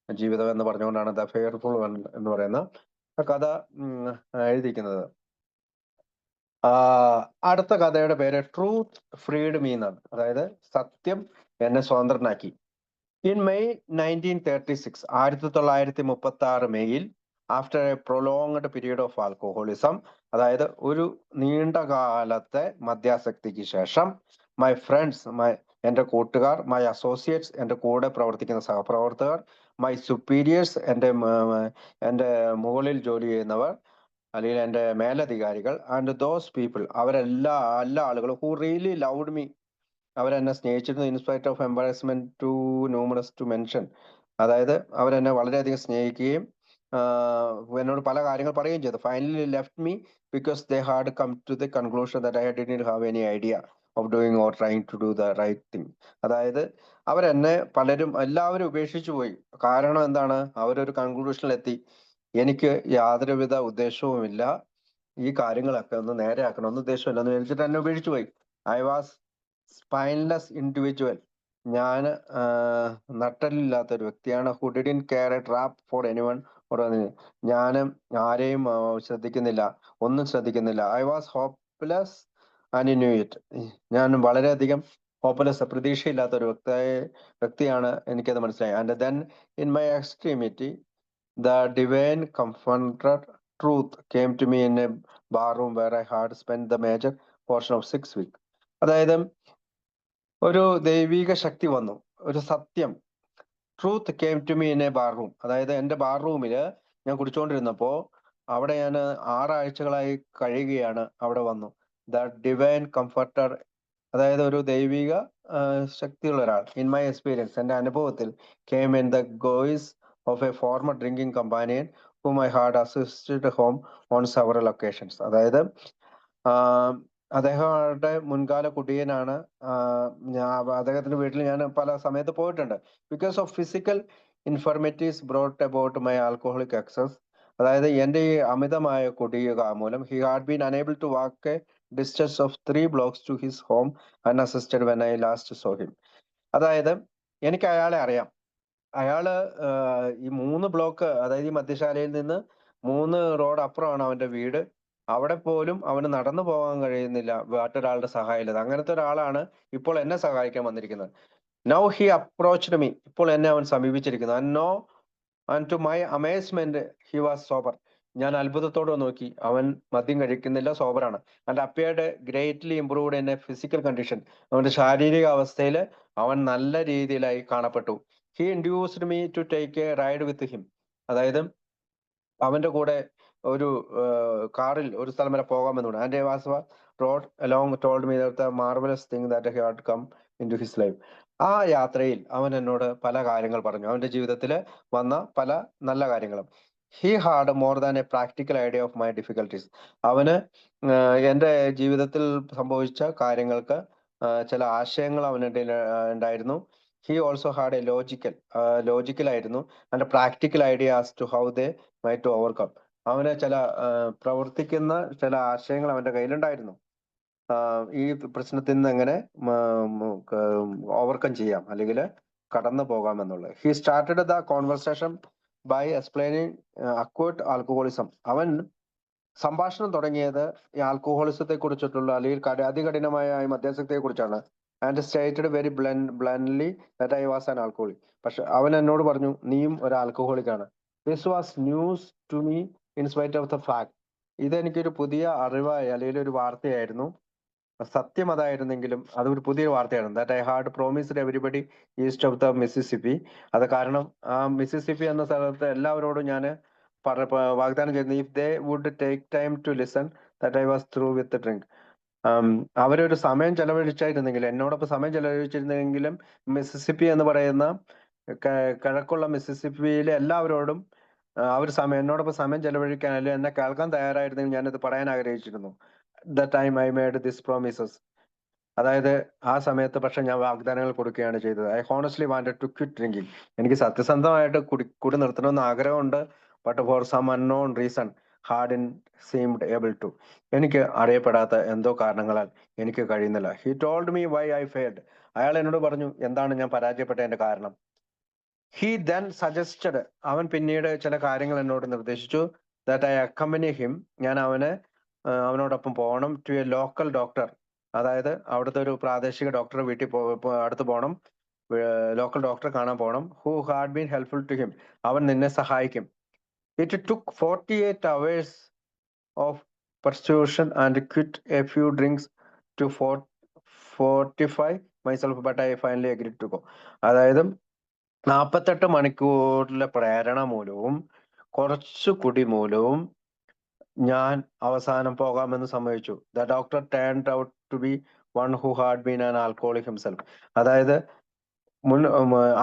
ജീവിതം എന്ന് പറഞ്ഞുകൊണ്ടാണ് ദ ഫെയർഫുൾ വൺ എന്ന് പറയുന്ന കഥ എഴുതിയിരിക്കുന്നത്. അടുത്ത കഥയുടെ പേര് ട്രൂത്ത് ഫ്രീഡ് മീ എന്നാണ്, അതായത് സത്യം എന്നെ സ്വതന്ത്രനാക്കി. ഇൻ മെയ് 1936, 1936 മെയ്യിൽ, after a prolonged period of alcoholism, അതായത് ഒരു നീണ്ട കാലത്തെ മദ്യാസക്തിക്ക് ശേഷം, മൈ ഫ്രണ്ട്സ്, എൻ്റെ കൂട്ടുകാർ, മൈ അസോസിയേറ്റ്സ്, എൻ്റെ കൂടെ പ്രവർത്തിക്കുന്ന സഹപ്രവർത്തകർ, മൈ സുപ്പീരിയേഴ്സ്, എൻ്റെ മുകളിൽ ജോലി ചെയ്യുന്നവർ അല്ലെങ്കിൽ എൻ്റെ മേലധികാരികൾ, ആൻഡ് ദോസ് പീപ്പിൾ, എല്ലാ ആളുകളും ഹു റിയലി ലവ്ഡ് മീ, അവരെന്നെ സ്നേഹിച്ചിരുന്നു, in spite of embarrassment too numerous to mention. അതായത് അവരെന്നെ വളരെയധികം സ്നേഹിക്കുകയും എന്നോട് പല കാര്യങ്ങൾ പറയുകയും ചെയ്തു. Finally left me because they had come to the conclusion that I didn't have any idea of doing or trying to do the right thing. അതായത് എല്ലാവരും ഉപേക്ഷിച്ചു പോയി. കാരണം എന്താണ്? അവരൊരു കൺക്ലൂഷനിലെത്തി, എനിക്ക് യാതൊരുവിധ ഉദ്ദേശവുമില്ല, ഈ കാര്യങ്ങളൊക്കെ ഒന്ന് നേരെയാക്കണമെന്ന് ഉദ്ദേശമില്ലെന്ന് വിചാരിച്ചിട്ട് എന്നെ ഉപേക്ഷിച്ചു പോയി. I was spineless individual. ഞാൻ നട്ടലില്ലാത്ത ഒരു വ്യക്തിയാണ്. Who didn't care a trap for anyone. ഞാൻ ആരെയും ശ്രദ്ധിക്കുന്നില്ല, ഒന്നും ശ്രദ്ധിക്കുന്നില്ല. I was hopeless and knew it. ഞാൻ വളരെയധികം ഹോപ്പ്ലെസ്, പ്രതീക്ഷയില്ലാത്ത ഒരു വ്യക്തിയാണ്, എനിക്കത് മനസ്സിലായി. And then in my extremity the divine confronted truth came to me in a bar room where I had spent the major portion of 6 weeks. അതായത് ഒരു ദൈവിക ശക്തി വന്നു, ഒരു സത്യം. Truth came to me in a bar room. അതായത് എൻ്റെ bar റൂമിൽ ഞാൻ കുടിച്ചുകൊണ്ടിരുന്നപ്പോ, അവിടെ ഞാൻ 6 ആഴ്ചകളായി കഴിയുകയാണ്, അവിടെ വന്നു. ദ ഡിവൈൻ കംഫർട്ടർ, അതായത് ഒരു ദൈവിക ശക്തിയുള്ള ഒരാൾ. ഇൻ മൈ എക്സ്പീരിയൻസ്, എൻ്റെ അനുഭവത്തിൽ, came in the guise of a former drinking companion whom I had assisted home on several occasions. അതായത് അദ്ദേഹങ്ങളുടെ മുൻകാല കുടിയനാണ്. അദ്ദേഹത്തിന്റെ വീട്ടിൽ ഞാൻ പല സമയത്ത് പോയിട്ടുണ്ട്. Because of physical infirmities brought about my alcoholic excess. അതായത് എൻ്റെ ഈ അമിതമായ കുടിയുക മൂലം he had been unable to walk a distance of 3 blocks to his home unassisted when I last saw him. അതായത് എനിക്ക് അയാളെ അറിയാം. അയാള് ഈ 3 ബ്ലോക്ക്, അതായത് ഈ മദ്യശാലയിൽ നിന്ന് 3 റോഡ് അപ്പുറമാണ് അവന്റെ വീട്. അവിടെ പോലും അവന് നടന്നു പോകാൻ കഴിയുന്നില്ല മറ്റൊരാളുടെ സഹായമില്ലാതെ. അങ്ങനത്തെ ഒരാളാണ് ഇപ്പോൾ എന്നെ സഹായിക്കാൻ വന്നിരിക്കുന്നത്. നൗ ഹി അപ്രോച്ച്ഡ് മീ, ഇപ്പോൾ എന്നെ അവൻ സമീപിച്ചിരിക്കുന്നു. And to my amazement he was sober. ഞാൻ അത്ഭുതത്തോടെ നോക്കി, അവൻ മദ്യം കഴിക്കുന്നില്ല, സോബറാണ്. And appeared greatly improved in a physical condition. അവന്റെ ശാരീരിക അവസ്ഥയിൽ അവൻ നല്ല രീതിയിലായി കാണപ്പെട്ടു. He induced me to take a ride with him. അതായത് അവന്റെ കൂടെ ഒരു കാറിൽ ഒരു സ്ഥലം വരെ പോകാമെന്നുണ്ട്. And was rode along told me the marvellous thing that he had come in to his life. ആ യാത്രയിൽ അവൻ എന്നോട് പല കാര്യങ്ങൾ പറഞ്ഞു, അവന്റെ ജീവിതത്തിൽ വന്ന പല നല്ല കാര്യങ്ങളും. He had more than a practical idea of my difficulties. അവന് എൻ്റെ ജീവിതത്തിൽ സംഭവിച്ച കാര്യങ്ങൾക്ക് ചില ആശയങ്ങൾ അവനിടയിൽ ഉണ്ടായിരുന്നു. ഹി ഓൾസോ ഹാഡ് എ ലോജിക്കലായിരുന്നു and practical idea as to how they might overcome. അവന് ചില പ്രവർത്തിക്കുന്ന ചില ആശയങ്ങൾ അവന്റെ കയ്യിലുണ്ടായിരുന്നു. ഈ പ്രശ്നത്തിൽ നിന്ന് എങ്ങനെ ഓവർകം ചെയ്യാം അല്ലെങ്കിൽ കടന്നു പോകാം എന്നുള്ളത്. He started the conversation by explaining acute alcoholism. അവൻ സംഭാഷണം തുടങ്ങിയത് ഈ ആൽക്കഹോളിസത്തെ കുറിച്ചിട്ടുള്ള അല്ലെങ്കിൽ അതികഠിനമായ മദ്യാസക്തിയെ കുറിച്ചാണ്. And stated very bluntly that I was an alcoholic. പക്ഷെ അവൻ എന്നോട് പറഞ്ഞു, നീയും ഒരു ആൽക്കഹോളിക് ആണ്. This was news to me in spite of the fact. ഇതെനിക്കൊരു പുതിയ അറിവായി അല്ലെങ്കിൽ ഒരു വാർത്തയായിരുന്നു. സത്യം അതായിരുന്നെങ്കിലും അതൊരു പുതിയ വാർത്തയായിരുന്നു. That I had promised everybody east of the Mississippi. അത് കാരണം ആ മിസിസിപ്പി എന്ന സ്ഥലത്ത് എല്ലാവരോടും ഞാൻ വാഗ്ദാനം ചെയ്യുന്നു, if they would take time to listen that I was through with drink. അവരൊരു സമയം ചെലവഴിച്ചായിരുന്നെങ്കിലും, എന്നോടൊപ്പം സമയം ചെലവഴിച്ചിരുന്നെങ്കിലും, മിസിസിപ്പി എന്ന് പറയുന്ന കിഴക്കുള്ള മിസിസിപ്പിയിലെ എല്ലാവരോടും അവർ എന്നോടൊപ്പം സമയം ചെലവഴിക്കാൻ അല്ലെങ്കിൽ എന്നെ കേൾക്കാൻ തയ്യാറായിരുന്നെങ്കിൽ ഞാനത് പറയാൻ ആഗ്രഹിച്ചിരുന്നു. The time I made this promises. അതായത് ആ സമയത്ത് പക്ഷെ ഞാൻ വാഗ്ദാനങ്ങൾ കൊടുക്കുകയാണ് ചെയ്തത്. I honestly wanted to quit drinking. എനിക്ക് സത്യസന്ധമായിട്ട് കുടി നിർത്തണമെന്ന് ആഗ്രഹമുണ്ട്. But for some unknown reason had in seemed able to. എനിക്ക് അറിയപ്പെടാത്ത എന്തോ കാരണങ്ങളാൽ എനിക്ക് കഴിയുന്നില്ല. He told me why I failed. അയാൾ എന്നോട് പറഞ്ഞു എന്താണ് ഞാൻ പരാജയപ്പെട്ടതിന്റെ കാരണം. ഹി ദെൻ സജസ്റ്റഡ്, അവൻ പിന്നീട് ചില കാര്യങ്ങൾ എന്നോട് നിർദ്ദേശിച്ചു. ദാറ്റ് ഐ അക്കമ്പനി ഹിം, ഞാൻ അവനോടൊപ്പം പോകണം. ടു എ ലോക്കൽ ഡോക്ടർ, അതായത് അവിടുത്തെ ഒരു പ്രാദേശിക ഡോക്ടറെ വീട്ടിൽ അടുത്ത് പോകണം, ലോക്കൽ ഡോക്ടറെ കാണാൻ പോകണം. Who had been helpful to him, അവൻ നിന്നെ സഹായിക്കും. It took 48 hours of persuasion and quit a few drinks to fortify myself, but I finally agreed to go. അതായത് 48 മണിക്കൂറിലെ പ്രേരണ മൂലവും കുറച്ചു കുടി മൂലവും ഞാൻ അവസാനം പോകാമെന്ന് സമ്മതിച്ചു. The doctor turned out to be one who had been an alcoholic himself. അതായത്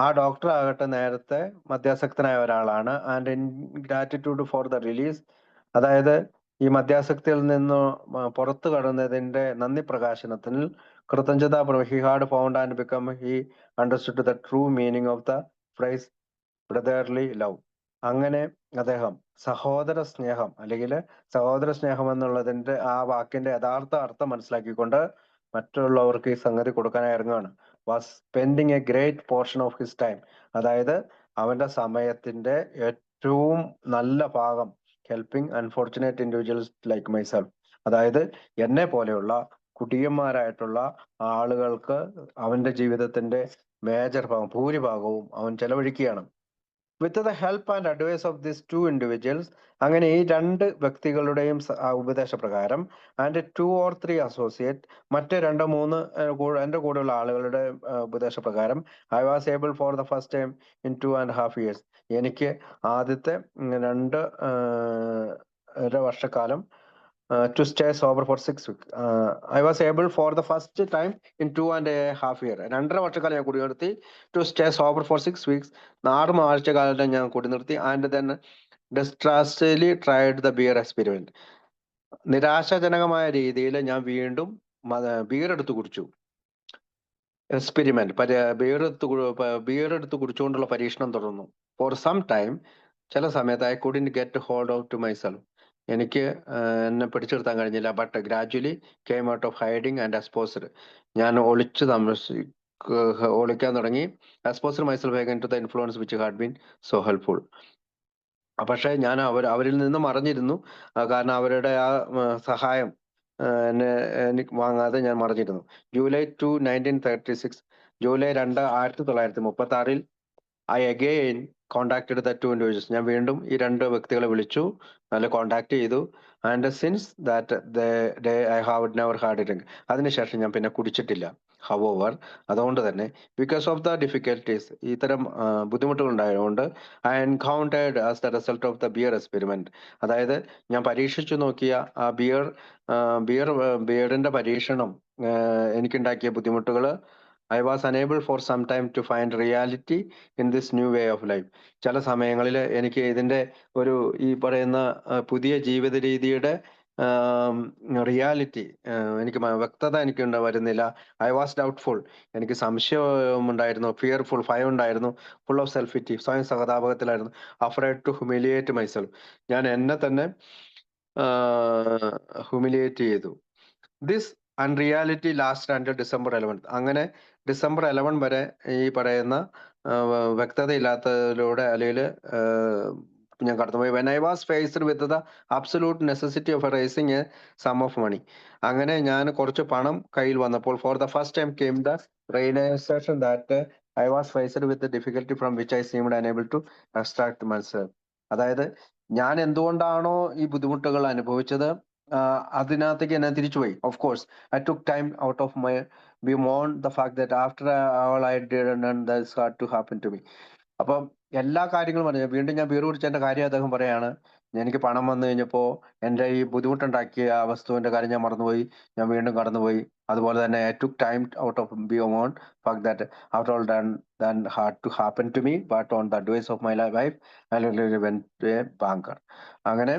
ആ ഡോക്ടർ ആകട്ടെ നേരത്തെ മദ്യാസക്തനായ ഒരാളാണ്. And in gratitude for the release, അതായത് ഈ മദ്യാസക്തിയിൽ നിന്ന് പുറത്തു കടന്നതിന്റെ നന്ദി പ്രകാശനത്തിൽ കൃതജ്ഞതാപൂർവ്വം he had found and become he understood the true meaning of the phrase brotherly love. അങ്ങനെ അദ്ദേഹം സഹോദര സ്നേഹം അല്ലെങ്കിൽ സഹോദര സ്നേഹം എന്നുള്ളതിന്റെ ആ വാക്കിന്റെ യഥാർത്ഥ അർത്ഥം മനസ്സിലാക്കിക്കൊണ്ട് മറ്റുള്ളവർക്ക് ഈ സംഗതി കൊടുക്കാനായി ഇറങ്ങുകയാണ്. Was spending A great portion of his time, അതായത് അവന്റെ സമയത്തിന്റെ ഏറ്റവും നല്ല ഭാഗം helping unfortunate individuals like myself, അതായത് എന്നെ പോലെയുള്ള കുടിയന്മാരായിട്ടുള്ള ആളുകൾക്ക് അവന്റെ ജീവിതത്തിന്റെ മേജർ ഭാഗം, ഭൂരിഭാഗവും അവൻ ചെലവഴിക്കുകയാണ്. With the help and advice of this two individuals, അങ്ങനെ ഈ രണ്ട് വ്യക്തികളുടെയും ഉപദേശപ്രകാരം, ആൻഡ് 2 or 3 അസോസിയേറ്റ്, മറ്റ് 2-3 എൻ്റെ കൂടെയുള്ള ആളുകളുടെ ഉപദേശപ്രകാരം, I was able for the first time in 2.5 years, എനിക്ക് ആദ്യത്തെ 2 വർഷക്കാലം to stay sober for 6 weeks. I was able for the first time in 2.5 years. 2.5 വർഷക്കാലം ഞാൻ കുടി നിർത്തി. To stay sober for 6 weeks. 6 ആഴ്ചക്കാലം ഞാൻ കുടി നിർത്തി. And then distrustfully tried the beer experiment. നിരാശാജനകമായ രീതിയിൽ ഞാൻ വീണ്ടും ബിയർ എടുത്ത് കുടിച്ചു. എക്സ്പെരിമെന്റ്, ബിയർ എടുത്ത് കുടിച്ചുകൊണ്ടുള്ള പരീക്ഷണം തുടർന്നു. ഫോർ സം ടൈം, ചില സമയത്ത് I couldn't get hold out to myself, എനിക്ക് എന്നെ പിടിച്ചെടുത്താൻ കഴിഞ്ഞില്ല. But gradually came out of hiding and exposed, ഞാൻ ഒളിക്കാൻ തുടങ്ങി. Exposed myself again to the influence which had been so helpful. പക്ഷേ ഞാൻ അവരിൽ നിന്ന് മറഞ്ഞിരുന്നു, കാരണം അവരുടെ ആ സഹായം എനിക്ക് വാങ്ങാതെ ഞാൻ മറഞ്ഞിരുന്നു. July 2, 1936, July 2, 1936 I again contacted the two individuals, ഞാൻ വീണ്ടും ഈ 2 വ്യക്തികളെ വിളിച്ചു, അല്ലെ കോണ്ടാക്ട് ചെയ്തു. And since that day I have never had drink, അതിനുശേഷം ഞാൻ പിന്നെ കുടിച്ചിട്ടില്ല. ഹവോവർ, അതുകൊണ്ട് തന്നെ ബിക്കോസ് ഓഫ് ദ ഡിഫിക്കൽട്ടീസ്, ഇത്തരം ബുദ്ധിമുട്ടുകൾ ഉണ്ടായതുകൊണ്ട്, I encountered as the result of the beer experiment, അതായത് ഞാൻ പരീക്ഷിച്ചു നോക്കിയ ആ ബിയറിന്റെ പരീക്ഷണം എനിക്കുണ്ടാക്കിയ ബുദ്ധിമുട്ടുകൾ, I was unable for some time to find reality in this new way of life. ചില സമയങ്ങളിൽ എനിക്ക് ഇതിന്റെ ഈ പറയുന്ന പുതിയ ജീവിത രീതിയുടെ റിയാലിറ്റി, എനിക്ക് വ്യക്തത എനിക്ക് വരുന്നില്ല. ഐ വാസ് ഡൗട്ട്ഫുൾ, എനിക്ക് സംശയം ഉണ്ടായിരുന്നു. ഫിയർഫുൾ, ഭയം ഉണ്ടായിരുന്നു. ഫുൾ ഓഫ് സെൽഫ് പിറ്റി, സ്വയം സഹതാപകത്തിലായിരുന്നു. അഫ്രൈഡ് ടു ഹ്യൂമിലിയേറ്റ് മൈസെൽഫ്, ഞാൻ എന്നെ തന്നെ ഹ്യൂമിലിയേറ്റ് ചെയ്തു. This unreality last until December 11. അങ്ങനെ ഡിസംബർ 11 വരെ ഈ പറയുന്ന വ്യക്തതയില്ലാത്തതിലൂടെ അല്ലെങ്കിൽ ഞാൻ കടന്നുപോയി. When I was faced with the absolute necessity of raising a sum of money, അങ്ങനെ ഞാൻ കുറച്ച് പണം കയ്യിൽ വന്നപ്പോൾ, for the first time came the realization that I was faced with difficulty from which I seemed unable to extract myself. അതായത് ഞാൻ എന്തുകൊണ്ടാണോ ഈ ബുദ്ധിമുട്ടുകൾ അനുഭവിച്ചത്, അതിനകത്തേക്ക് എന്നെ തിരിച്ചുപോയി. Of course I took time out of my beyond the fact that after all I did that's had to happen to me. അപ്പം എല്ലാ കാര്യങ്ങളും പറഞ്ഞു. വീണ്ടും ഞാൻ ബീർ കുടിച്ചതിന്റെ കാര്യം അദ്ദേഹം പറയാണ്, എനിക്ക് പണം വന്നു കഴിഞ്ഞപ്പോൾ എൻ്റെ ഈ ബുദ്ധിമുട്ടുണ്ടാക്കിയ ആ വസ്തുവിന്റെ കാര്യം ഞാൻ മറന്നുപോയി, ഞാൻ വീണ്ടും കടന്നുപോയി. അതുപോലെ തന്നെ I took time out of beyond fact that after all than had to happen to me, but on the advice of my wife I went to a banker. അങ്ങനെ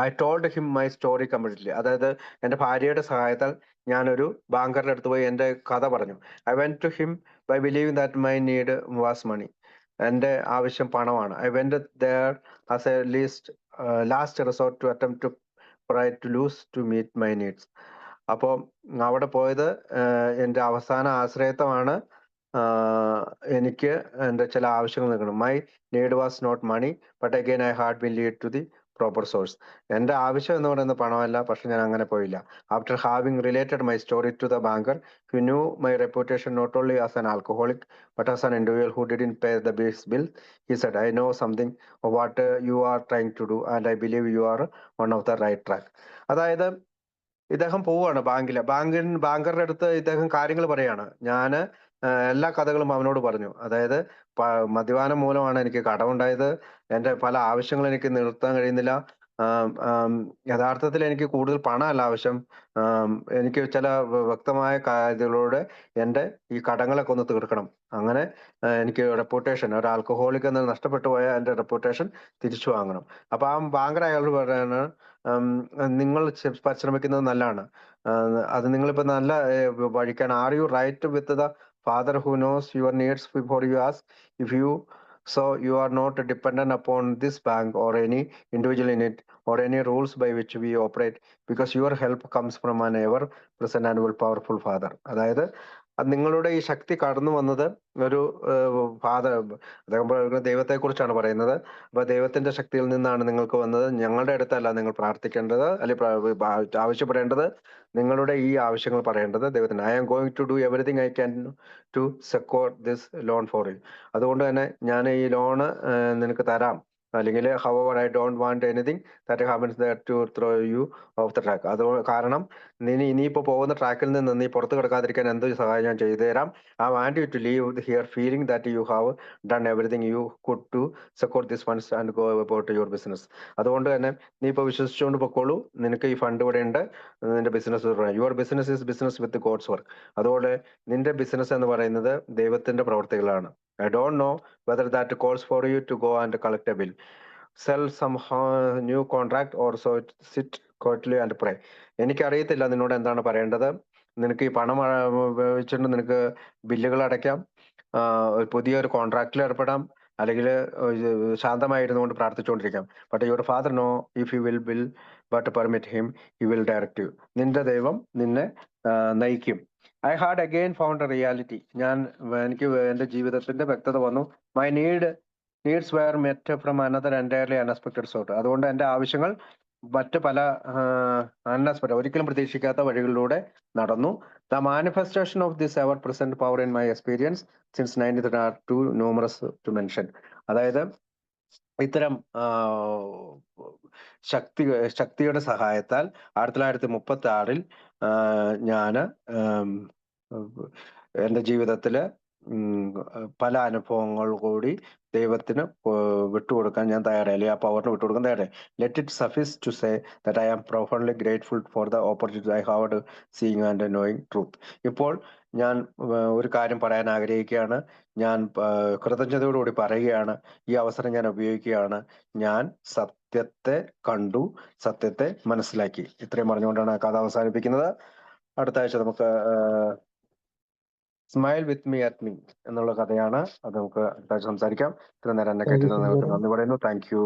I told him my story completely, അതായത് എൻ്റെ ഭാര്യയുടെ സഹായത്താൽ ഞാനൊരു ബാങ്കറിന്റെ അടുത്ത് പോയി എൻ്റെ കഥ പറഞ്ഞു. I went to him by believing that my need was money, എൻ്റെ ആവശ്യം പണമാണ്. I went there as a last resort to attempt to try to lose to meet my needs. അപ്പോൾ അവിടെ പോയത് എൻ്റെ അവസാന ആശ്രയത്വമാണ്. എനിക്ക് എൻ്റെ ചില ആവശ്യങ്ങൾ നിൽക്കണം. My need was not money but again I had been lead to the proper source. എൻ്റെ ആവശ്യം എന്ന് പറയുന്നത് പണമല്ല, പക്ഷെ ഞാൻ അങ്ങനെ പോയില്ല. After having related my story to the banker who knew my reputation not only as an alcoholic but as an individual who didn't pay the bill, he said, I know something of what you are trying to do and I believe you are one of the right track. അതായത് ഇദ്ദേഹം പോവുകയാണ് ബാങ്കറുടെ അടുത്ത്, ഇദ്ദേഹം കാര്യങ്ങൾ പറയാണ്, ഞാൻ എല്ലാ കഥകളും അവനോട് പറഞ്ഞു. അതായത് മദ്യപാനം മൂലമാണ് എനിക്ക് കടമുണ്ടായത്. എന്റെ പല ആവശ്യങ്ങളും എനിക്ക് നിർത്താൻ കഴിയുന്നില്ല. യഥാർത്ഥത്തിൽ എനിക്ക് കൂടുതൽ പണമല്ല ആവശ്യം. എനിക്ക് ചില വ്യക്തമായ കാര്യങ്ങളോട് എന്റെ ഈ കടങ്ങളൊക്കെ ഒന്ന് തീർക്കണം. അങ്ങനെ എനിക്ക് റെപ്യൂട്ടേഷൻ, ഒരു ആൽക്കഹോളിക് എന്ന് നഷ്ടപ്പെട്ടു പോയ എന്റെ റെപ്യൂട്ടേഷൻ തിരിച്ചു വാങ്ങണം. അപ്പൊ ആ ബാങ്കർ അയാളോട് പറയാണ്, നിങ്ങൾ പരിശ്രമിക്കുന്നത് നല്ലതാണ്. അത് നിങ്ങളിപ്പോ നല്ല വഴിക്കാണ്. Are you right with the father who knows your needs before you ask? If you so you are not dependent upon this bank or any individual in it or any rules by which we operate, because your help comes from an ever present and all powerful father. അതായത് നിങ്ങളുടെ ഈ ശക്തി കടന്നു വന്നത് ഒരു father, അദ്ദേഹം ദൈവത്തെ കുറിച്ചാണ് പറയുന്നത്. അപ്പൊ ദൈവത്തിന്റെ ശക്തിയിൽ നിന്നാണ് നിങ്ങൾക്ക് വന്നത്, ഞങ്ങളുടെ അടുത്തല്ല നിങ്ങൾ പ്രാർത്ഥിക്കേണ്ടത്, അല്ലെങ്കിൽ ആവശ്യപ്പെടേണ്ടത്. നിങ്ങളുടെ ഈ ആവശ്യങ്ങൾ പറയേണ്ടത് ദൈവത്തിന്. I am going to do everything I can to secure this loan for you. അതുകൊണ്ട് തന്നെ ഞാൻ ഈ ലോണ് നിനക്ക് തരാം. അല്ലെങ്കിൽ however I don't want anything that happens to throw you off the track. അത് കാരണം ഇനിയിപ്പോ പോകുന്ന ട്രാക്കിൽ നിന്ന് നീ പുറത്ത് കിടക്കാതിരിക്കാൻ എന്ത് സഹായം ഞാൻ ചെയ്തു തരാം. I want you to leave here feeling that you have done everything you could to secure this funds and go about your business. അതുകൊണ്ട് തന്നെ നീ ഇപ്പൊ വിശ്വസിച്ചുകൊണ്ട് പൊക്കോളൂ, നിനക്ക് ഈ ഫണ്ട് ഇവിടെ ഉണ്ട്, നിന്റെ business. Your business is business with God's work. അതുപോലെ നിന്റെ ബിസിനസ് എന്ന് പറയുന്നത് ദൈവത്തിന്റെ പ്രവർത്തികളാണ്. I don't know whether that calls for you to go and collect a bill, sell some new contract, or so sit quietly and pray. എനിക്കറിയത്തില്ല നിന്നോട് എന്താണ് പറയേണ്ടത്. നിനക്ക് ഈ പണം വെച്ചിട്ട് നിനക്ക് ബില്ലുകൾ അടയ്ക്കാം, പുതിയൊരു കോൺട്രാക്റ്റിൽ ഏർപ്പെടാം, അല്ലെങ്കിൽ ശാന്തമായിരുന്നുകൊണ്ട് പ്രാർത്ഥിച്ചുകൊണ്ടിരിക്കാം. But your father know if you will bill but permit him, he will direct you. നിന്റെ ദൈവം നിന്നെ നയിക്കും. I had again found a reality. എനിക്ക് എന്റെ ജീവിതത്തിന്റെ വ്യക്തത വന്നു. My needs were met from another entirely unexpected sort. അതുകൊണ്ട് എന്റെ ആവശ്യങ്ങൾ മറ്റ് പല അൺഎക്സ്പെക്ടഡ്, ഒരിക്കലും പ്രതീക്ഷിക്കാത്ത വഴികളിലൂടെ നടന്നു. The manifestation of this ever present power in my experience since 1993 are too numerous to mention. അതായത് ഇത്തരം ശക്തിയുടെ സഹായത്താൽ 1936 ഞാന് എന്റെ ജീവിതത്തില് പല അനുഭവങ്ങൾ കൂടി ദൈവത്തിന് വിട്ടുകൊടുക്കാൻ ഞാൻ തയ്യാറായി, അല്ലെങ്കിൽ ആ പവറിന് വിട്ടുകൊടുക്കാൻ തയ്യാറായി. Let it suffice to say that I am profoundly grateful for the opportunity I have seeing and knowing truth. ഇപ്പോൾ ഞാൻ ഒരു കാര്യം പറയാൻ ആഗ്രഹിക്കുകയാണ്. ഞാൻ കൃതജ്ഞതയോടുകൂടി പറയുകയാണ്, ഈ അവസരം ഞാൻ ഉപയോഗിക്കുകയാണ്. ഞാൻ സത്യത്തെ കണ്ടു, സത്യത്തെ മനസ്സിലാക്കി. ഇത്രയും പറഞ്ഞുകൊണ്ടാണ് കഥ അവസാനിപ്പിക്കുന്നത്. അടുത്ത ആഴ്ച നമുക്ക് smile with me at me എന്നുള്ള കഥയാണ്. അത് നമുക്ക് അടുത്ത ആഴ്ച സംസാരിക്കാം. ഇത്ര നേരം എന്നെ കേട്ടതിന് നന്ദി പറയുന്നു. Thank you.